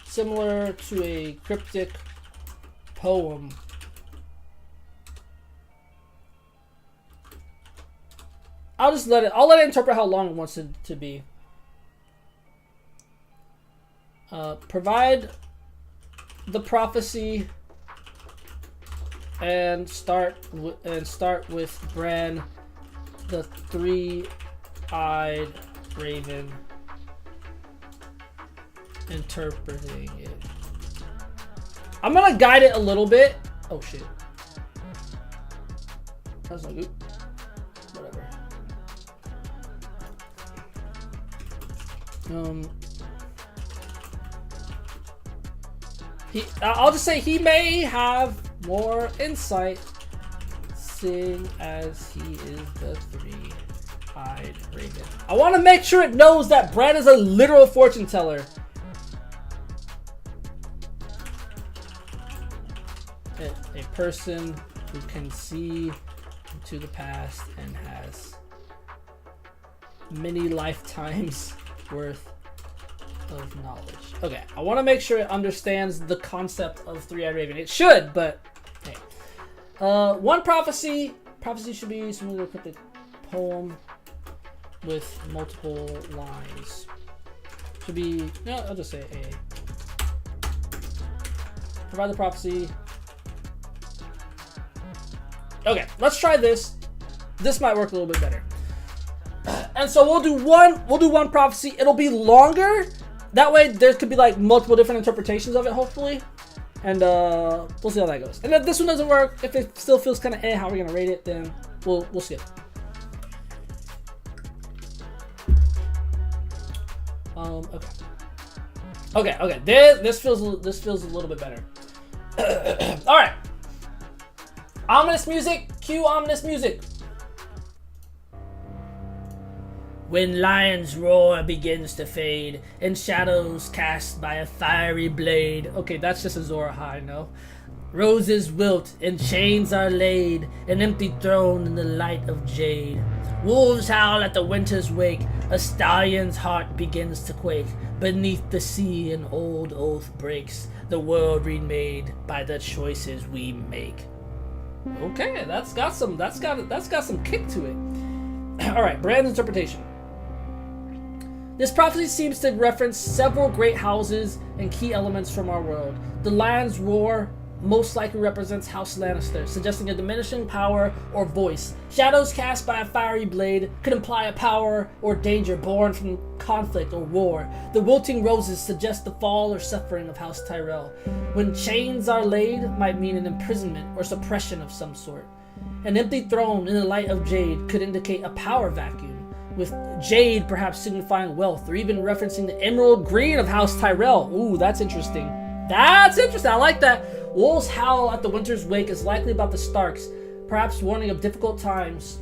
similar to a cryptic poem. I'll let it interpret how long it wants it to be. Provide the prophecy and start with Bran, the three-eyed raven, interpreting it. I'm gonna guide it a little bit. Oh shit. That's not good. Whatever. I'll just say he may have more insight, seeing as he is the three-eyed raven. I want to make sure it knows that Bran is a literal fortune teller. A person who can see into the past and has many lifetimes worth of knowledge. Okay, I want to make sure it understands the concept of three-eyed raven. It should, but hey. One prophecy should be similar to a cryptic poem with multiple lines. Should be, no, I'll just say A. Provide the prophecy. Okay, let's try this. This might work a little bit better. And so we'll do one prophecy. It'll be longer. That way there could be like multiple different interpretations of it, hopefully. And we'll see how that goes. And if this one doesn't work, if it still feels kind of how we're gonna rate it, then we'll skip. Okay. This feels a little bit better. All right. Ominous music. Cue ominous music. When lion's roar begins to fade, and shadows cast by a fiery blade. Okay, that's just a Zora high, no? Roses wilt, and chains are laid, an empty throne in the light of jade. Wolves howl at the winter's wake, a stallion's heart begins to quake. Beneath the sea an old oath breaks, the world remade by the choices we make. Okay, that's got some kick to it. Alright, Bran's interpretation. This prophecy seems to reference several great houses and key elements from our world. The lion's roar most likely represents House Lannister, suggesting a diminishing power or voice. Shadows cast by a fiery blade could imply a power or danger born from conflict or war. The wilting roses suggest the fall or suffering of House Tyrell. When chains are laid might mean an imprisonment or suppression of some sort. An empty throne in the light of jade could indicate a power vacuum, with jade perhaps signifying wealth, or even referencing the emerald green of House Tyrell. Ooh, that's interesting. That's interesting. I like that. Wolves howl at the winter's wake is likely about the Starks, perhaps warning of difficult times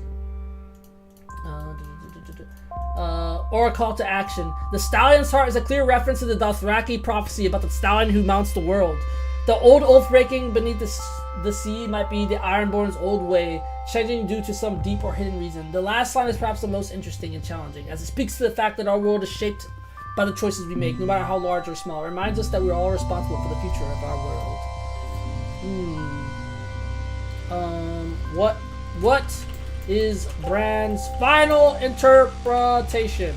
or a call to action. The stallion's heart is a clear reference to the Dothraki prophecy about the stallion who mounts the world. The old oath breaking beneath the sea might be the Ironborn's old way, changing due to some deep or hidden reason. The last line is perhaps the most interesting and challenging, as it speaks to the fact that our world is shaped by the choices we make, no matter how large or small. It reminds us that we're all responsible for the future of our world. What is Bran's final interpretation?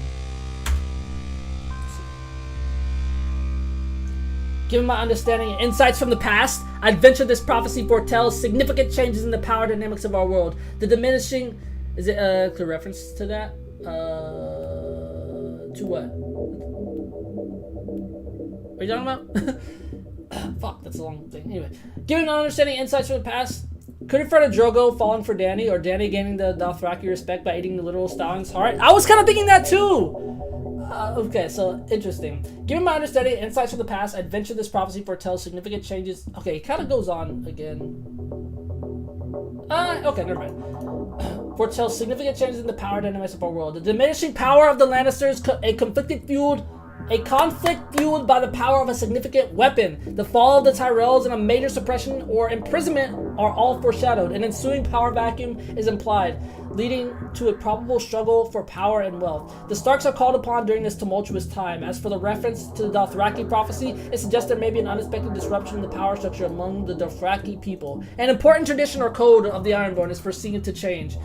Given my understanding and insights from the past, I'd venture this prophecy foretells significant changes in the power dynamics of our world. The diminishing... Is it a clear reference to that? To what? What are you talking about? Fuck, that's a long thing. Anyway, given my understanding and insights from the past, could it refer to Drogo falling for Dany, or Dany gaining the Dothraki respect by eating the literal stallion's heart? I was kind of thinking that too! Okay, so interesting. Given my understanding and insights from the past, I'd venture this prophecy foretells significant changes. Okay, it kind of goes on again. Okay, never mind. Foretells significant changes in the power dynamics of our world. The diminishing power of the Lannisters, a conflict fueled by the power of a significant weapon. The fall of the Tyrells and a major suppression or imprisonment are all foreshadowed. An ensuing power vacuum is implied, leading to a probable struggle for power and wealth. The Starks are called upon during this tumultuous time. As for the reference to the Dothraki prophecy, it suggests there may be an unexpected disruption in the power structure among the Dothraki people. An important tradition or code of the Ironborn is foreseen to change,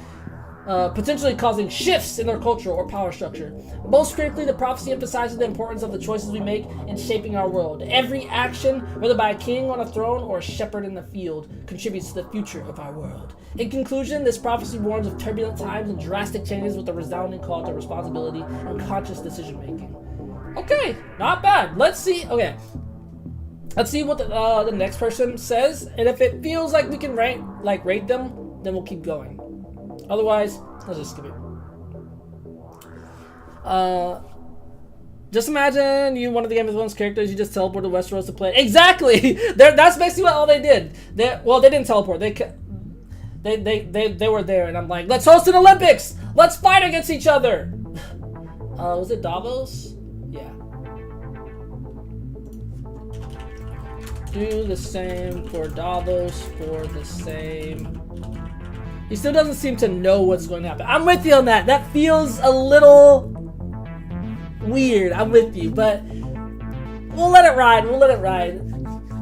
potentially causing shifts in their culture or power structure. Most critically, the prophecy emphasizes the importance of the choices we make in shaping our world. Every action, whether by a king on a throne or a shepherd in the field, contributes to the future of our world. In conclusion, this prophecy warns of turbulent times and drastic changes with a resounding call to responsibility and conscious decision-making. Okay, not bad. Let's see. Okay. Let's see what the next person says, and if it feels like we can rate them, then we'll keep going. Otherwise, let's just skip it. Just imagine you one of the Game of Thrones characters, you just teleport to Westeros to play. Exactly! That's basically what all they did. They didn't teleport. They were there, and I'm like, let's host an Olympics! Let's fight against each other! Was it Davos? Yeah. Do the same for Davos for the same... He still doesn't seem to know what's going to happen. I'm with you on that. That feels a little weird. I'm with you, but we'll let it ride. We'll let it ride.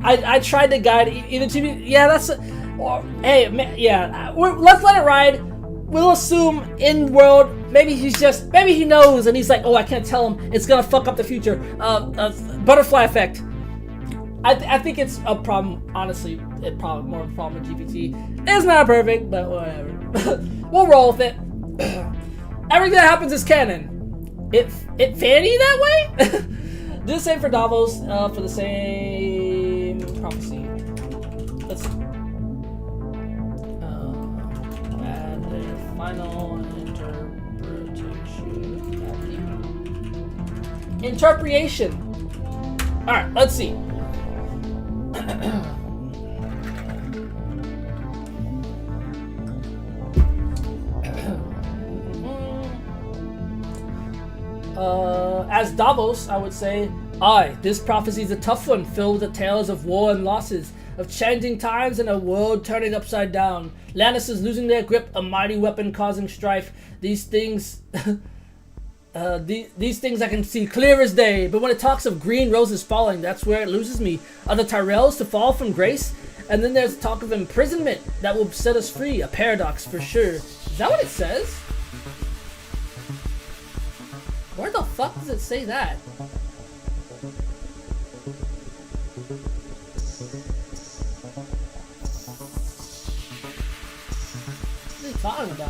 I tried to guide either to me. Yeah, that's. Yeah. Let's let it ride. We'll assume in world. Maybe he knows, and he's like, oh, I can't tell him. It's gonna fuck up the future. Butterfly effect. I think it's a problem, honestly. It's probably more of a problem with GPT. It's not perfect, but whatever. We'll roll with it. Everything that happens is canon. It fanny that way? Do the same for Davos, for the same prophecy. Let's add the final interpretation. Alright, let's see. As Davos, I would say, this prophecy is a tough one, filled with the tales of war and losses, of changing times and a world turning upside down. Lannisters losing their grip, a mighty weapon causing strife. These things, these things I can see clear as day. But when it talks of green roses falling, that's where it loses me. Are the Tyrells to fall from grace? And then there's talk of imprisonment that will set us free. A paradox for sure. Is that what it says? Where the fuck does it say that? What are they talking about?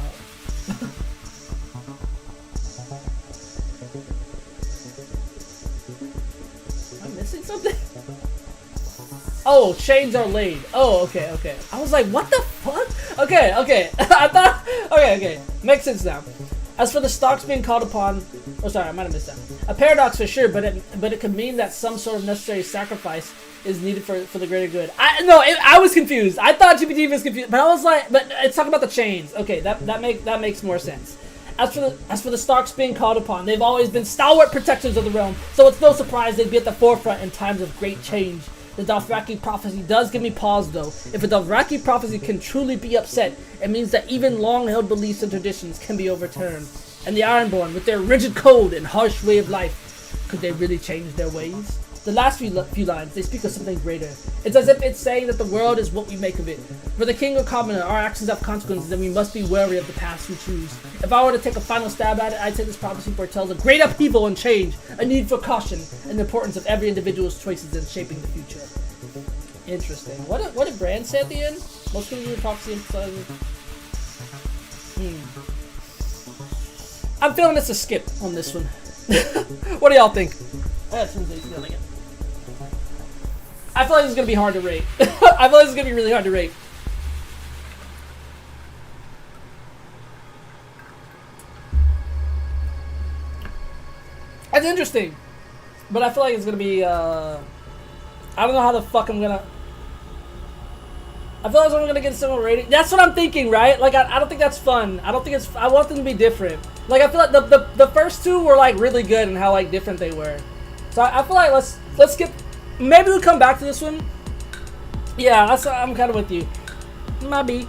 Am I missing something? Oh, chains are laid. Oh, okay. I was like, what the fuck? Okay. I thought, okay. Makes sense now. As for the Starks being called upon, oh sorry, I might have missed that. A paradox for sure, but it could mean that some sort of necessary sacrifice is needed for the greater good. I was confused. I thought GPT was confused, but I was like, but it's talking about the chains. Okay, that makes more sense. As for the Starks being called upon, they've always been stalwart protectors of the realm, so it's no surprise they'd be at the forefront in times of great change. The Dothraki prophecy does give me pause, though. If a Dothraki prophecy can truly be upset, it means that even long-held beliefs and traditions can be overturned. And the Ironborn, with their rigid code and harsh way of life, could they really change their ways? The last few lines, they speak of something greater. It's as if it's saying that the world is what we make of it. For the king or commoner, our actions have consequences, and we must be wary of the paths we choose. If I were to take a final stab at it, I'd say this prophecy foretells a great upheaval and change, a need for caution, and the importance of every individual's choices in shaping the future. Interesting. What did Bran say at the end? Most people would prophecy emphasizes. I'm feeling it's a skip on this one. What do y'all think? That's feeling it. I feel like this is gonna be hard to rate. I feel like this is gonna be really hard to rate. That's interesting, but I feel like it's gonna be. I don't know how the fuck I'm gonna. I feel like I'm gonna get a similar rating. That's what I'm thinking, right? Like I don't think that's fun. I don't think it's. I want them to be different. Like I feel like the first two were like really good and how like different they were. So I feel like let's skip. Maybe we'll come back to this one. Yeah, I'm kind of with you. Might be.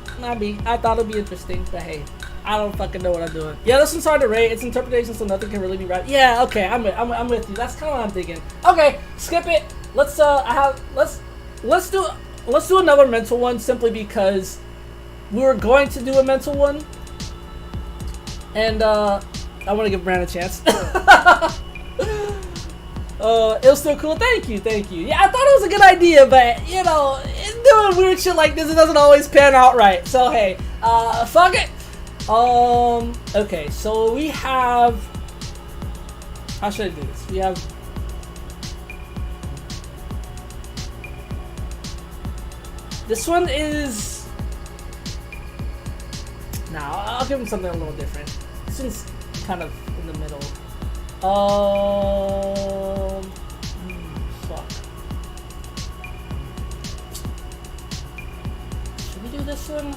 I thought it'd be interesting, but hey, I don't fucking know what I'm doing. Yeah, this one's hard to rate. It's interpretation, so nothing can really be right. Yeah, okay, I'm with you. That's kind of what I'm thinking. Okay, skip it. Let's do another mental one simply because we were going to do a mental one, and I want to give Brand a chance. It was still cool. Thank you. Yeah, I thought it was a good idea, but you know, doing weird shit like this, it doesn't always pan out right. So hey, fuck it. Okay, so we have. How should I do this? We have. This one is. Nah, I'll give him something a little different. This one's kind of in the middle. Fuck. Should we do this one?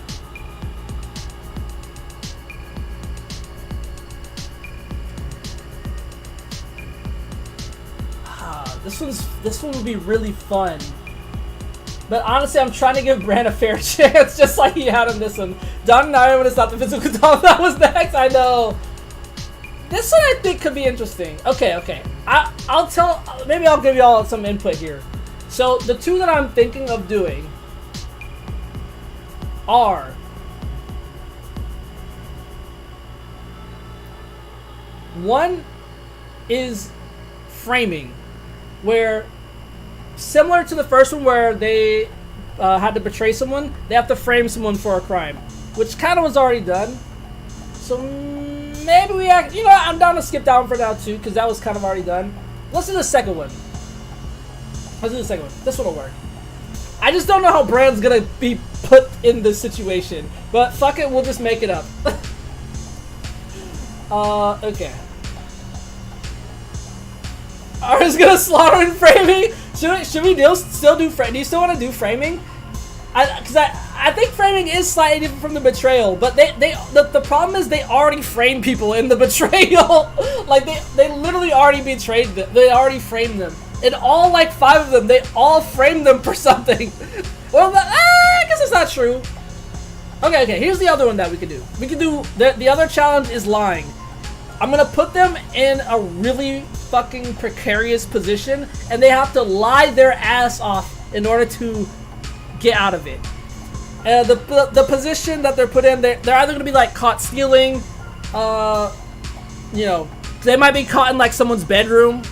This one would be really fun. But honestly, I'm trying to give Bran a fair chance, just like he had on this one. Don and I would have stopped the physical talk. That was next. I know. This one I think could be interesting. Okay. I'll tell. Maybe I'll give y'all some input here. So the two that I'm thinking of doing are one is framing, where similar to the first one where they had to betray someone, they have to frame someone for a crime, which kind of was already done. So maybe we act. You know, I'm down to skip that one for now too, because that was kind of already done. Let's do the second one. This one will work. I just don't know how Bran's gonna be put in this situation, but fuck it, we'll just make it up. Okay. Are we gonna slaughter and framing? Should we still do framing? Do you still want to do framing? Because I think framing is slightly different from the betrayal, but the problem is they already framed people in the betrayal. Like they literally already betrayed them. They already framed them. And all like 5 of them, they all framed them for something. Well, I guess it's not true. Okay. Here's the other one that we could do. We could do the other challenge is lying. I'm gonna put them in a really fucking precarious position, and they have to lie their ass off in order to get out of it. The position that they're put in, they're either gonna be like caught stealing, you know, they might be caught in like someone's bedroom,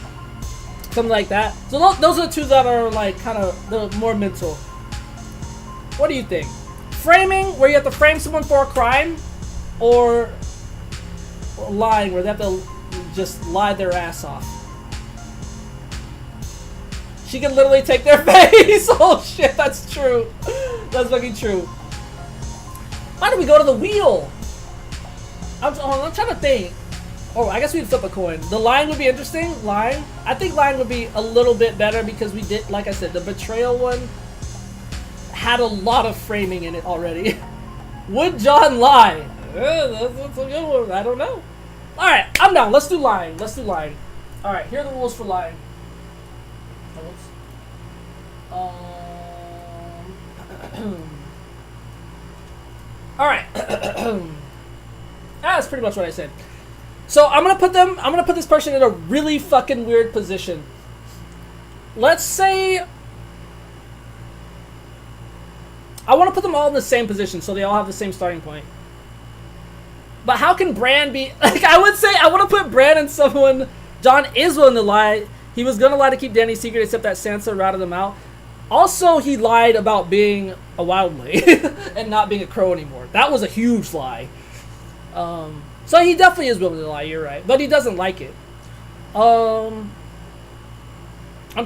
something like that. So those are the two that are like kind of the more mental. What do you think? Framing, where you have to frame someone for a crime, or lying, where they have to just lie their ass off? She can literally take their face. Oh shit, that's true. That's fucking true. Why don't we go to the wheel? I'm trying to think. Oh, I guess we'd flip a coin. The lying would be interesting. Lying. I think lying would be a little bit better because we did, like I said, the betrayal one had a lot of framing in it already. Would Jon lie? That's a good one. I don't know. Alright, I'm down. Let's do lying. Let's do lying. Alright, here are the rules for lying. Alright. That's pretty much what I said. So I'm gonna put this person in a really fucking weird position. Let's say I want to put them all in the same position so they all have the same starting point. But how can Bran be like, I would say I want to put Bran and someone Jon is willing to lie. He was gonna lie to keep Dany's secret, except that Sansa ratted him out. Also, he lied about being a wildling and not being a crow anymore. That was a huge lie. So he definitely is willing to lie, you're right. But he doesn't like it. I'm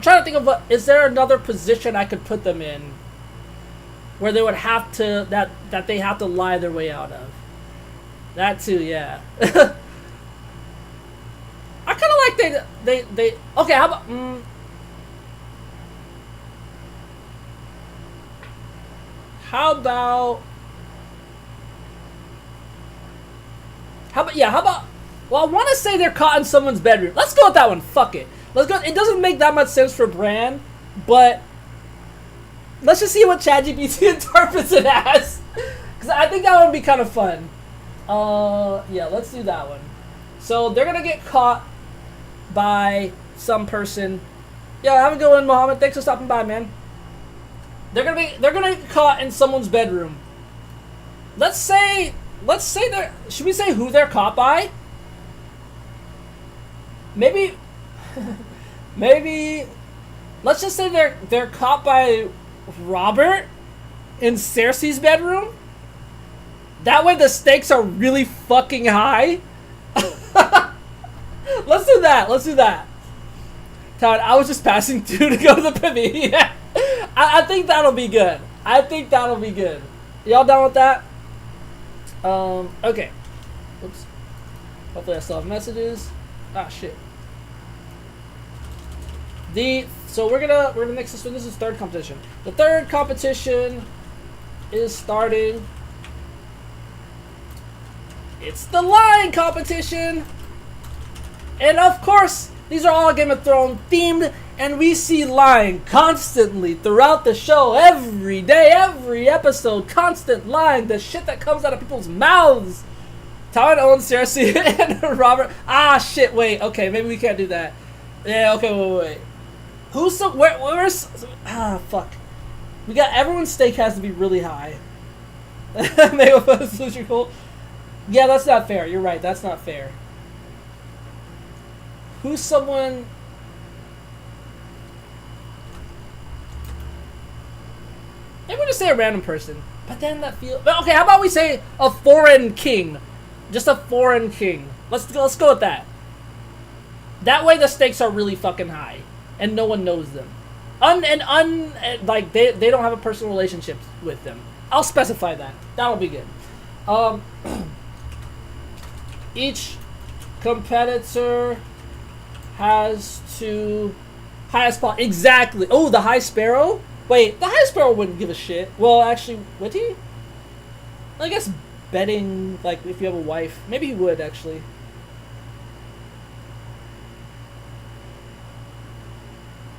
trying to think of is there another position I could put them in where they would have to, that they have to lie their way out of. That too, yeah. I kind of like they okay, how about how about well, I want to say they're caught in someone's bedroom. Let's go with that one. Fuck it. Let's go. It doesn't make that much sense for Bran, but let's just see what ChatGPT interprets it as, because I think that would be kind of fun. Yeah, let's do that one. So they're gonna get caught by some person. Yeah, have a good one, Mohammed. Thanks for stopping by, man. They're gonna get caught in someone's bedroom. Let's say they're. Should we say who they're caught by? Maybe. Maybe. Let's just say they're caught by Robert in Cersei's bedroom. That way the stakes are really fucking high. Let's do that. Let's do that. Todd, I was just passing through to go to the pavilion. Yeah. I think that'll be good. I think that'll be good. Y'all down with that? Okay. Oops. Hopefully I still have messages. Ah, shit. So we're gonna mix this one. This is third competition. The third competition is starting. It's the lying competition. And of course, these are all Game of Thrones themed, and we see lying constantly throughout the show, every day, every episode, constant lying, the shit that comes out of people's mouths. Tywin owns Cersei and Robert. Ah, shit, wait, okay, maybe we can't do that. Yeah, okay, wait. Who's so, where's, fuck. We got, everyone's stake has to be really high. Maybe that's cool. Yeah, that's not fair, you're right, that's not fair. Who's someone... Maybe we'll just say a random person. But then that feels... Okay, how about we say a foreign king? Just a foreign king. Let's go with that. That way the stakes are really fucking high. And no one knows them. Like, they don't have a personal relationship with them. I'll specify that. That'll be good. Each competitor has to highest spot exactly. Oh, the High Sparrow. Wait, the High Sparrow wouldn't give a shit. Well, actually, would he? I guess betting, like if you have a wife, maybe he would actually.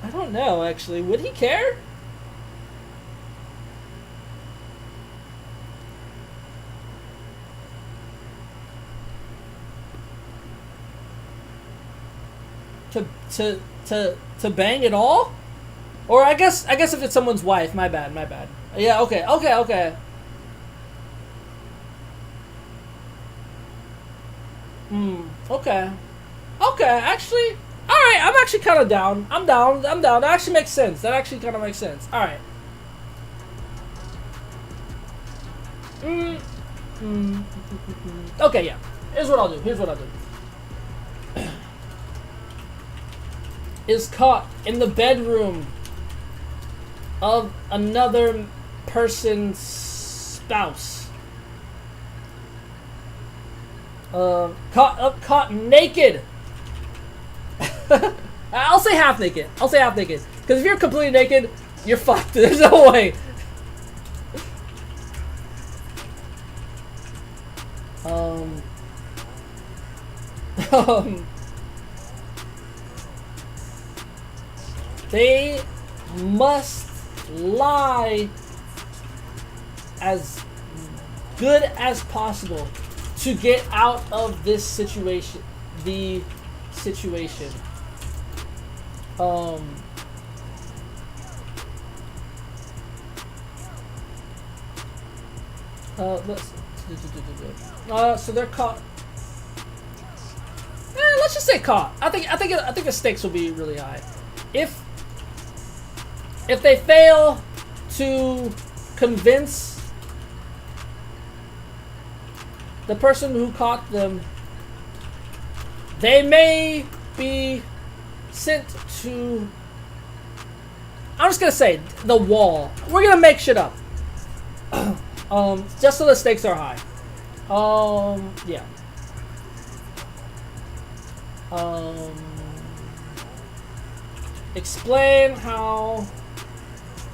I don't know. Actually, would he care? To bang at all? Or I guess if it's someone's wife, my bad. Yeah, okay. Okay, actually, alright, I'm actually kind of down. I'm down. That actually makes sense. That actually kind of makes sense. Alright. Okay, yeah. Here's what I'll do. Is caught in the bedroom of another person's spouse. Caught naked. I'll say half naked. Because if you're completely naked, you're fucked. There's no way. They must lie as good as possible to get out of this situation. The situation. So they're caught. Let's just say caught. I think the stakes will be really high. If they fail to convince the person who caught them, they may be sent to, I'm just gonna say, the wall. We're gonna make shit up. Just so the stakes are high. Yeah. Explain how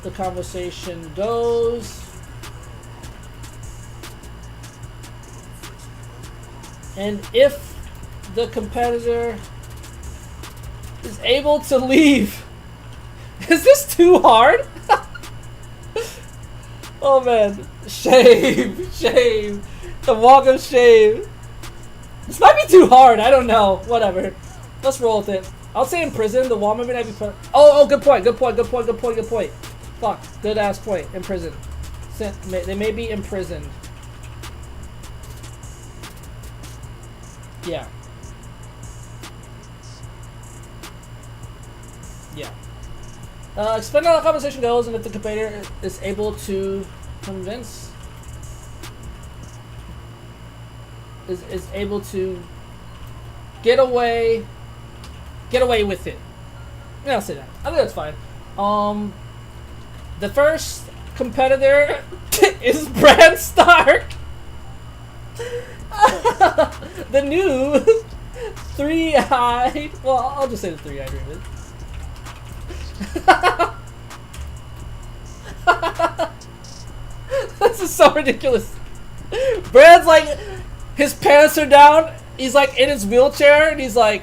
the conversation goes. And if the competitor is able to leave. Is this too hard? Oh man. Shame. Shame. The walk of shame. This might be too hard. I don't know. Whatever. Let's roll with it. I'll say in prison. The wall maybe not be put. Oh, good point. Good point. Good point. Good point. Good point. Fuck. Good ass point. In prison. They may be imprisoned. Yeah. Yeah. Explain how the conversation goes, and if the competitor is able to convince, is able to get away with it. Yeah, I'll say that. I think that's fine. The first competitor is Bran Stark. The new three-eyed. Well, I'll just say the three-eyed raven. This is so ridiculous. Brad's like, his pants are down. He's like in his wheelchair, and he's like,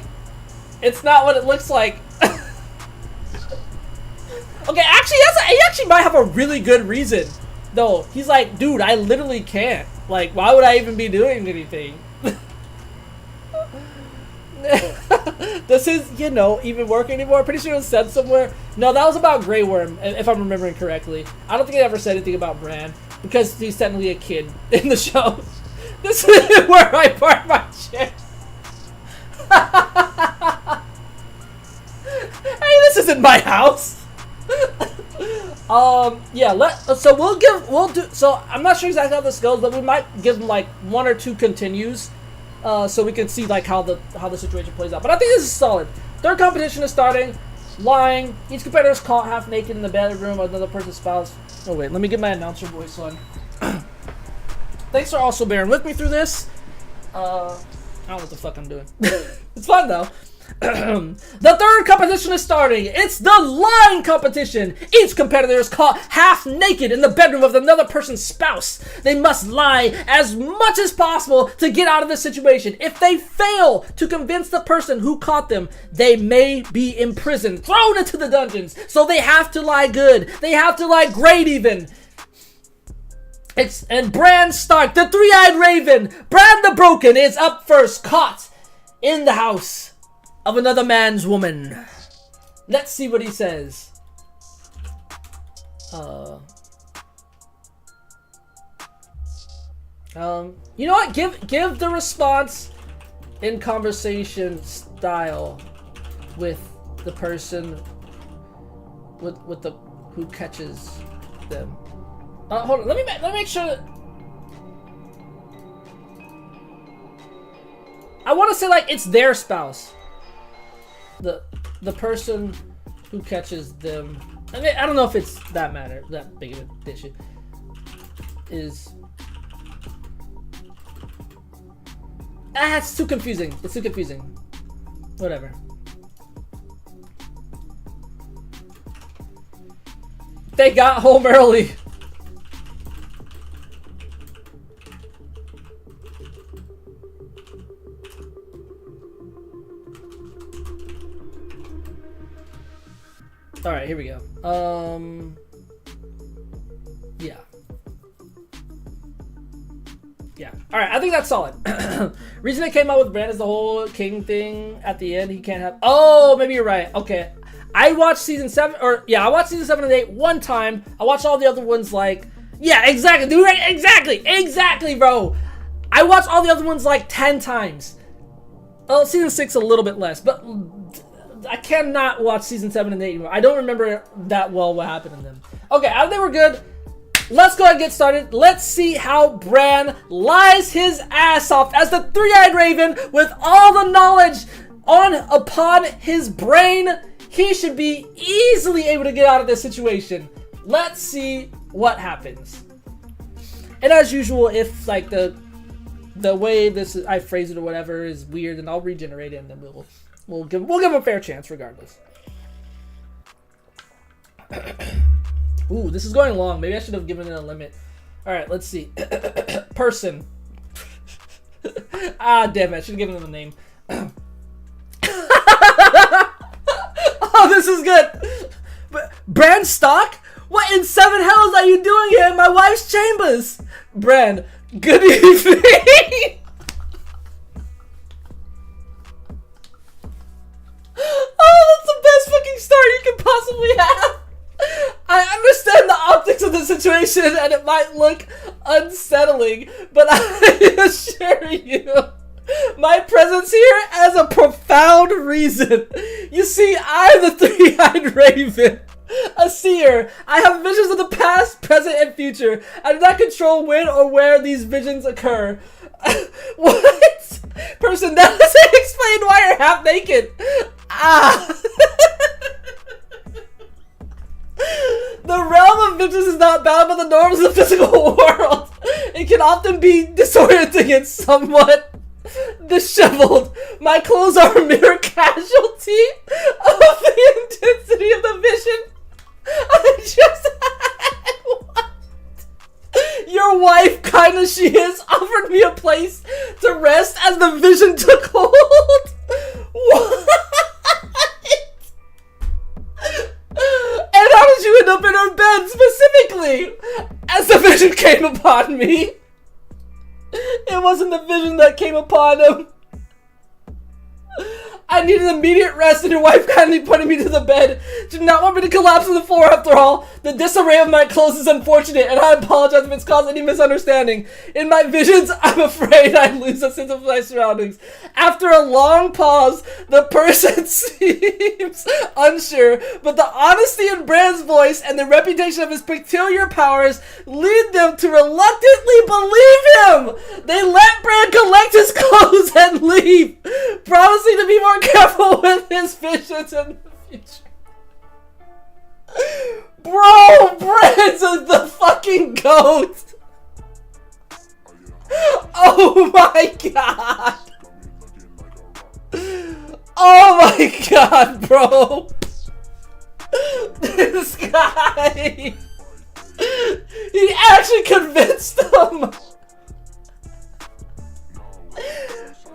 "It's not what it looks like." Okay, actually, he actually might have a really good reason, though. He's like, "Dude, I literally can't. Like, why would I even be doing anything?" Does his, even work anymore? Pretty sure it was said somewhere. No, that was about Grey Worm, if I'm remembering correctly. I don't think it ever said anything about Bran, because he's technically a kid in the show. This is where I park my chair. Hey, this isn't my house. Yeah, so I'm not sure exactly how this goes, but we might give them like 1 or 2 continues. So we can see like how the situation plays out. But I think this is solid. Third competition is starting. Lying. Each competitor is caught half naked in the bedroom of another person's spouse. Oh wait, let me get my announcer voice on. Thanks for also bearing with me through this. I don't know what the fuck I'm doing. It's fun though. The third competition is starting. It's the lying competition. Each competitor is caught half naked in the bedroom of another person's spouse. They must lie as much as possible to get out of this situation. If they fail to convince the person who caught them, they may be imprisoned, thrown into the dungeons. So they have to lie good. They have to lie great even. And Bran Stark, the three-eyed raven, Bran the Broken, is up first, caught in the house of another man's woman. Let's see what he says. You know what? Give the response in conversation style with the person with the who catches them. Hold on. Let me make sure that I want to say like it's their spouse. The person who catches them. I mean, I don't know if it's that big of an issue. Is it's too confusing. It's too confusing. Whatever. They got home early. All right, here we go. Yeah. Yeah. All right, I think that's solid. Reason I came out with Bran is the whole king thing at the end. He can't have. Oh, maybe you're right. Okay, I watched season 7, or yeah, I watched season 7 and 8 one time. I watched all the other ones like, yeah, exactly, dude, exactly, bro. I watched all the other ones like 10 times. Well, season 6 a little bit less, but I cannot watch season 7 and 8 anymore. I don't remember that well what happened in them. Okay, I think we're good. Let's go ahead and get started. Let's see how Bran lies his ass off as the three-eyed raven with all the knowledge upon his brain. He should be easily able to get out of this situation. Let's see what happens. And as usual, if like the way I phrase it or whatever is weird, then I'll regenerate it and then we'll give him a fair chance regardless. Ooh, this is going long. Maybe I should have given it a limit. All right, let's see. Person. Ah, damn it. I should have given them a name. Oh, this is good. Bran Stock? What in 7 hells are you doing here in my wife's chambers? Bran, good evening. Oh, that's the best fucking start you can possibly have. I understand the optics of the situation and it might look unsettling, but I assure you, my presence here has a profound reason. You see, I am the three-eyed raven, a seer. I have visions of the past, present, and future. I do not control when or where these visions occur. What? Person, that doesn't explain why you're half naked. Ah. The realm of visions is not bound by the norms of the physical world. It can often be disorienting and somewhat disheveled. My clothes are a mere casualty of the intensity of the vision I just had. What? Your wife, kind as she is, offered me a place to rest as the vision took hold. What? And how did you end up in her bed specifically? As the vision came upon me. It wasn't the vision that came upon him. I needed immediate rest and your wife kindly putting me to the bed. She did not want me to collapse on the floor after all. The disarray of my clothes is unfortunate and I apologize if it's caused any misunderstanding. In my visions, I'm afraid I lose a sense of my surroundings. After a long pause, the person seems unsure, but the honesty in Bran's voice and the reputation of his peculiar powers lead them to reluctantly believe him. They let Bran collect his clothes and leave, promising to be more careful with his visions in the future. Bro, Bran's the fucking goat. Oh my god. Oh my god, bro. This guy. He actually convinced them.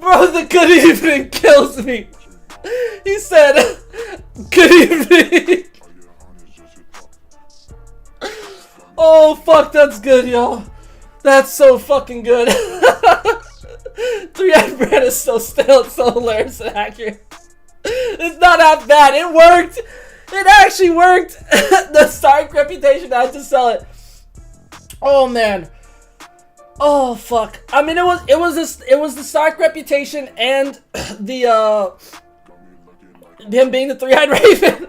Bro, the good evening kills me. He said, good evening. Oh, fuck, that's good, y'all. That's so fucking good. Three-eyed Bran is so stale, it's so hilarious and accurate. It's not half bad. It worked. It actually worked. The Stark reputation, I had to sell it. Oh, man. Oh fuck! I mean, it was the Stark reputation and the him being the three-eyed raven.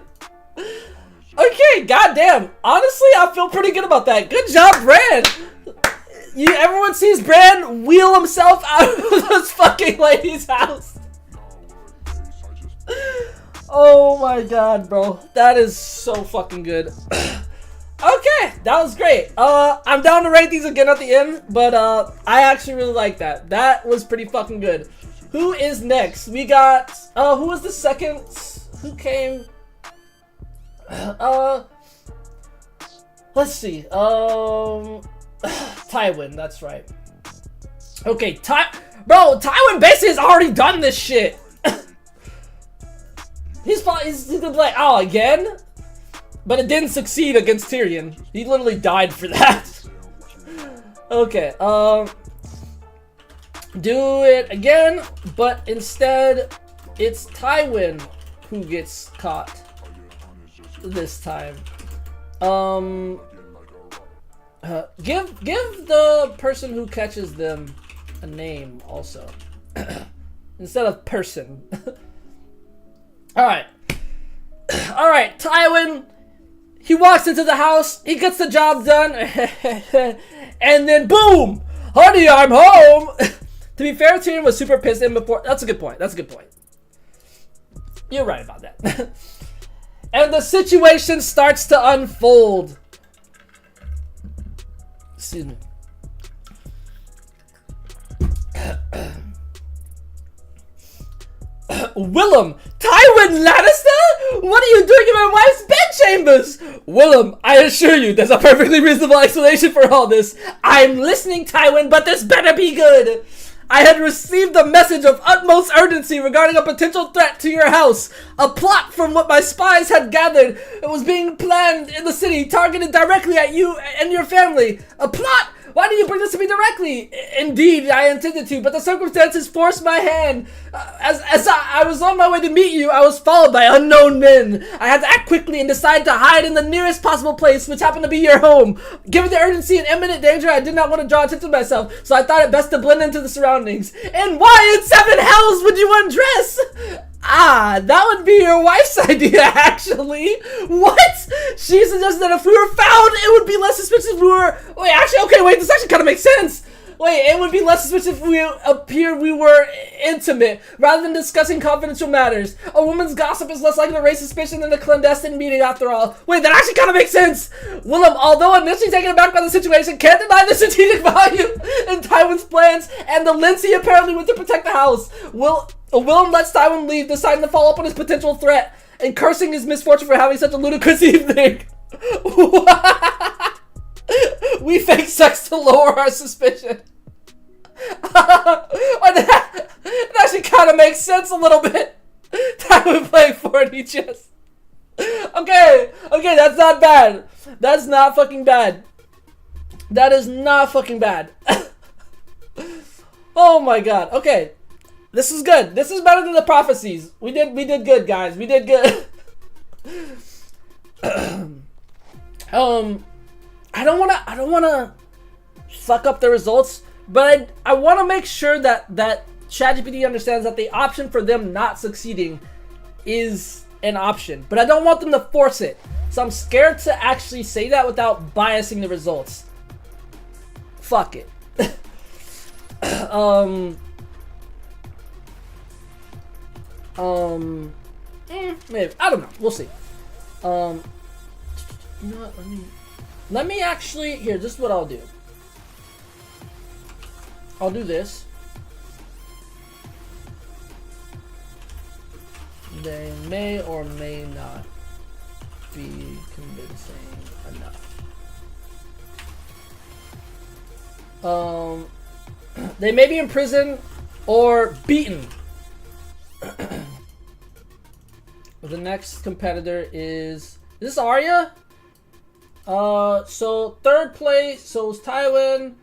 Okay, goddamn. Honestly, I feel pretty good about that. Good job, Bran. Everyone sees Bran wheel himself out of this fucking lady's house. Oh my god, bro, that is so fucking good. Okay, that was great. I'm down to rate these again at the end, but I actually really like that. That was pretty fucking good. Who is next? We got who was the second? Who came? Let's see. Tywin, that's right. Okay, Tywin basically has already done this shit. He's gonna be like, oh, again? But it didn't succeed against Tyrion. He literally died for that. Okay, do it again, but instead it's Tywin who gets caught this time. Give the person who catches them a name also. Instead of person. Alright. Alright, Tywin. He walks into the house. He gets the job done. And then boom! Honey, I'm home! To be fair, Tyrion was super pissed in before. That's a good point. That's a good point. You're right about that. And the situation starts to unfold. Excuse me. Willem, Tywin Lannister? What are you doing in my wife's bedchambers? Willem, I assure you, there's a perfectly reasonable explanation for all this. I'm listening, Tywin, but this better be good. I had received a message of utmost urgency regarding a potential threat to your house. A plot from what my spies had gathered. It was being planned in the city, targeted directly at you and your family. A plot? Why did you bring this to me directly? Indeed, I intended to, but the circumstances forced my hand. As I was on my way to meet you, I was followed by unknown men. I had to act quickly and decide to hide in the nearest possible place, which happened to be your home. Given the urgency and imminent danger, I did not want to draw attention to myself, so I thought it best to blend into the surroundings. And why in seven hells would you undress? Ah, that would be your wife's idea, actually. What? She suggested that if we were found, it would be less suspicious if we were... Wait, actually, okay, wait, this actually kind of makes sense. Wait, it would be less suspicious if we appeared we were intimate, rather than discussing confidential matters. A woman's gossip is less likely to raise suspicion than a clandestine meeting, after all. Wait, that actually kind of makes sense. Willem, although initially taken aback by the situation, can't deny the strategic value in Tywin's plans and the lens he apparently went to protect the house. Willem lets Tywin leave, deciding to follow up on his potential threat, and cursing his misfortune for having such a ludicrous evening. We fake sex to lower our suspicion. That actually kind of makes sense a little bit. Tywin playing 4D chess. Okay, that's not bad. That's not fucking bad. That is not fucking bad. Oh my god. Okay. This is good. This is better than the prophecies. We did good, guys. We did good. I don't wanna fuck up the results, but I wanna make sure that ChatGPT understands that the option for them not succeeding is an option. But I don't want them to force it. So I'm scared to actually say that without biasing the results. Fuck it. Maybe. I don't know. We'll see. You know what? Let me actually, here, this is what I'll do. I'll do this. They may or may not be convincing enough. They may be in prison or beaten. The next competitor is this Arya? So third place, so it's Tywin.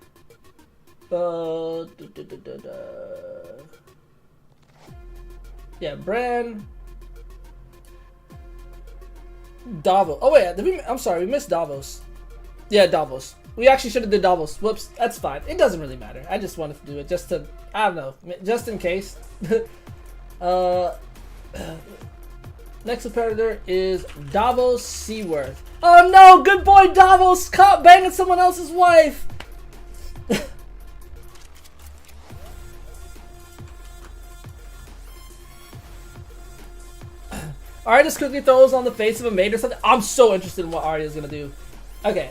Yeah, Bran. Davos. Oh wait, I'm sorry, we missed Davos. Yeah, Davos. We actually should have did Davos. Whoops, that's fine. It doesn't really matter. I just wanted to do it just to, I don't know, just in case. Next competitor is Davos Seaworth. Oh no, good boy Davos caught banging someone else's wife. Arya just quickly throws on the face of a maid or something. I'm so interested in what Arya's gonna do. Okay,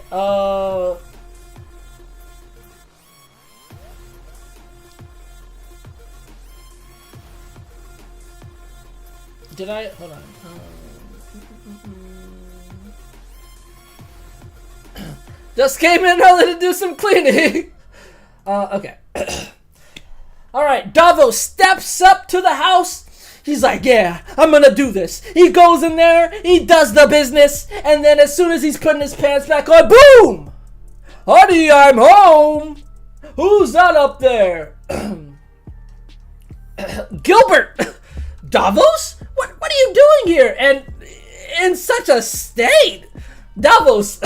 did I? Hold on. Just came in early to do some cleaning. Okay. Alright, Davos steps up to the house. He's like, yeah, I'm gonna do this. He goes in there, he does the business, and then as soon as he's putting his pants back on, boom! Honey, I'm home! Who's that up there? Gilbert! Davos? What are you doing here? And in such a state? Davos!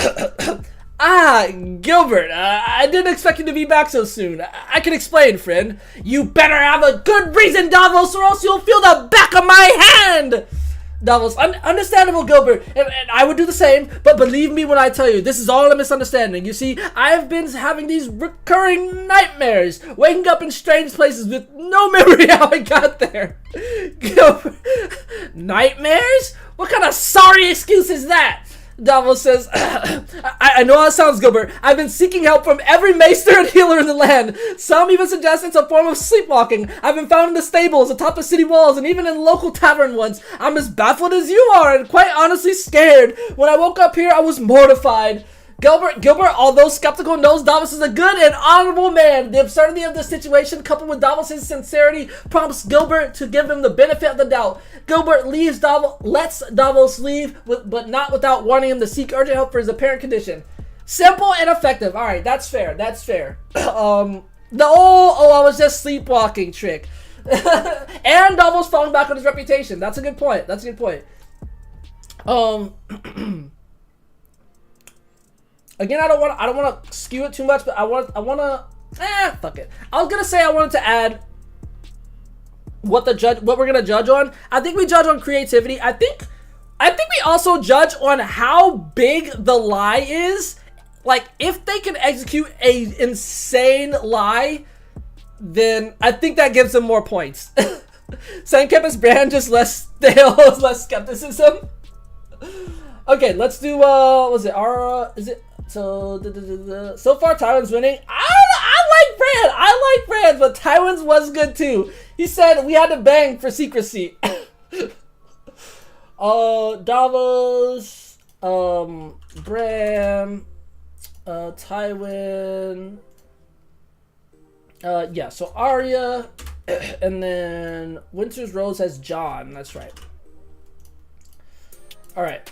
Gilbert, I didn't expect you to be back so soon. I can explain, friend. You better have a good reason, Davos, or else you'll feel the back of my hand! Davos, understandable, Gilbert, and I would do the same, but believe me when I tell you, this is all a misunderstanding. You see, I've been having these recurring nightmares, waking up in strange places with no memory how I got there. Gilbert, nightmares? What kind of sorry excuse is that? Davos says, I know how it sounds, Gilbert. I've been seeking help from every maester and healer in the land. Some even suggest it's a form of sleepwalking. I've been found in the stables, atop the city walls, and even in local tavern ones. I'm as baffled as you are, and quite honestly scared. When I woke up here, I was mortified. Gilbert, although skeptical, knows Davos is a good and honorable man. The absurdity of this situation, coupled with Davos' sincerity, prompts Gilbert to give him the benefit of the doubt. Gilbert lets Davos leave, but not without warning him to seek urgent help for his apparent condition. Simple and effective. All right, that's fair. That's fair. The I was just sleepwalking trick, and Davos falling back on his reputation. That's a good point. That's a good point. Again, I don't want to skew it too much, but I want to. Fuck it. I was gonna say I wanted to add what we're gonna judge on. I think we judge on creativity. I think we also judge on how big the lie is. Like, if they can execute a insane lie, then I think that gives them more points. Same campus brand, just less stale, less skepticism. Okay, let's do was it our is it so far Tywin's winning. I like Brand, but Tywin's was good too. He said we had to bang for secrecy. Davos, Bran, Tywin. Yeah, so Arya, and then Winter's Rose has Jon. That's right. All right.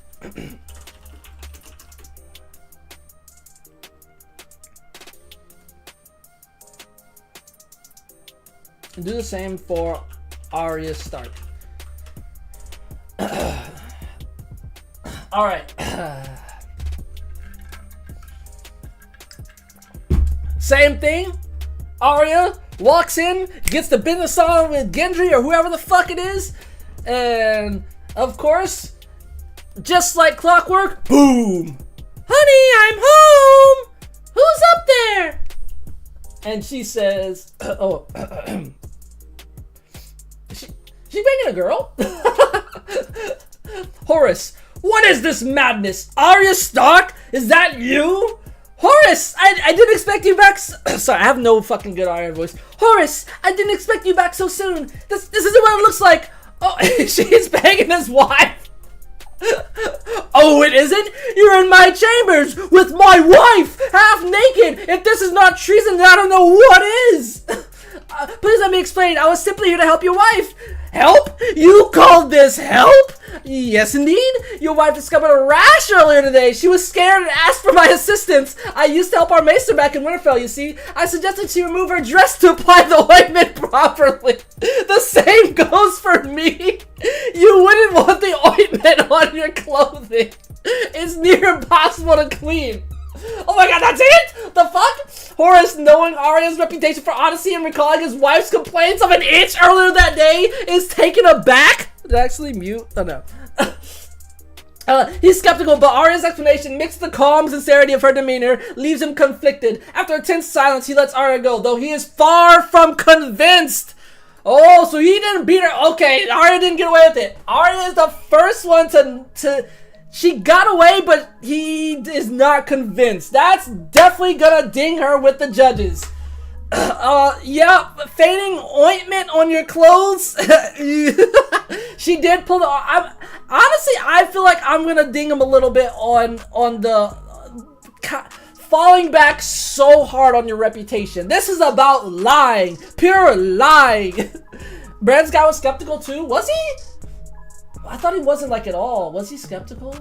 Do the same for Arya Stark. All right. Same thing. Arya walks in, gets the business on with Gendry or whoever the fuck it is, and of course, just like clockwork, boom! Honey, I'm home! Who's up there? And she says, she banging a girl? Horace, what is this madness? Arya Stark? Is that you? Horace, I didn't expect you back sorry, I have no fucking good Arya voice. Horace, I didn't expect you back so soon. This isn't what it looks like. Oh, she's banging his wife. Oh, it isn't? You're in my chambers with my wife, half naked. If this is not treason, then I don't know what is. Please let me explain. I was simply here to help your wife. Help? You called this help? Yes, indeed. Your wife discovered a rash earlier today. She was scared and asked for my assistance. I used to help our maester back in Winterfell, you see. I suggested she remove her dress to apply the ointment properly. The same goes for me. You wouldn't want the ointment on your clothing. It's near impossible to clean. Oh my god, that's it? The fuck? Horace, knowing Arya's reputation for honesty and recalling his wife's complaints of an itch earlier that day, is taken aback? Did I actually mute? Oh no. He's skeptical, but Arya's explanation, mixed with the calm sincerity of her demeanor, leaves him conflicted. After a tense silence, he lets Arya go, though he is far from convinced. Oh, so he didn't beat her. Okay, Arya didn't get away with it. Arya is the first one to she got away, but he is not convinced. That's definitely gonna ding her with the judges. Yeah, feigning ointment on your clothes. She did pull the. Honestly, I feel like I'm gonna ding him a little bit on the falling back so hard on your reputation. This is about lying, pure lying. Brand's guy was skeptical too. Was he? I thought he wasn't like at all. Was he skeptical?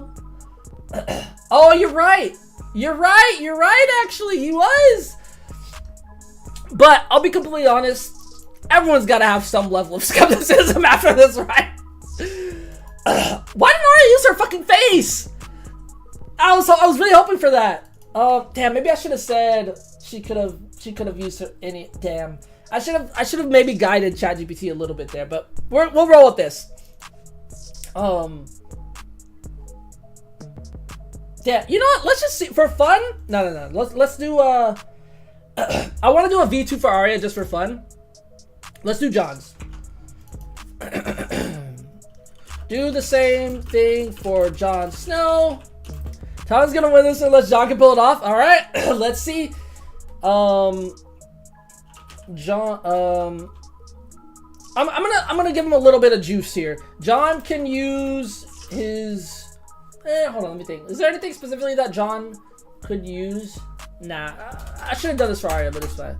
Oh, you're right. You're right. You're right. Actually, he was. But I'll be completely honest. Everyone's got to have some level of skepticism after this, right? Why didn't Arya use her fucking face? I was really hoping for that. Damn. Maybe I should have said she could have used her any. Damn. I should have maybe guided ChatGPT a little bit there, but we'll roll with this. Yeah, you know what? Let's just see for fun. No. Let's do I want to do a V2 for Arya just for fun. Let's do Jon's. Do the same thing for Jon Snow. Tom's gonna win this unless Jon can pull it off. All right, let's see. Jon. I'm gonna give him a little bit of juice here. Jon can use his. Hold on, let me think. Is there anything specifically that Jon could use? Nah, I should have done this for Arya, but it's fine.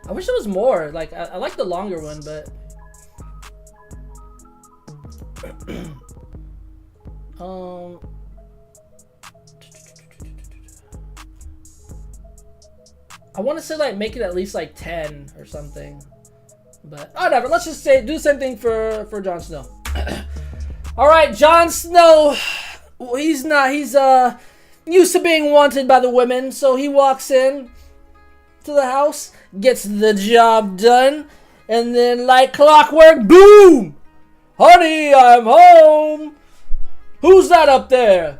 I wish there was more. Like, I like the longer one, but I want to say like make it at least like 10 or something. But whatever. Let's just say do the same thing for Jon Snow. All right, Jon Snow. He's used to being wanted by the women, so he walks in to the house, gets the job done, and then like clockwork, boom! Honey, I'm home. Who's that up there?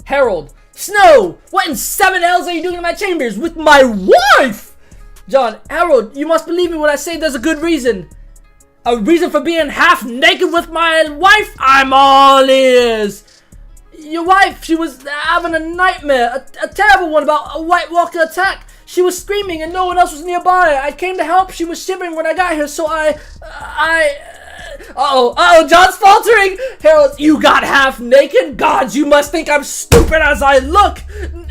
Harold. Snow, what in 7 L's are you doing in my chambers with my wife? Jon, Harold, you must believe me when I say there's a good reason. A reason for being half naked with my wife? I'm all ears. Your wife, she was having a nightmare, a terrible one about a White Walker attack. She was screaming and no one else was nearby. I came to help. She was shivering when I got here, so Uh-oh, Jon's faltering! Harold, you got half naked? Gods, you must think I'm stupid as I look!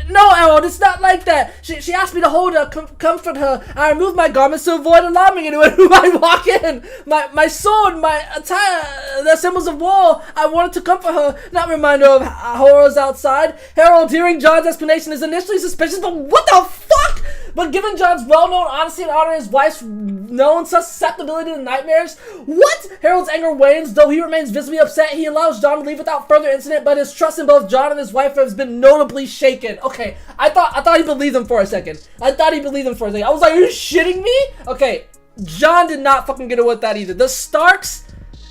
No, Harold, it's not like that. She asked me to hold her, comfort her. I removed my garments to avoid alarming anyone who might walk in. My sword, my attire, the symbols of war. I wanted to comfort her, not remind her of horrors outside. Harold, hearing Jon's explanation, is initially suspicious, but what the fuck? But given Jon's well-known honesty and honoring his wife's known susceptibility to nightmares, what? Harold's anger wanes, though he remains visibly upset. He allows Jon to leave without further incident, but his trust in both Jon and his wife has been notably shaken. Okay, I thought he believed him for a second. I was like, are you shitting me? Okay, Jon did not fucking get away with that either. The Starks,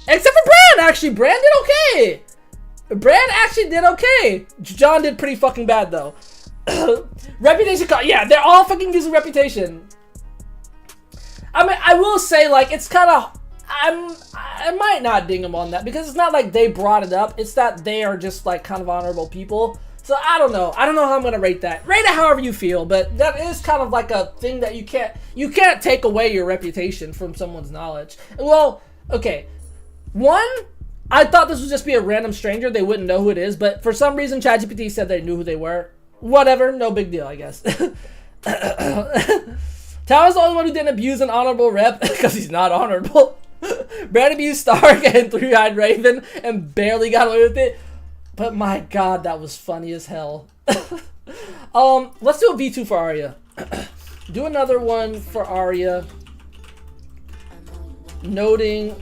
except for Bran, actually. Bran did okay. Bran actually did okay. Jon did pretty fucking bad, though. Reputation, yeah, they're all fucking using reputation. I mean, I will say, like, it's kind of, I might not ding them on that because it's not like they brought it up. It's that they are just like kind of honorable people. So I don't know how I'm gonna rate that. Rate it however you feel, but that is kind of like a thing that you can't take away your reputation from someone's knowledge. Well, okay, one, I thought this would just be a random stranger. They wouldn't know who it is, but for some reason ChatGPT said they knew who they were. Whatever, no big deal, I guess. Tywin's the only one who didn't abuse an honorable rep because he's not honorable. Bran abused Stark and Three-Eyed Raven and barely got away with it. But my god, that was funny as hell. Let's do a V2 for Arya. Do another one for Arya. Noting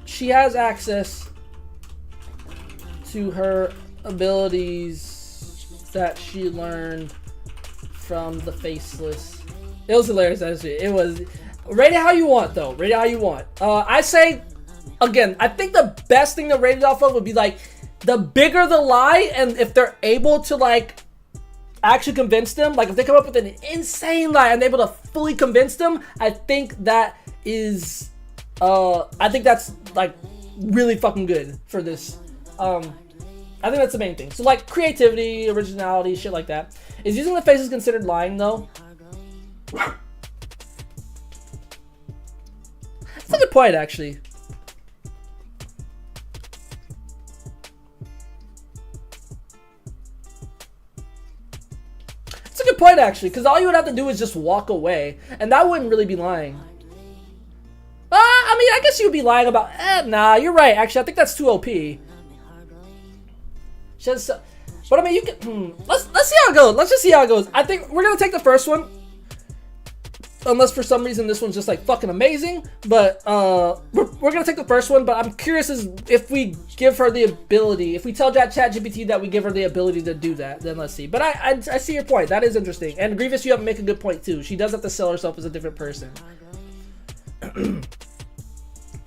she has access to her abilities that she learned from the Faceless. It was hilarious, actually. It was. Rate it how you want, though. Rate it how you want. I say, again, I think the best thing to rate it off of would be like the bigger the lie, and if they're able to like actually convince them, like if they come up with an insane lie and they're able to fully convince them, I think that is, I think that's like really fucking good for this. I think that's the main thing. So like creativity, originality, shit like that. Is using the faces considered lying though? That's a good point, actually. point, actually, because all you would have to do is just walk away, and that wouldn't really be lying. I mean, I guess you'd be lying about. Nah, you're right. Actually, I think that's too OP. Just, but I mean, you can. Let's see how it goes. Let's just see how it goes. I think we're gonna take the first one, unless for some reason this one's just like fucking amazing. But we're gonna take the first one. But I'm curious as if we give her the ability, if we tell ChatGPT that we give her the ability to do that, then let's see. But I see your point. That is interesting. And Grievous, you have to make a good point too. She does have to sell herself as a different person.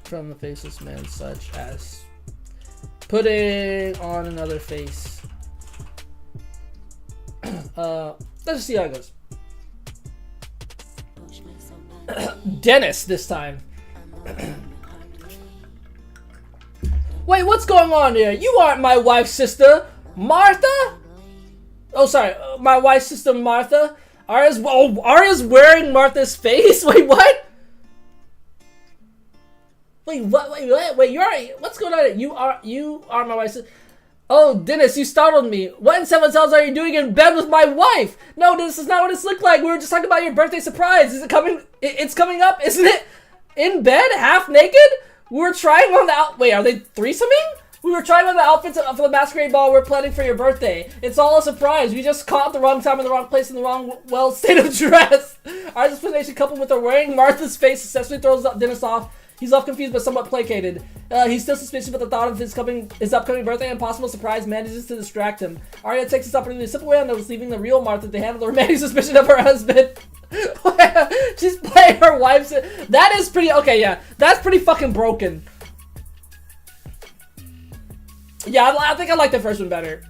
From the faceless man, such as putting on another face. Let's just see how it goes. Dennis this time. Wait, what's going on here? You aren't my wife's sister, Martha? Oh, sorry, my wife's sister, Martha. Arya's wearing Martha's face? Wait, what? Wait, what? Wait, what's going on? You are my wife's sister. Oh, Dennis, you startled me. What in seven cells are you doing in bed with my wife? No, this is not what it's looked like. We were just talking about your birthday surprise. Is it coming? It's coming up, isn't it? In bed, half naked? We were trying on the wait, are they threesoming? We were trying on the outfits for the masquerade ball we're planning for your birthday. It's all a surprise. We just caught the wrong time in the wrong place in the wrong, state of dress. Our explanation coupled with her wearing Martha's face successfully throws Dennis off. He's left confused but somewhat placated. He's still suspicious about the thought of his upcoming birthday and possible surprise manages to distract him. Arya takes this opportunity to slip away on those, leaving the real Martha to handle the remaining suspicion of her husband. She's playing her wife's. That is pretty. Okay, yeah. That's pretty fucking broken. Yeah, I think I like the first one better.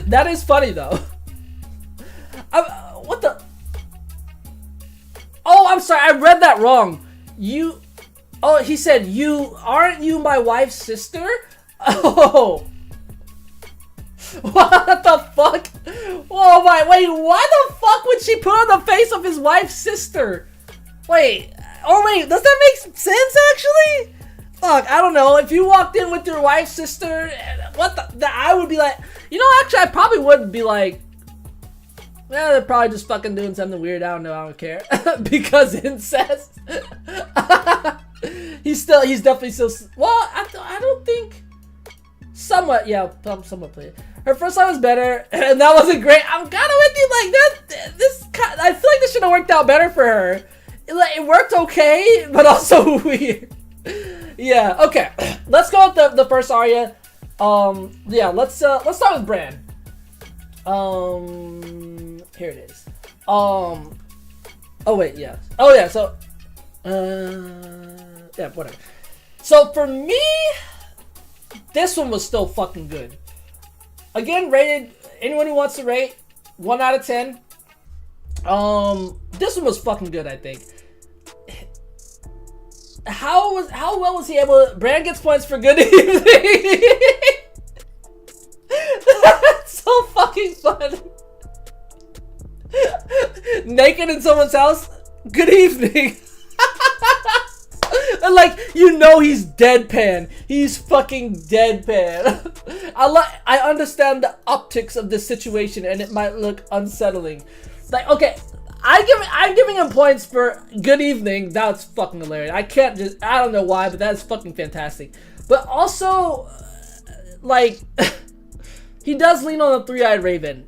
That is funny, though. What the? Oh, I'm sorry. I read that wrong. Oh, he said, aren't you my wife's sister? Oh. What the fuck? Oh my, wait, why the fuck would she put on the face of his wife's sister? Wait, oh wait, does that make sense actually? Fuck, I don't know. If you walked in with your wife's sister, what the I would be like, you know, actually I probably would be like, yeah, they're probably just fucking doing something weird. I don't know. I don't care. Because incest. He's definitely still. Well, I don't think. Somewhat, yeah, somewhat played. Her first line was better, and that wasn't great. I'm kind of with you. Like that. I feel like this should have worked out better for her. It worked okay, but also weird. Yeah. Okay. Let's go with the first Arya. Yeah. Let's start with Bran. Here it is. Oh wait, yeah. Oh yeah, so yeah, whatever. So for me, this one was still fucking good. Again, rated, anyone who wants to rate, 1 out of 10. This one was fucking good, I think. How well was he able to, Bran gets points for good evening. That's so fucking funny. Naked in someone's house, good evening. And like, you know, he's deadpan. He's fucking deadpan. I understand the optics of this situation, and it might look unsettling. Like, okay, I'm giving him points for good evening. That's fucking hilarious. I don't know why, but that's fucking fantastic. But also, like, he does lean on the three-eyed raven.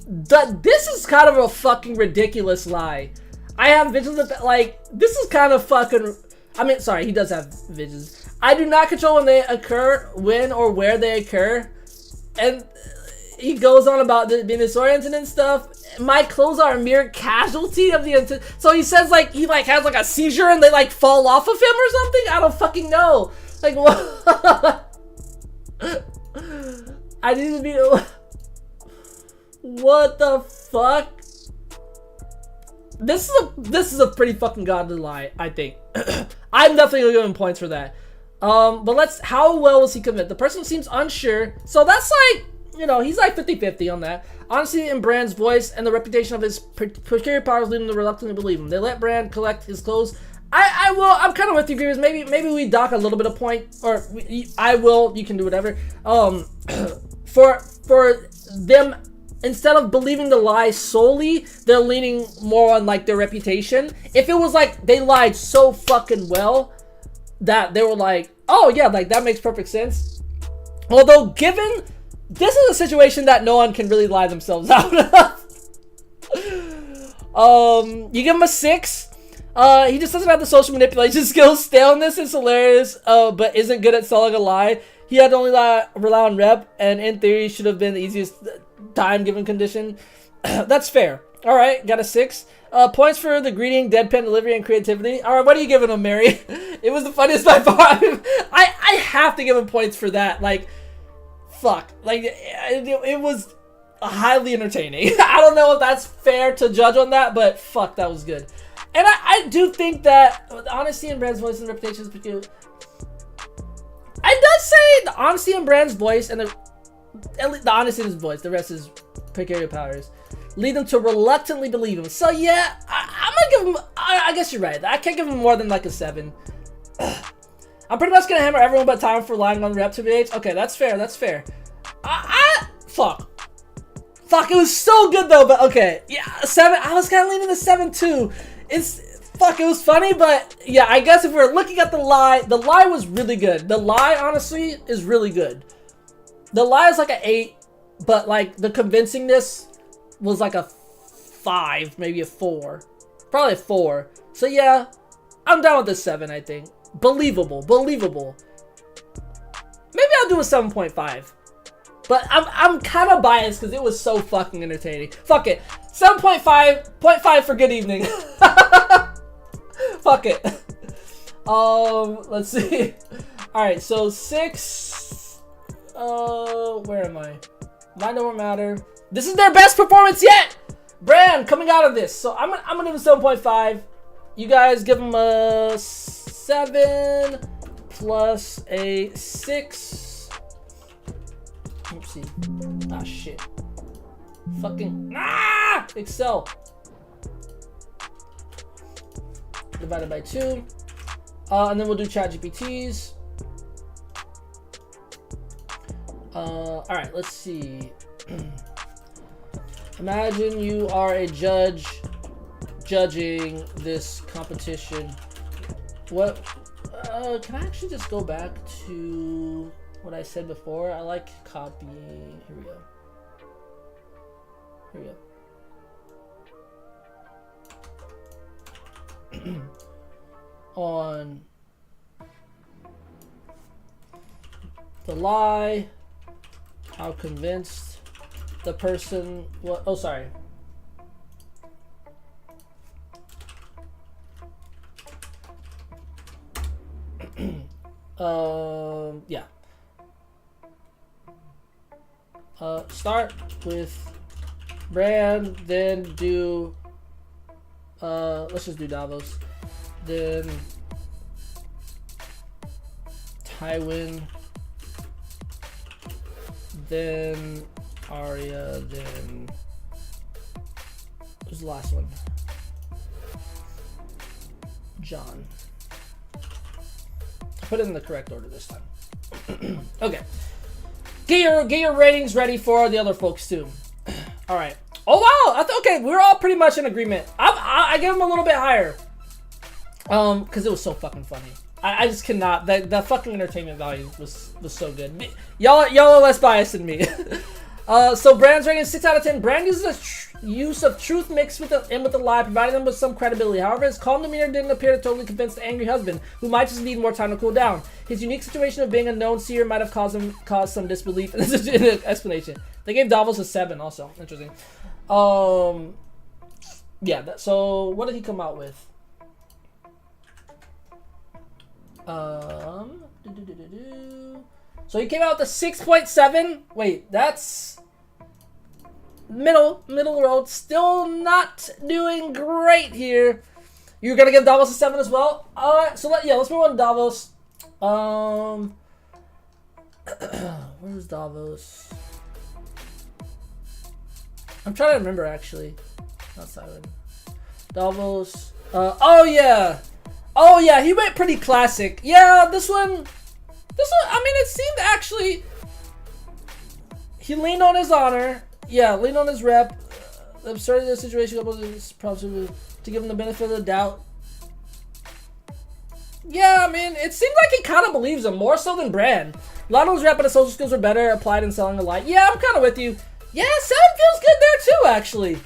This is kind of a fucking ridiculous lie. I have visions of, like, this is kind of fucking, I mean, sorry, he does have visions. I do not control when they occur, when or where they occur. And he goes on about being disoriented and stuff. My clothes are a mere casualty of the, so he says, like, he, like, has, like, a seizure and they, like, fall off of him or something? I don't fucking know. Like, what? I need to be, what the fuck? This is a pretty fucking godly lie, I think. I'm definitely gonna give him points for that. But how well was he commit? The person seems unsure, so that's like, you know, he's like 50-50 on that. Honestly, in Bran's voice and the reputation of his precarious powers leading them to reluctantly believe him. They let Bran collect his clothes. I'm kind of with you, viewers. Maybe we dock a little bit of point, or you can do whatever. For them instead of believing the lie solely, they're leaning more on like their reputation. If it was like they lied so fucking well that they were like, oh yeah, like that makes perfect sense. Although given this is a situation that no one can really lie themselves out of. You give him a 6. He just doesn't have the social manipulation skills. Staleness is hilarious, but isn't good at selling a lie. He had to only rely on rep, and in theory should have been the easiest time given condition. That's fair. All right, got a 6. Points for the greeting, deadpan delivery, and creativity. All right, what are you giving him, Mary? It was the funniest by far. I have to give him points for that. Like, fuck. Like, it was highly entertaining. I don't know if that's fair to judge on that, but fuck, that was good. And I do think that the honesty in Brand's voice and reputation is pretty good. I does say the honesty in Brand's voice and the honesty in his voice, the rest is precarious powers, lead them to reluctantly believe him. So yeah, I'm gonna give him, I guess you're right. I can't give him more than like a 7. I'm pretty much gonna hammer everyone but Time for relying on rep to BH. Okay, that's fair, that's fair. Fuck, it was so good though, but okay. Yeah, 7, I was kind of leaning to 7 too. It was funny, but yeah, I guess if we're looking at the lie was really good. The lie, honestly, is really good. The lie is like an 8, but like the convincingness was like a 5, maybe a 4. Probably a 4. So yeah, I'm down with the 7, I think. Believable. Maybe I'll do a 7.5. But I'm kind of biased because it was so fucking entertaining. Fuck it. 7.5 for good evening. Fuck it. Let's see. Alright, so 6. Where am I? Mind over matter. This is their best performance yet! Bran coming out of this. So I'm gonna give him 7.5. You guys give him a 7 plus a 6. Oopsie. Ah, shit. Fucking. Ah! Excel. Divided by 2. And then we'll do chat GPTs. Alright, let's see. Imagine you are a judge judging this competition. What? Can I actually just go back to what I said before? I like copying. Here we go. On the lie, how convinced the person was. Oh, sorry. Yeah. Start with Bran, then do let's just do Davos, then Tywin, then Arya, then who's the last one? Jon. Put it in the correct order this time. Okay. Get your ratings ready for the other folks too. All right. Oh wow. Okay, we're all pretty much in agreement. I give them a little bit higher. Because it was so fucking funny. I just cannot. The fucking entertainment value was so good. Y'all are less biased than me. So Bran's rating is 6 out of 10. Bran uses a use of truth mixed with the lie, providing them with some credibility. However, his calm demeanor didn't appear to totally convince the angry husband, who might just need more time to cool down. His unique situation of being a known seer might have caused some disbelief in the explanation. They gave Davos a 7 also. Interesting. Yeah, so what did he come out with? So he came out with a 6.7. Wait, that's middle road. Still not doing great here. You're gonna give Davos a 7 as well. Alright, so let's move on to Davos. Where's Davos? I'm trying to remember actually. Not Siren. Davos. Oh yeah, he went pretty classic. Yeah, this one, I mean, it seemed actually, he leaned on his honor. Yeah, lean on his rep. The absurdity of the situation is probably to give him the benefit of the doubt. Yeah, I mean, it seems like he kind of believes him, more so than Bran. A lot of his rep and his social skills were better applied in selling a lie. Yeah, I'm kind of with you. Yeah, 7 feels good there too, actually.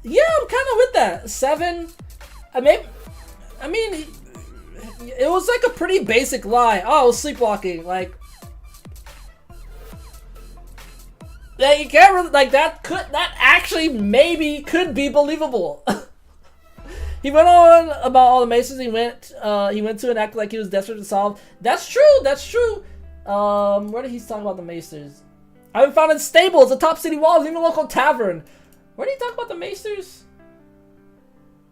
Yeah, I'm kind of with that. 7. I mean, it was like a pretty basic lie. Oh, I was sleepwalking. Like, yeah, you can't really, like, that actually maybe could be believable. He went on about all the Masons he went to and acted like he was desperate to solve. That's true, that's true. Where did he talk about the Maesters? I've been found in stables, the top city walls, even a local tavern. Where did he talk about the Maesters?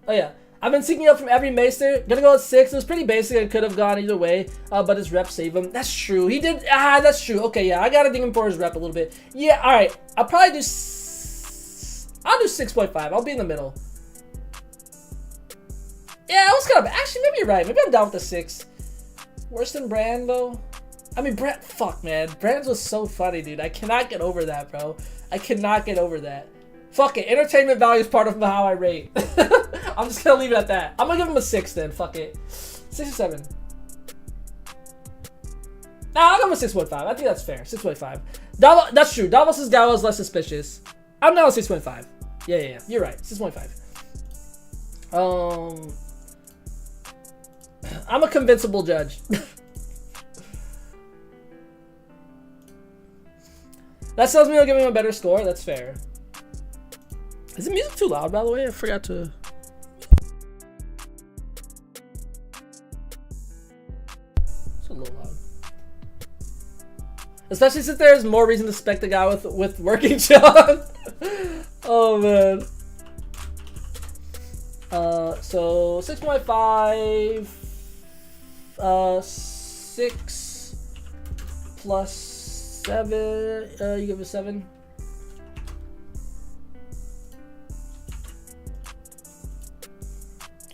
Oh yeah. I've been seeking help from every Maester. Gonna go at 6. It was pretty basic and could have gone either way. But his rep saved him. That's true. He did. That's true. Okay, yeah. I gotta ding him for his rep a little bit. Yeah, alright. I'll probably do... I'll do 6.5. I'll be in the middle. Yeah, I was kind of... Actually, maybe you're right. Maybe I'm down with the 6. Worse than Bran, though? I mean, Bran... Fuck, man. Bran's was so funny, dude. I cannot get over that, bro. I cannot get over that. Fuck it. Entertainment value is part of how I rate. I'm just gonna leave it at that. I'm gonna give him a 6 then. Fuck it. 6 or 7. Nah, I'll give him a 6.5. I think that's fair. 6.5. That's true. Davos' guy was less suspicious. I'm down with 6.5. Yeah. You're right. 6.5. I'm a convincible judge. That tells me I'll give him a better score. That's fair. Is the music too loud, by the way? I forgot to... It's a little loud. Especially since there's more reason to suspect the guy with working John. Oh, man. So 6.5... 6 plus 7... you give it 7?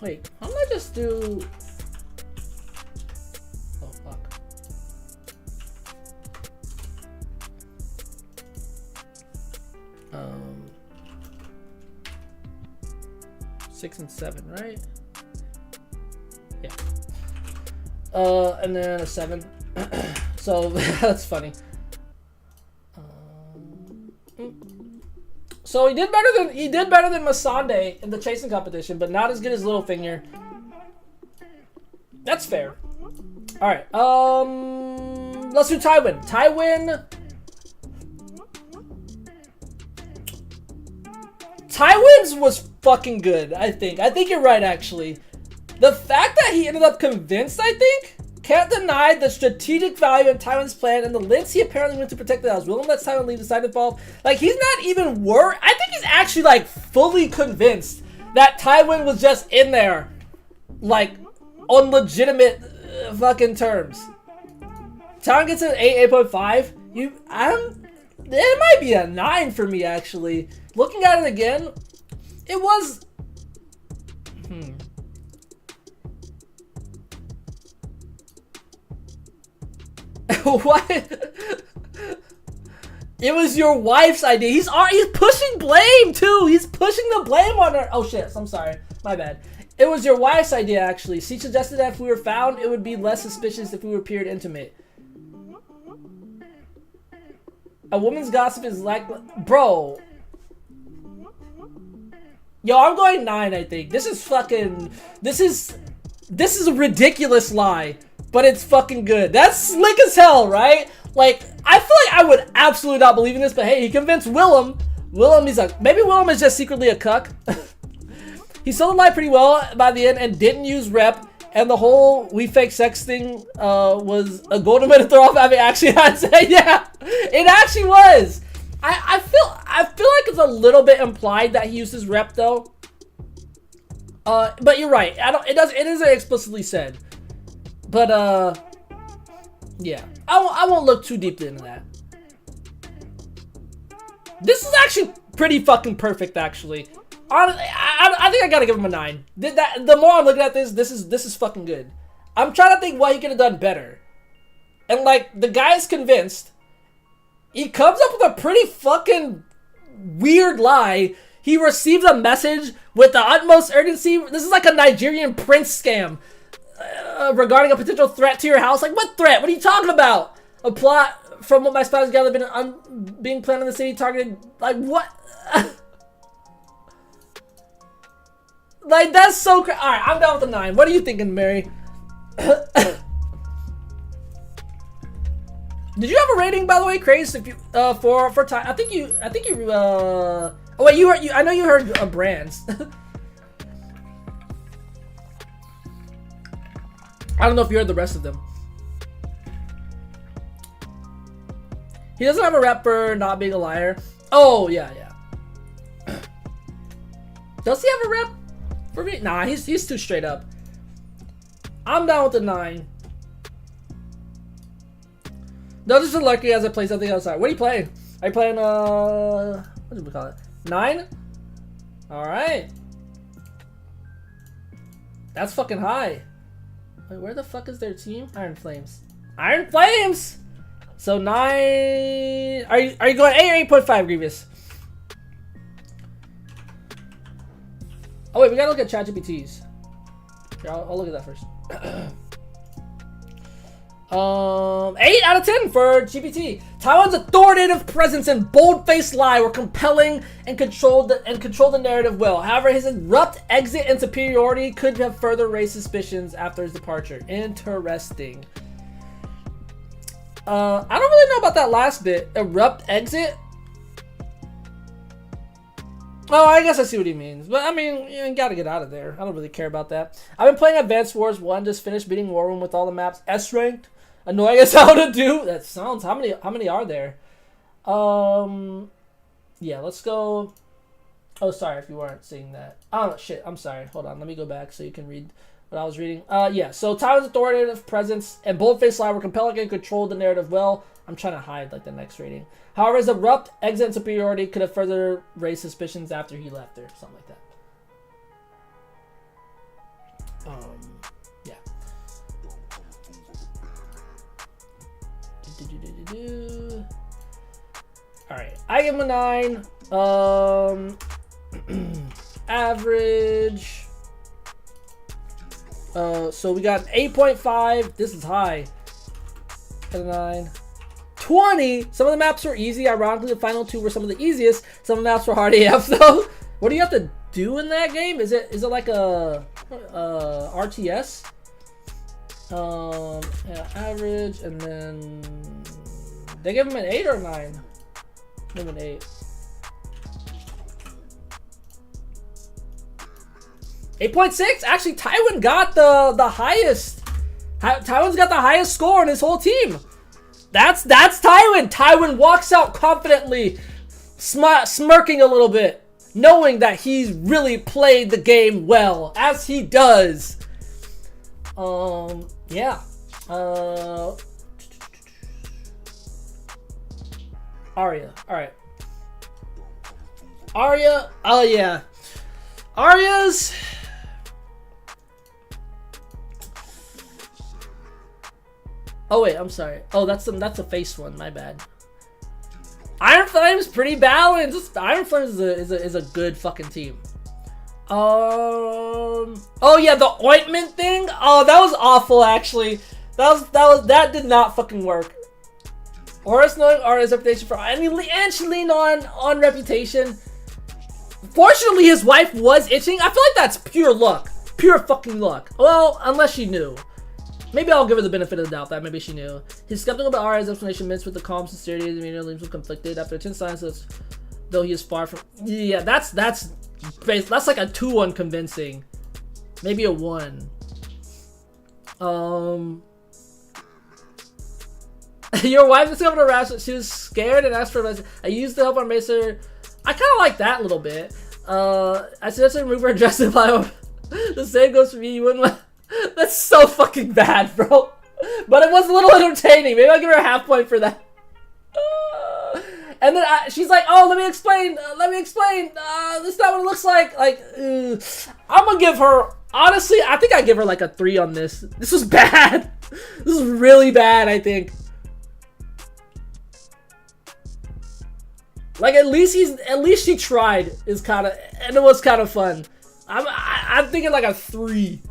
Wait, how did I just do... Oh, fuck. Um... 6 and 7, right? Yeah. And then a 7. So, that's funny. So he did better than Missandei in the chasing competition, but not as good as Littlefinger. That's fair. All right. Let's do Tywin. Tywin's was fucking good. I think you're right. Actually, the fact that he ended up convinced, I think. Can't deny the strategic value in Tywin's plan and the lengths he apparently went to protect the house. Willem lets Tywin leave the side involved. Like, he's not even worried. I think he's actually, like, fully convinced that Tywin was just in there, like, on legitimate fucking terms. Tywin gets an 8, 8.5. It might be a 9 for me, actually. Looking at it again, it was... What? It was your wife's idea. He's pushing blame too. He's pushing the blame on her. Oh shit, I'm sorry. My bad. It was your wife's idea actually. She suggested that if we were found, it would be less suspicious if we appeared intimate. A woman's gossip is like... Bro. Yo, I'm going 9, I think. This is fucking... This is a ridiculous lie. But it's fucking good. That's slick as hell, right? Like, I feel like I would absolutely not believe in this, but hey, he convinced Willem. Maybe Willem is just secretly a cuck. He sold the lie pretty well by the end and didn't use rep. And the whole we fake sex thing was a golden way to throw off having actually had to say, yeah, it actually was. I feel like it's a little bit implied that he used his rep though. But you're right. It isn't explicitly said. But, yeah. I won't look too deeply into that. This is actually pretty fucking perfect, actually. I think I gotta give him a 9. The more I'm looking at this is fucking good. I'm trying to think what he could have done better. And like the guy's convinced. He comes up with a pretty fucking weird lie. He receives a message with the utmost urgency. This is like a Nigerian prince scam regarding a potential threat to your house. Like, what threat? What are you talking about? A plot from what my spouse gathered being planned in the city targeted. Like, what? Like, that's so crazy. Alright, I'm down with the 9. What are you thinking, Mary? Did you have a rating, by the way, Craze? If you for time, I think you oh wait, I know you heard brands. I don't know if you heard the rest of them. He doesn't have a rep for not being a liar. Oh yeah. Does he have a rep for me? Nah, he's too straight up. I'm down with the 9. No, this is lucky as I play something outside. What are you playing? Are you playing, what do we call it? 9? Alright. That's fucking high. Wait, where the fuck is their team? Iron Flames. Iron Flames! So 9... Are you going 8 or 8.5, Grievous? Oh wait, we gotta look at ChatGPT's. Here, I'll look at that first. 8 out of 10 for GPT. Taiwan's authoritative presence and bold-faced lie were compelling and controlled the narrative well. However, his abrupt exit and superiority could have further raised suspicions after his departure. Interesting. I don't really know about that last bit. Abrupt exit? Oh, I guess I see what he means. But, I mean, you gotta get out of there. I don't really care about that. I've been playing Advanced Wars 1. Just finished beating War Room with all the maps S-ranked. Annoying as hell to do. That sounds... How many are there? Yeah, let's go... Oh, sorry if you weren't seeing that. Oh, shit. I'm sorry. Hold on. Let me go back so you can read what I was reading. Yeah. So, Taiwan's authoritative presence and bold-faced lie were compelling and controlled the narrative well. I'm trying to hide, like, the next rating. However, his abrupt exit and superiority could have further raised suspicions after he left or something like that. Yeah. Alright, I give him a 9. Average. So we got 8.5. This is high. And a 9. 20. Some of the maps were easy. Ironically, the final 2 were some of the easiest. Some of the maps were hard AF though. What do you have to do in that game? Is it like a RTS? Yeah, average, and then they give him an 8 or 9. Give him an 8. 8.6. Actually, Taiwan got the highest. Taiwan's got the highest score on his whole team. That's Taiwan. Taiwan walks out confidently, smirking a little bit, knowing that he's really played the game well, as he does. Yeah. Arya. Alright. Arya. Oh, yeah. Arya's... Oh, wait. I'm sorry. Oh, that's a face one. My bad. Iron Flame's pretty balanced. Iron Flames is a good fucking team. Oh yeah, the ointment thing. Oh, that was awful. Actually, that did not fucking work. Horus knowing Arya's reputation for and she leaned on reputation. Fortunately, his wife was itching. I feel like that's pure luck, pure fucking luck. Well, unless she knew. Maybe I'll give her the benefit of the doubt that maybe she knew. He's skeptical about Arya's explanation mixed with the calm sincerity of the demeanor, leaves him conflicted after 10 silences, though he is far from. Yeah, that's like a 2 unconvincing, maybe a 1. Your wife is coming to harass. She was scared and asked for advice. I used to help our macer. I kind of like that a little bit. I suggested remove her dress and fly. The same goes for me. You wouldn't. That's so fucking bad, bro. But it was a little entertaining. Maybe I'll give her a half point for that. And then she's like, "Oh, let me explain. This is not what it looks like." Like, I'm gonna give her Honestly, I think I give her like a 3 on this. This was bad. This is really bad, I think. Like at least she tried is kind of, and it was kind of fun. I'm thinking like a 3.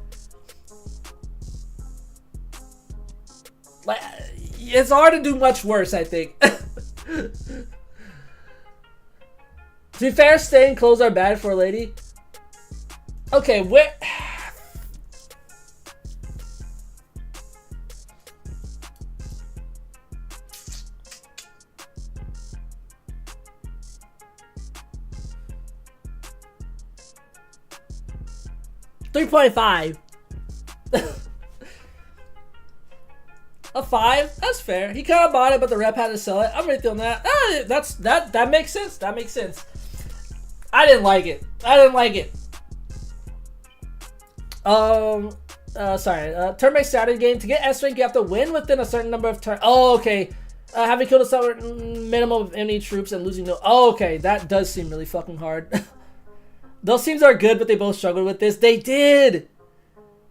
Like it's hard to do much worse, I think. To be fair, staying clothes are bad for a lady. Okay, where? 3.5. A 5? That's fair. He kind of bought it, but the rep had to sell it. I'm right on that. That makes sense. That makes sense. I didn't like it. Sorry. Turn-based strategy game. To get S rank, you have to win within a certain number of turns. Oh, okay. Having killed a certain minimum of enemy troops and losing no. Oh, okay. That does seem really fucking hard. Those teams are good, but they both struggled with this. They did!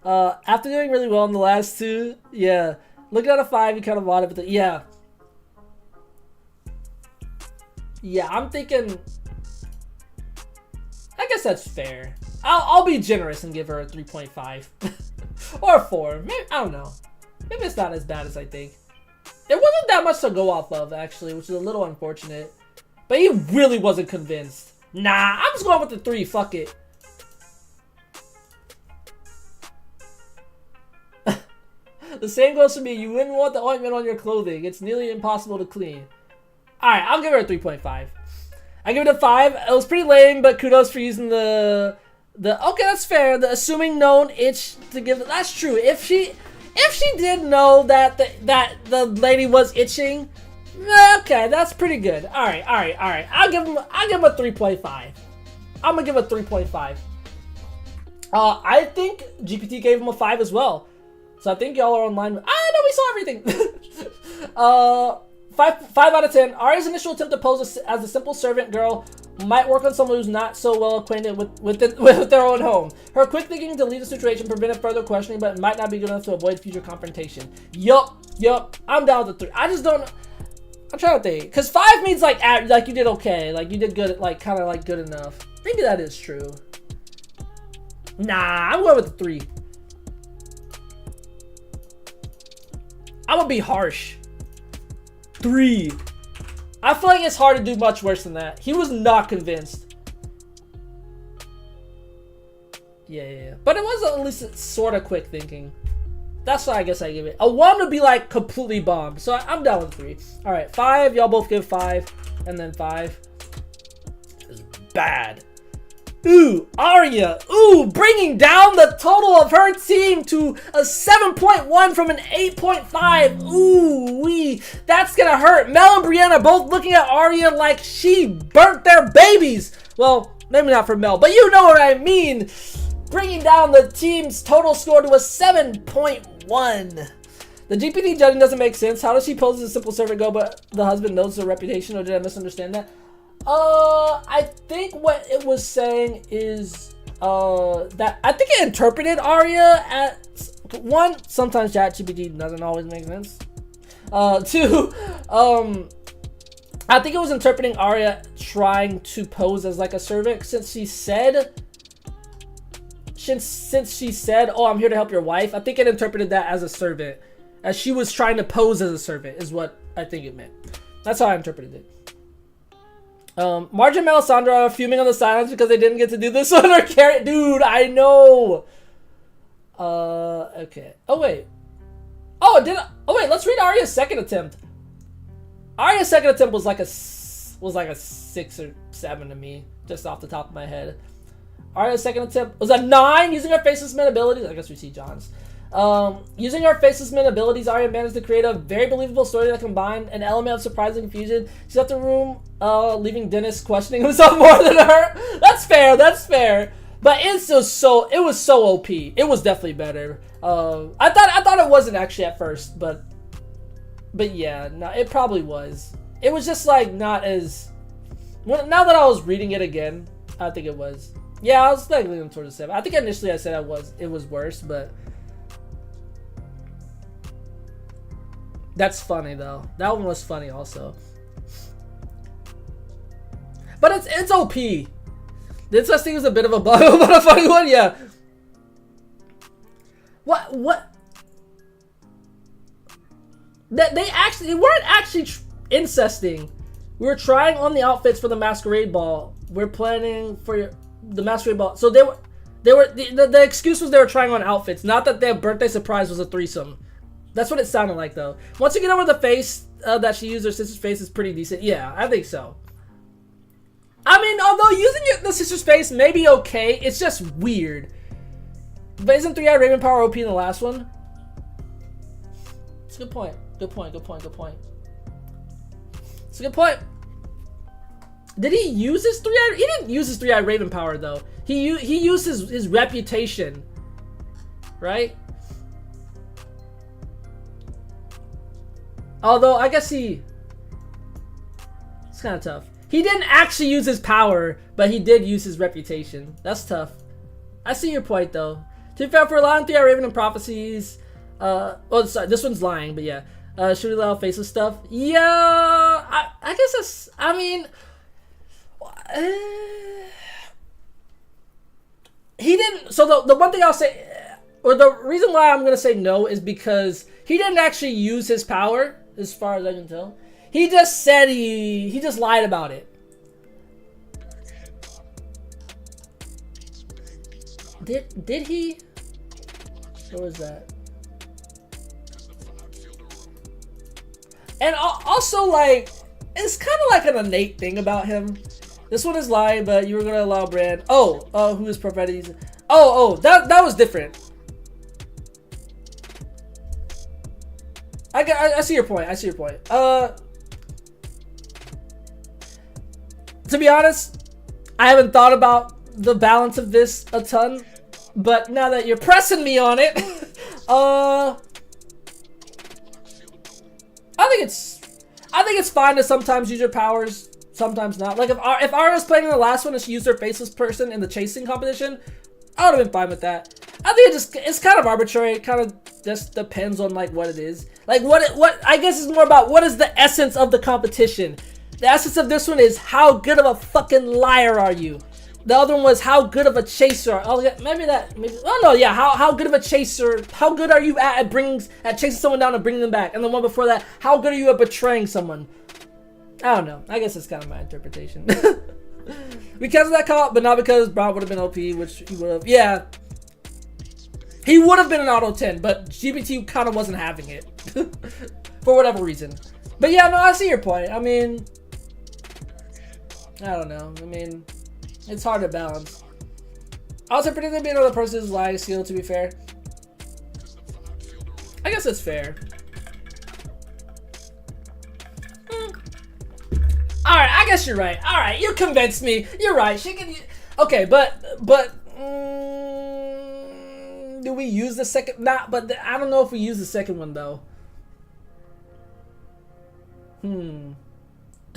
After doing really well in the last 2, yeah. Looking at a 5, you kind of bought it, but yeah. Yeah, I'm thinking... I guess that's fair. I'll be generous and give her a 3.5. Or a 4. Maybe, I don't know. Maybe it's not as bad as I think. There wasn't that much to go off of, actually, which is a little unfortunate. But he really wasn't convinced. Nah, I'm just going with the 3. Fuck it. The same goes for me. You wouldn't want the ointment on your clothing. It's nearly impossible to clean. Alright, I'll give her a 3.5. I give it a 5. It was pretty lame, but kudos for using the okay, that's fair. The assuming known itch to give it. That's true. If she did know that the lady was itching, okay, that's pretty good. All right. I'll give him a 3.5. I'm gonna give him a 3.5. I think GPT gave him a 5 as well. So I think y'all are online. Ah, no, we saw everything. 5 out of 10. Arya's initial attempt to pose as a simple servant girl might work on someone who's not so well acquainted with their own home. Her quick thinking to leave the situation prevented further questioning, but it might not be good enough to avoid future confrontation. Yup. I'm down with the 3. I just don't. I'm trying to think, cause 5 means like you did okay, like you did good, like kind of like good enough. Maybe that is true. Nah, I'm going with the 3. I'm gonna be harsh. 3. I feel like it's hard to do much worse than that. He was not convinced. Yeah. But it was at least sort of quick thinking. That's why I guess I give it. A 1 would be like completely bombed. So I'm down with 3. Alright, 5. Y'all both give 5. And then 5. It's bad. Ooh, Arya. Ooh, bringing down the total of her team to a 7.1 from an 8.5. Ooh, wee. That's gonna hurt. Mel and Brienne are both looking at Arya like she burnt their babies. Well, maybe not for Mel, but you know what I mean. Bringing down the team's total score to a 7.1. The GPT judging doesn't make sense. How does she pose as a simple servant girl, but the husband knows her reputation, or did I misunderstand that? I think what it was saying is that I think it interpreted Arya as 1. Sometimes ChatGPT doesn't always make sense. 2. I think it was interpreting Arya trying to pose as like a servant since she said, "Oh, I'm here to help your wife." I think it interpreted that as a servant, as she was trying to pose as a servant, is what I think it meant. That's how I interpreted it. Marge and Melisandre are fuming on the silence because they didn't get to do this on her carrot. Dude, I know. Okay. Oh wait. Oh wait. Let's read Arya's second attempt. Arya's second attempt was like a 6 or 7 to me, just off the top of my head. Arya's second attempt was a 9, using her faceless men abilities. I guess we see John's. Using her faceless men abilities, Arya managed to create a very believable story that combined an element of surprise and confusion. She left the room, leaving Dennis questioning himself more than her. That's fair. But it was so OP. It was definitely better. I thought it wasn't actually at first, but yeah, no, it probably was. It was just like not as. Now that I was reading it again, I think it was. Yeah, I was like leaning towards the 7. I think initially I said it was worse, but that's funny though. That one was funny also. But it's OP. This I think was a bit of a bug, but a funny one, yeah. What? That they weren't actually incesting. We were trying on the outfits for the masquerade ball. We're planning for the masquerade ball. So the excuse was they were trying on outfits, not that their birthday surprise was a threesome. That's what it sounded like though. Once you get over the face that she used, her sister's face is pretty decent. Yeah, I think so. I mean, although using the sister's face may be okay, it's just weird. But isn't 3-Eyed Raven Power OP in the last one? It's a good point. Good point. It's a good point. Did he use his 3-Eyed? He didn't use his 3-Eyed Raven Power though. He used his reputation, right? Although I guess it's kind of tough. He didn't actually use his power, but he did use his reputation. That's tough. I see your point though. To be fair, for allowing 3-Eyed Raven and prophecies, well, sorry, this one's lying, but yeah. Should we allow faceless stuff? Yeah, I guess that's, I mean, he didn't, so the one thing I'll say, or the reason why I'm going to say no is because he didn't actually use his power, as far as I can tell. He just said he just lied about it. Did he? What was that? And also, like, it's kind of like an innate thing about him. This one is lying, but you were gonna allow Bran. Who is prophetic? That was different. I see your point. To be honest, I haven't thought about the balance of this a ton, but now that you're pressing me on it, I think it's fine to sometimes use your powers, sometimes not. Like if Arya was playing in the last one and she used her faceless person in the chasing competition, I would have been fine with that. I think it's kind of arbitrary. It kind of just depends on like what it is. Like what I guess it's more about what is the essence of the competition. The essence of this one is how good of a fucking liar are you. The other one was how good of a chaser. Oh, yeah, how good of a chaser? How good are you at chasing someone down and bringing them back? And the one before that, how good are you at betraying someone? I don't know. I guess it's kind of my interpretation. Because of that call, but not because Brown would have been OP, which he would have. Yeah, he would have been an auto 10, but GBT kind of wasn't having it for whatever reason. But yeah, no, I see your point. I mean, I don't know. I mean, it's hard to balance. I also predicted being another person's lying skill, to be fair. I guess it's fair. Alright, I guess you're right. Alright, you convinced me. You're right. She can. Okay, but do we use the second? Nah, but I don't know if we use the second one though. Do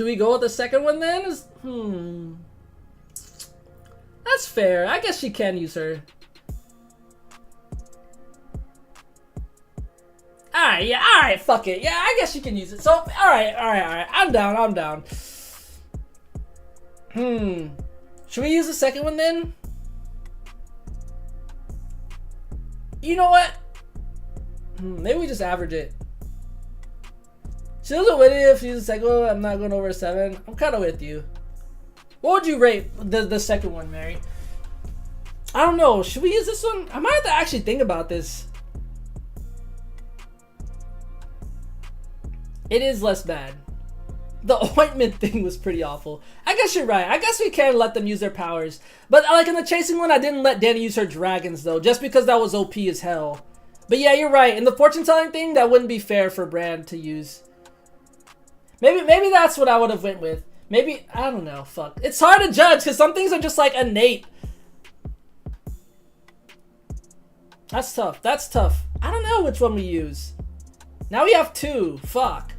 we go with the second one then? That's fair. I guess she can use her. Alright, yeah, alright, fuck it. Yeah, I guess she can use it. So, alright. I'm down. Should we use the second one then? You know what? Maybe we just average it. She doesn't win it if she's the second one. I'm not going over a 7. I'm kind of with you. What would you rate the second one, Mary? I don't know. Should we use this one? I might have to actually think about this. It is less bad. The ointment thing was pretty awful. I guess you're right. I guess we can let them use their powers. But like in the chasing one, I didn't let Dany use her dragons though, just because that was OP as hell. But yeah, you're right. In the fortune telling thing, that wouldn't be fair for Bran to use. Maybe that's what I would have went with. Maybe, I don't know, fuck. It's hard to judge because some things are just like innate. That's tough. I don't know which one we use. Now we have 2. Fuck.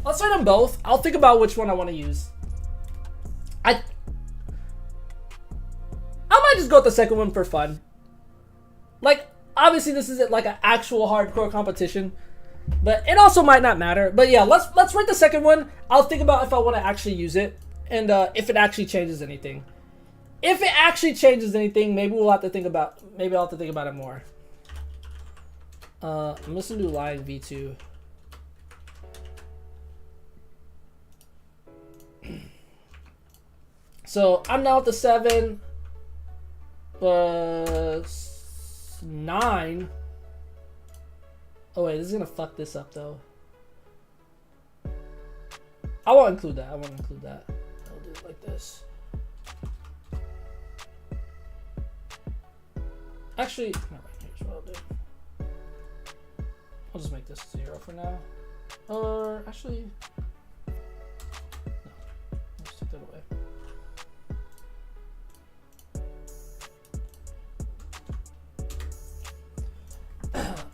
Let's rate them both. I'll think about which one I want to use. I might just go with the second one for fun. Like, obviously this isn't like an actual hardcore competition, but it also might not matter. But yeah, let's rate the second one. I'll think about if I want to actually use it, and if it actually changes anything. If it actually changes anything, maybe we'll have to think about. Maybe I'll have to think about it more. I'm just gonna do Lion V2. So I'm now at the 7 plus 9. Oh wait, this is gonna fuck this up though. I won't include that. I'll do it like this. Actually, no, here's what I'll do. I'll just make this 0 for now. Or actually, no. Let's take that away.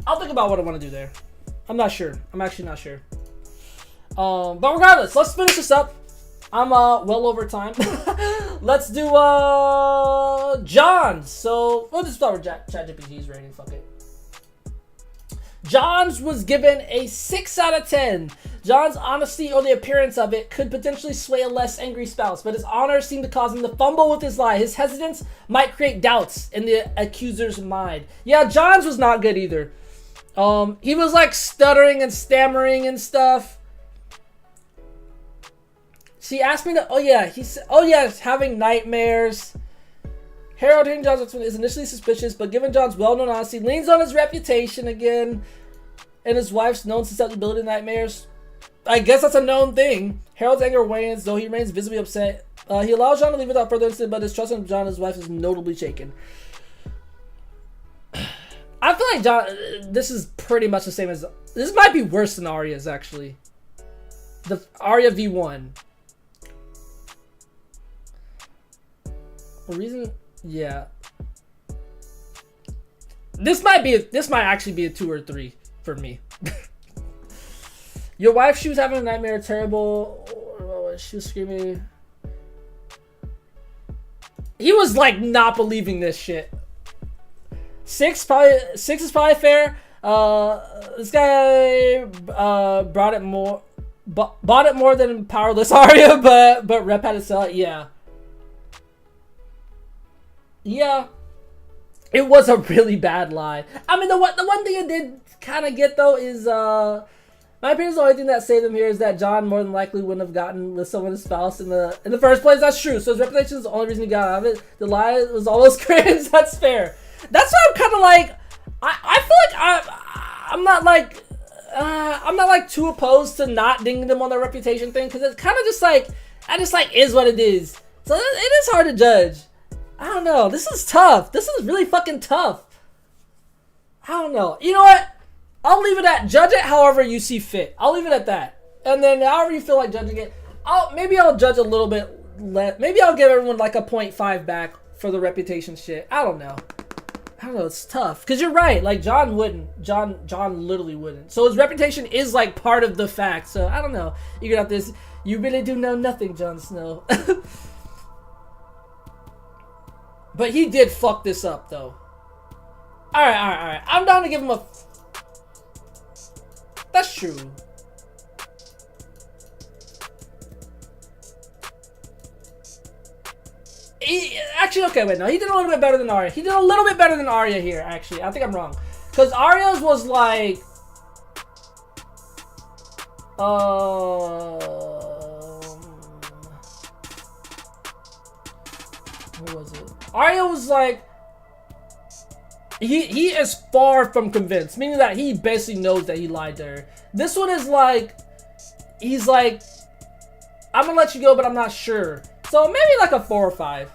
I'll think about what I want to do there. I'm not sure. I'm actually not sure. But regardless, let's finish this up. I'm well over time. Let's do John's. So we'll just start with ChatGPT's rating. Fuck it. John's was given a 6 out of 10. John's honesty or the appearance of it could potentially sway a less angry spouse, but his honor seemed to cause him to fumble with his lie. His hesitance might create doubts in the accuser's mind. Yeah, John's was not good either. He was like stuttering and stammering and stuff. She asked me to, oh yeah, he said, oh yeah, having nightmares. Harold hearing John's is initially suspicious, but given John's well-known honesty, leans on his reputation again and his wife's known susceptibility to nightmares. I guess that's a known thing. Harold's anger wanes, though he remains visibly upset. He allows John to leave without further incident, but his trust in John and his wife is notably shaken. I feel like John, this is pretty much the same as, this might be worse than Arya's actually. The Arya V1. The reason, yeah. This might actually be a 2 or 3 for me. Your wife, she was having a nightmare, terrible. She was screaming. He was like not believing this shit. 6 is probably fair. This guy bought it more than powerless Arya, but Rep had to sell it. Yeah. Yeah. It was a really bad lie. I mean, the one thing I did kind of get though is my opinion is the only thing that saved him here is that John more than likely wouldn't have gotten with someone's spouse in the first place. That's true. So his reputation is the only reason he got out of it. The lie was all those cringe. That's fair. That's why I'm kind of like, I feel like I'm not like too opposed to not dinging them on their reputation thing, because it's kind of just like, is what it is. So it is hard to judge. I don't know. This is tough. This is really fucking tough. I don't know. You know what? I'll leave it at judge it however you see fit. I'll leave it at that. And then however you feel like judging it, maybe I'll judge a little bit less. Maybe I'll give everyone like a 0.5 back for the reputation shit. I don't know. It's tough. Because you're right. Like, John wouldn't. John literally wouldn't. So his reputation is like part of the fact. So I don't know. You got this. You really do know nothing, Jon Snow. But he did fuck this up, though. Alright. I'm down to give him a... That's true. Actually, okay, wait, no. He did a little bit better than Arya. He did a little bit better than Arya here, actually. I think I'm wrong. Because Arya's was like... What was it? Arya was like... He is far from convinced, meaning that he basically knows that he lied to her. This one is like... He's like... I'm gonna let you go, but I'm not sure. So maybe like a 4 or 5.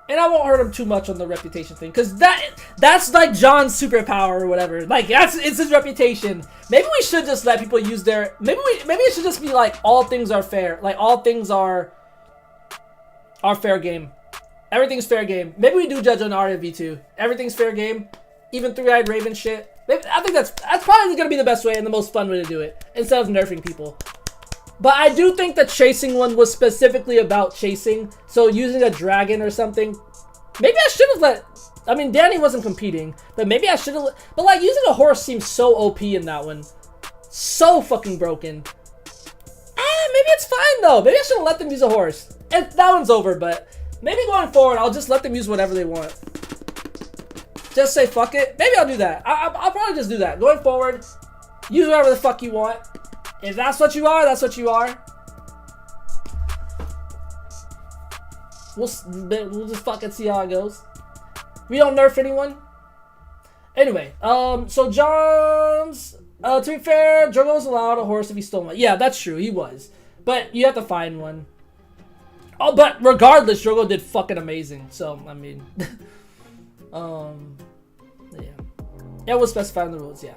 And I won't hurt him too much on the reputation thing, because that's like John's superpower or whatever. Like, it's his reputation. Maybe we should just let people use their... Maybe it should just be like, all things are fair. Like, all things are fair game. Everything's fair game. Maybe we do judge on Arya V2. Everything's fair game. Even 3-Eyed Raven shit. Maybe, I think that's probably going to be the best way and the most fun way to do it, instead of nerfing people. But I do think the chasing one was specifically about chasing, so using a dragon or something, maybe I should have let... I mean, Danny wasn't competing, but maybe I should have... But, like, using a horse seems so OP in that one. So fucking broken. Maybe it's fine, though. Maybe I should have let them use a horse. And that one's over, but maybe going forward, I'll just let them use whatever they want. Just say fuck it. Maybe I'll do that. I'll probably just do that. Going forward, use whatever the fuck you want. If that's what you are, that's what you are. We'll just fucking see how it goes. We don't nerf anyone. Anyway, so John's... to be fair, Drogo was allowed a horse if he stole one. Yeah, that's true. He was. But you have to find one. Oh, but regardless, Drogo did fucking amazing. So, I mean... yeah. It was specified in the rules, yeah.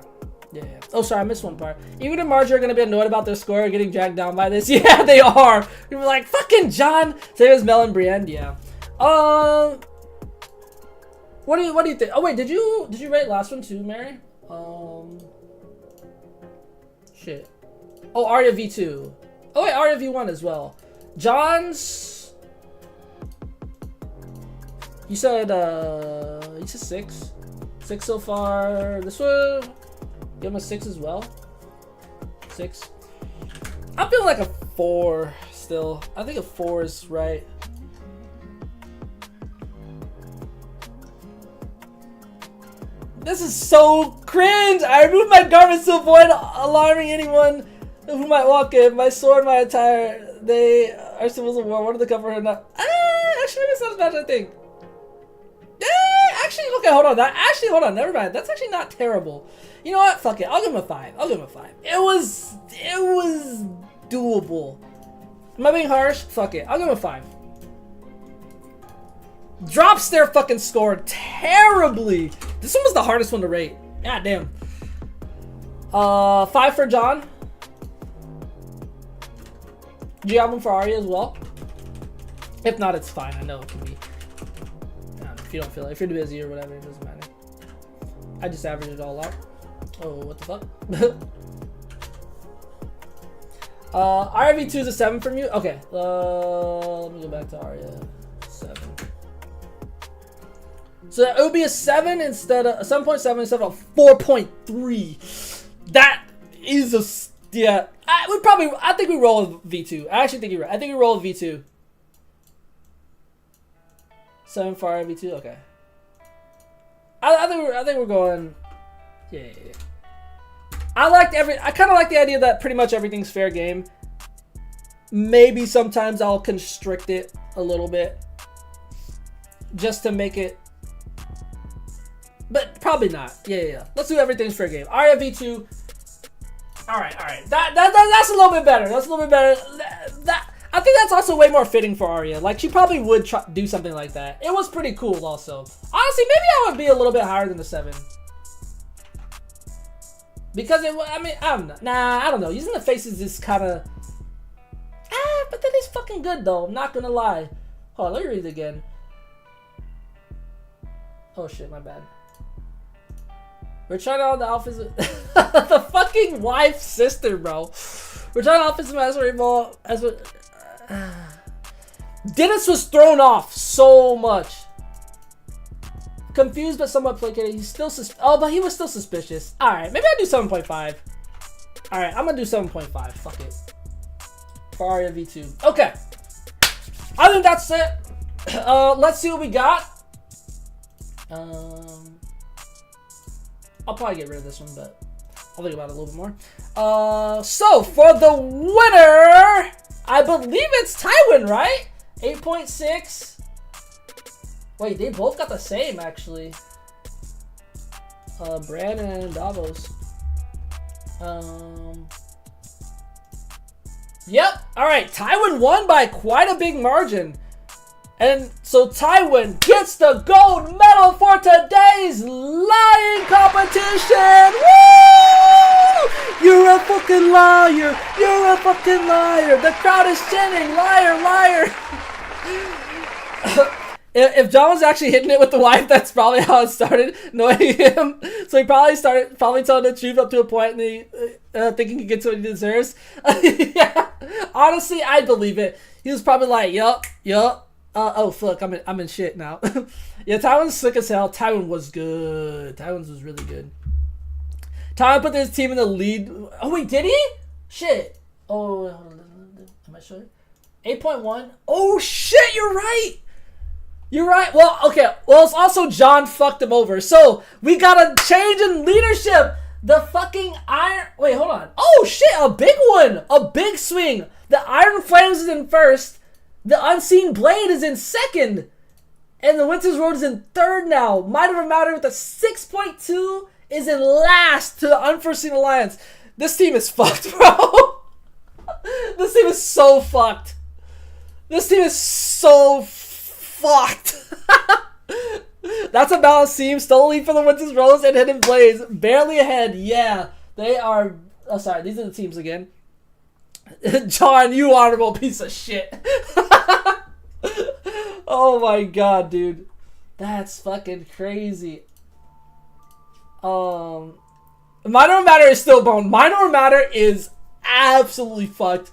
Yeah. Oh, sorry, I missed one part. Even and Marjorie are gonna be annoyed about their score getting dragged down by this. Yeah, they are. You're like, fucking John. Same as Mel and Brienne. Yeah. What do you think? Oh wait, did you rate last one too, Mary? Shit. Oh, Arya V2. Oh wait, Arya V1 as well. John's. You said 6. 6 so far. This one, give him a 6 as well. 6. I'm feeling like a 4 still. I think a 4 is right. This is so cringe. I removed my garments to avoid alarming anyone who might walk in. My sword, my attire, they are symbols of war. What are the cover or not? Actually, maybe it's not as bad as I think. Actually, okay, hold on. Never mind. That's actually not terrible. You know what? Fuck it. I'll give him a 5. It was doable. Am I being harsh? Fuck it. I'll give him a 5. Drops their fucking score terribly. This one was the hardest one to rate. God damn. 5 for John. Do you have one for Arya as well? If not, it's fine. I know it can be. If you don't feel like, if you're busy or whatever, it doesn't matter. I just average it all out. Oh, what the fuck? Arya V2 is a 7 from you? Okay. Let me go back to Arya. 7. So it would be a 7 instead of a 7.7 instead of a 4.3. That is a, yeah. I think we roll with V2. I actually think you're right. I think we roll with V2. 7 for Arya V2. Okay. I think we're going. Yeah. I kind of like the idea that pretty much everything's fair game. Maybe sometimes I'll constrict it a little bit, just to make it. But probably not. Yeah. Let's do everything's fair game. Arya V2. All right. That's a little bit better. I think that's also way more fitting for Arya. Like, she probably would do something like that. It was pretty cool also. Honestly, maybe I would be a little bit higher than the 7. Because I don't know. Using the faces is kind of... but that is fucking good though. I'm not gonna lie. Hold on, let me read it again. Oh shit, my bad. We're trying out the outfits. The fucking wife's sister, bro. We're trying out outfits as Rainbow. Dennis was thrown off so much. Confused but somewhat placated. He's still but he was still suspicious. Alright, maybe I'll do 7.5. Alright, I'm gonna do 7.5. Fuck it. For Arya V2. Okay. I think that's it. Let's see what we got. I'll probably get rid of this one, but I'll think about it a little bit more. So for the winner, I believe it's Tywin, right? 8.6. Wait, they both got the same actually. Brandon and Davos. Yep. All right. Tywin won by quite a big margin. And so Tywin gets the gold medal for today's lying competition. Woo! You're a fucking liar. You're a fucking liar. The crowd is chanting, liar, liar. If John was actually hitting it with the wife, that's probably how it started, knowing him. So he probably telling the truth up to a point, and he thinking he gets what he deserves. Yeah, honestly, I believe it. He was probably like, yup. Oh fuck, I'm in shit now. Yeah, Tywin's sick as hell. Tywin was good. Tywin was really good. Tywin put his team in the lead. Oh wait, did he? Shit. Oh, am I sure? 8.1. Oh shit, you're right. You're right. Well, okay. Well, it's also John fucked him over. So we got a change in leadership. The fucking Iron. Wait, hold on. Oh shit, a big one. A big swing. The Iron Flames is in first. The Unseen Blade is in second. And the Winter's Road is in third now. Might have mattered with a 6.2 is in last to the Unforeseen Alliance. This team is fucked, bro. This team is so fucked. This team is so fucked. That's a balanced team. Still lead for the Winter's Rose and Hidden Blaze. Barely ahead. Yeah, they are. Oh, sorry. These are the teams again. John, you honorable piece of shit. Oh my god, dude. That's fucking crazy. Minor Matter is still boned. Minor Matter is absolutely fucked.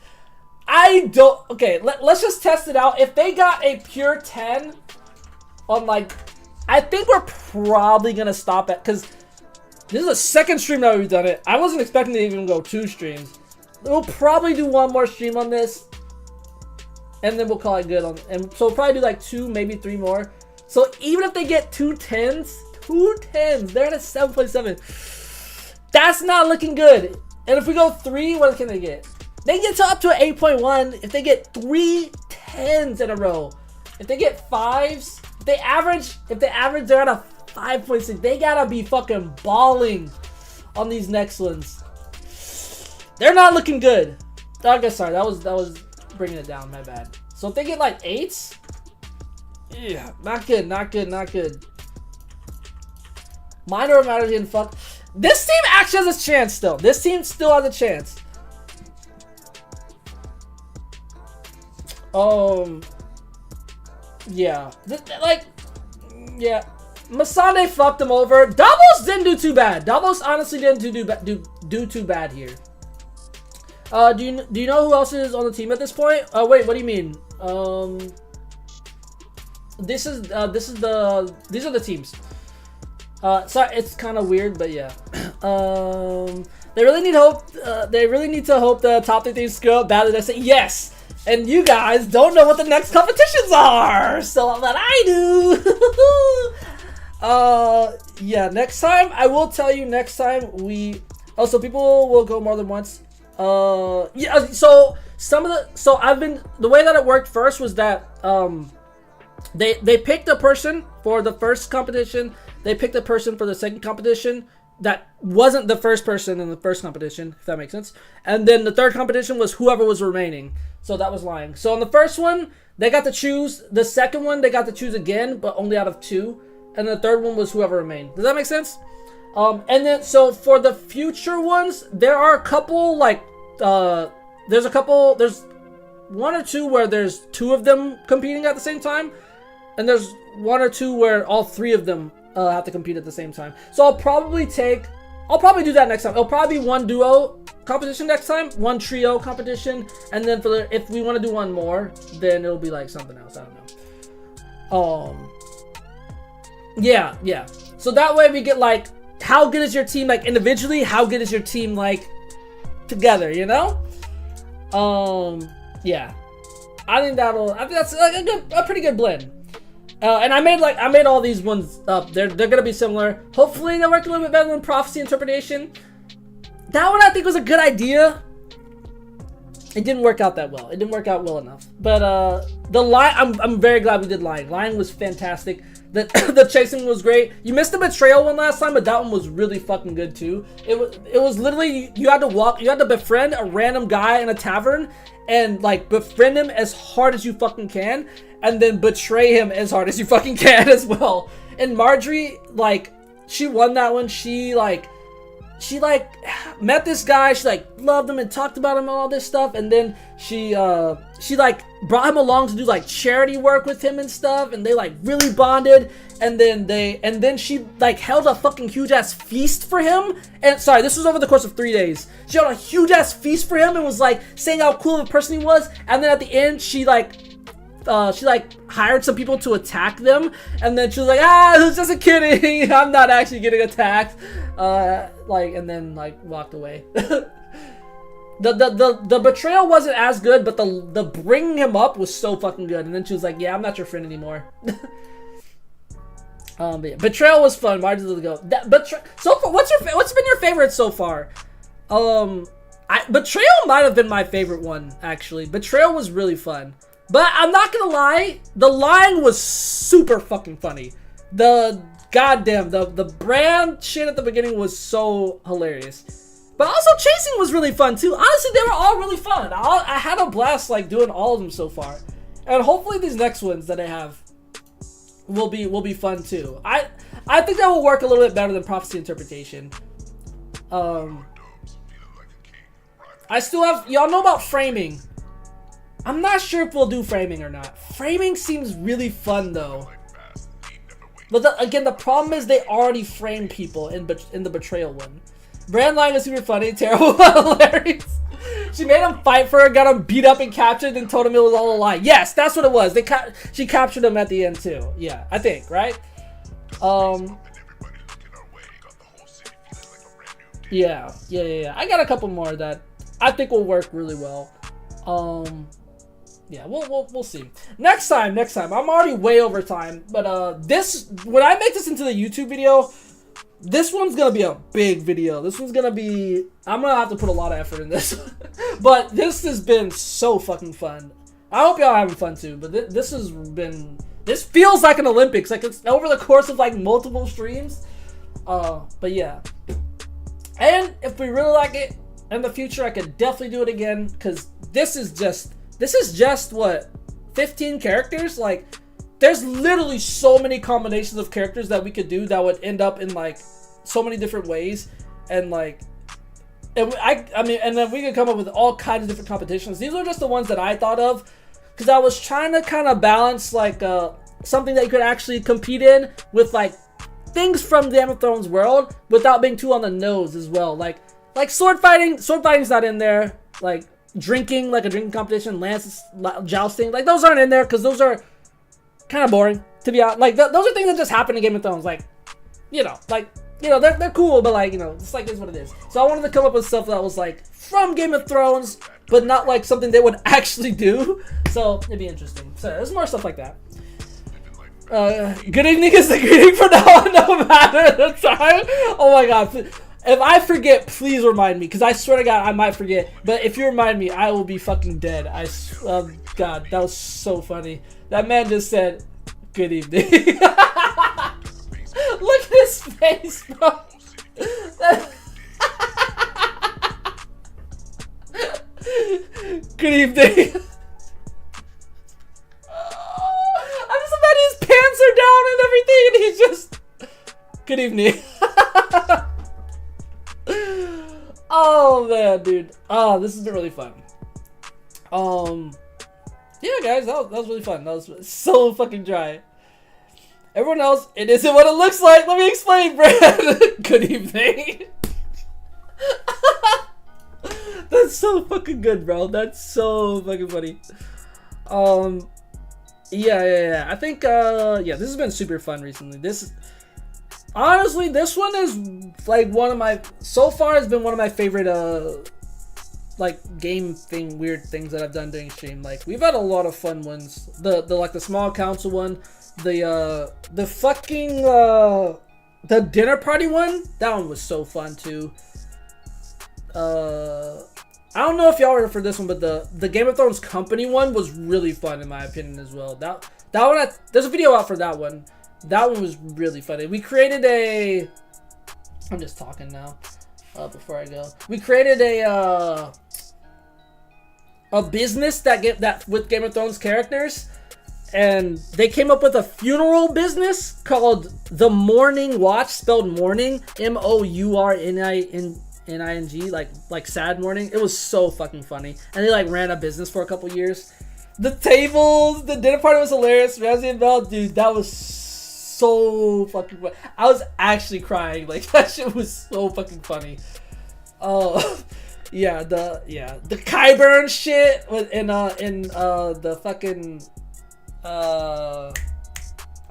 I don't... Okay, let's just test it out. If they got a pure 10 on, like... I think we're probably going to stop at... Because this is the second stream that we've done it. I wasn't expecting to even go 2 streams. We'll probably do 1 more stream on this. And then we'll call it good. And so we'll probably do like 2, maybe 3 more. So even if they get 2 10s... 2 10s. They're at a 7.7. That's not looking good. And if we go 3, what can they get? They get to up to an 8.1 if they get 3 10s in a row. If they get 5s, if they average, they're at a 5.6. They gotta be fucking balling on these next ones. They're not looking good. Okay, sorry, that was bringing it down. My bad. So if they get like 8s, yeah, not good. Minor Matters getting fucked. This team actually has a chance still. This team still has a chance. Yeah. Yeah. Masande fucked him over. Davos didn't do too bad. Davos honestly didn't do too bad here. Do you know who else is on the team at this point? Wait, what do you mean? These are the teams. Sorry, it's kind of weird, but yeah. They really need hope. They really need to hope the top 3 things go badly. They say yes. And you guys don't know what the next competitions are, so but I do. Yeah, next time I will tell you. Next time we also people will go more than once. Yeah. So the way that it worked first was that they picked a person for the first competition. They picked a person for the second competition that wasn't the first person in the first competition, if that makes sense. And then the third competition was whoever was remaining. So that was lying. So on the first one, they got to choose. The second one, they got to choose again, but only out of 2. And the third one was whoever remained. Does that make sense? And then, so for the future ones, there are a couple, like, there's 1 or 2 where there's 2 of them competing at the same time. And there's 1 or 2 where all 3 of them have to compete at the same time. So I'll probably do that next time. It'll probably be 1 duo competition next time, 1 trio competition, and then if we want to do 1 more, then it'll be like something else. I don't know. Yeah. So that way we get like, how good is your team like individually? How good is your team like together? You know? Yeah. I think that's like a pretty good blend. And I made all these ones up. They're gonna be similar. Hopefully they work a little bit better than Prophecy Interpretation. That one I think was a good idea. It didn't work out that well. It didn't work out well enough. But the line, I'm very glad we did Lying. Lying was fantastic. The chasing was great. You missed the betrayal one last time, but that one was really fucking good too. It was literally you had to befriend a random guy in a tavern and like befriend him as hard as you fucking can, and then betray him as hard as you fucking can as well. And Marjorie, like, she won that one. She like she like met this guy. She like loved him and talked about him and all this stuff. And then she like brought him along to do like charity work with him and stuff. And they like really bonded. And then she like held a fucking huge ass feast for him. And sorry, this was over the course of 3 days. She held a huge ass feast for him and was like saying how cool of a person he was. And then at the end, she like hired some people to attack them, and then she was like, it was just a kidding. I'm not actually getting attacked. And then like walked away. the betrayal wasn't as good, but the bringing him up was so fucking good. And then she was like, yeah, I'm not your friend anymore. But yeah, betrayal was fun. Why did it go? So far, what's been your favorite so far? Betrayal might have been my favorite one, actually. Betrayal was really fun. But I'm not gonna lie, the line was super fucking funny. The brand shit at the beginning was so hilarious. But also chasing was really fun too. Honestly, they were all really fun. I had a blast like doing all of them so far. And hopefully these next ones that I have will be fun too. I think that will work a little bit better than Prophecy Interpretation. I still have, y'all know about framing. I'm not sure if we'll do framing or not. Framing seems really fun though. But again, the problem is they already framed people in the betrayal one. Brand line is super funny, terrible, hilarious. She made him fight for her, got him beat up and captured, and told him it was all a lie. Yes, that's what it was. She captured him at the end too. Yeah, I think, right? Yeah. I got a couple more that I think will work really well. Yeah, we'll see. Next time. I'm already way over time, but when I make this into the YouTube video, this one's gonna be a big video. I'm gonna have to put a lot of effort in this. But this has been so fucking fun. I hope y'all are having fun too, but this feels like an Olympics, like it's over the course of like multiple streams. But yeah. And if we really like it in the future, I could definitely do it again, because this is just what, 15 characters? Like, there's literally so many combinations of characters that we could do that would end up in like so many different ways, and like, and then we could come up with all kinds of different competitions. These are just the ones that I thought of, because I was trying to kind of balance like something that you could actually compete in with like things from Game of Thrones world without being too on the nose as well. Like sword fighting's not in there. Like drinking, like a drinking competition, lances, jousting, like those aren't in there because those are kind of boring, to be honest. Like those are things that just happen in Game of Thrones. Like, they're cool, but like, it's like, it's what it is. So I wanted to come up with stuff that was like from Game of Thrones, but not like something they would actually do. So it'd be interesting. So there's more stuff like that. Good evening is the greeting for now, no matter the time. Oh my god. If I forget, please remind me, because I swear to God, I might forget. But if you remind me, I will be fucking dead. God, that was so funny. That man just said, good evening. Look at his face, bro. Good evening. I'm just imagining his pants are down and everything, and he's just, good evening. Oh man, dude. Oh, this has been really fun. Yeah, guys, that was really fun. That was so fucking dry. Everyone else, it isn't what it looks like. Let me explain, Brad. Good evening. That's so fucking good, bro. That's so fucking funny. Yeah. I think, yeah, this has been super fun recently. Honestly, this one is like so far has been one of my favorite like weird things that I've done during stream. Like, we've had a lot of fun ones. The small council one, the fucking the dinner party one, that one was so fun too. I don't know if y'all were for this one, but the Game of Thrones company one was really fun in my opinion as well. That one, there's a video out for that one. That one was really funny. We created I'm just talking now, before I go. We created a business that with Game of Thrones characters, and they came up with a funeral business called The Mourning Watch, spelled mourning, MOURNING, like sad morning. It was so fucking funny, and they like ran a business for a couple years. The tables, the dinner party was hilarious. Ramsay and Bell, dude, that was so fucking funny. I was actually crying. Like, that shit was so fucking funny. Oh, yeah, the Kyburn shit in the fucking I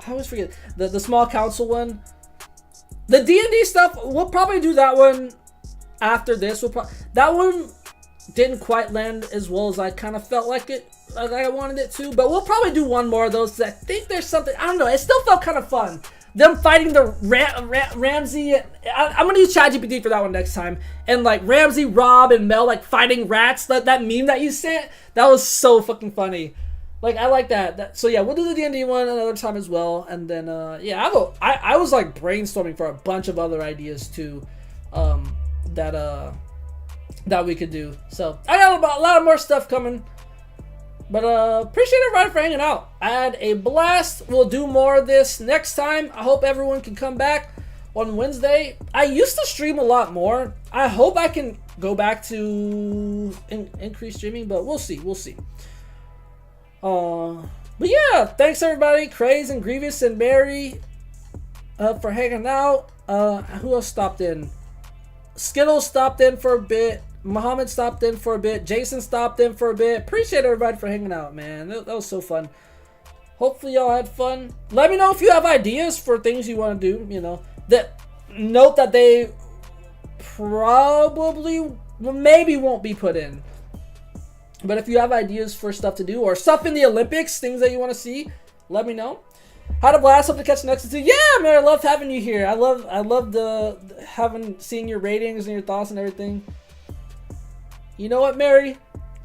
always forget the small council one. The D&D stuff, we'll probably do that one after this. That one didn't quite land as well as I kind of felt like I wanted it to, but we'll probably do one more of those, because I think there's something, I don't know, it still felt kind of fun. Them fighting the Ramsay, I'm gonna use ChatGPT for that one next time, and like Ramsay, Rob, and Mel like fighting rats, that meme that you sent, that was so fucking funny. Like, I like that. So yeah, we'll do the D&D one another time as well, and then yeah, I was like brainstorming for a bunch of other ideas too, that we could do. So I got a lot of more stuff coming. But appreciate everybody for hanging out. I had a blast. We'll do more of this next time. I hope everyone can come back on Wednesday. I used to stream a lot more. I hope I can go back to increase streaming, but we'll see. We'll see. But yeah, thanks everybody. Craze and Grievous and Mary for hanging out. Who else stopped in? Skittles stopped in for a bit. Muhammad stopped in for a bit. Jason stopped in for a bit. Appreciate everybody for hanging out, man. That was so fun. Hopefully y'all had fun. Let me know if you have ideas for things you want to do. You know, note that they probably, maybe won't be put in. But if you have ideas for stuff to do or stuff in the Olympics, things that you want to see, let me know. Had a blast. Hope to catch you next time. Yeah, man, I loved having you here. I love seeing your ratings and your thoughts and everything. You know what, Mary?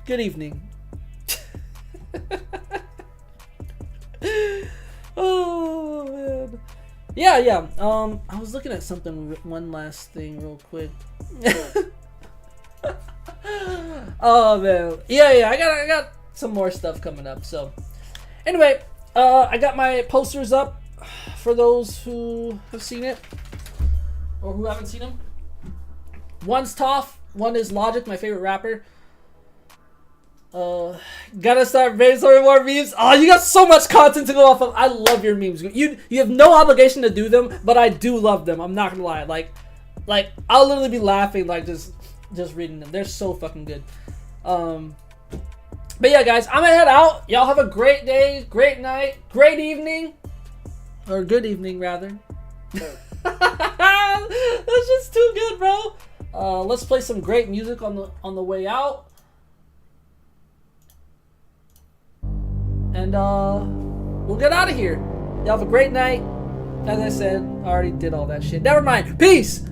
Good evening. Oh man. Yeah. I was looking at something. One last thing, real quick. Oh man. Yeah. I got some more stuff coming up. So, anyway, I got my posters up for those who have seen it or who haven't seen them. One's Toph. One is Logic, my favorite rapper. Gotta start brainstorming more memes. Oh, you got so much content to go off of. I love your memes. You have no obligation to do them, but I do love them. I'm not gonna lie. Like I'll literally be laughing like just reading them. They're so fucking good. But yeah, guys, I'm gonna head out. Y'all have a great day, great night, great evening, or good evening rather. That's just too good, bro. Let's play some great music on the way out. And we'll get out of here. Y'all have a great night. As I said, I already did all that shit. Never mind. Peace.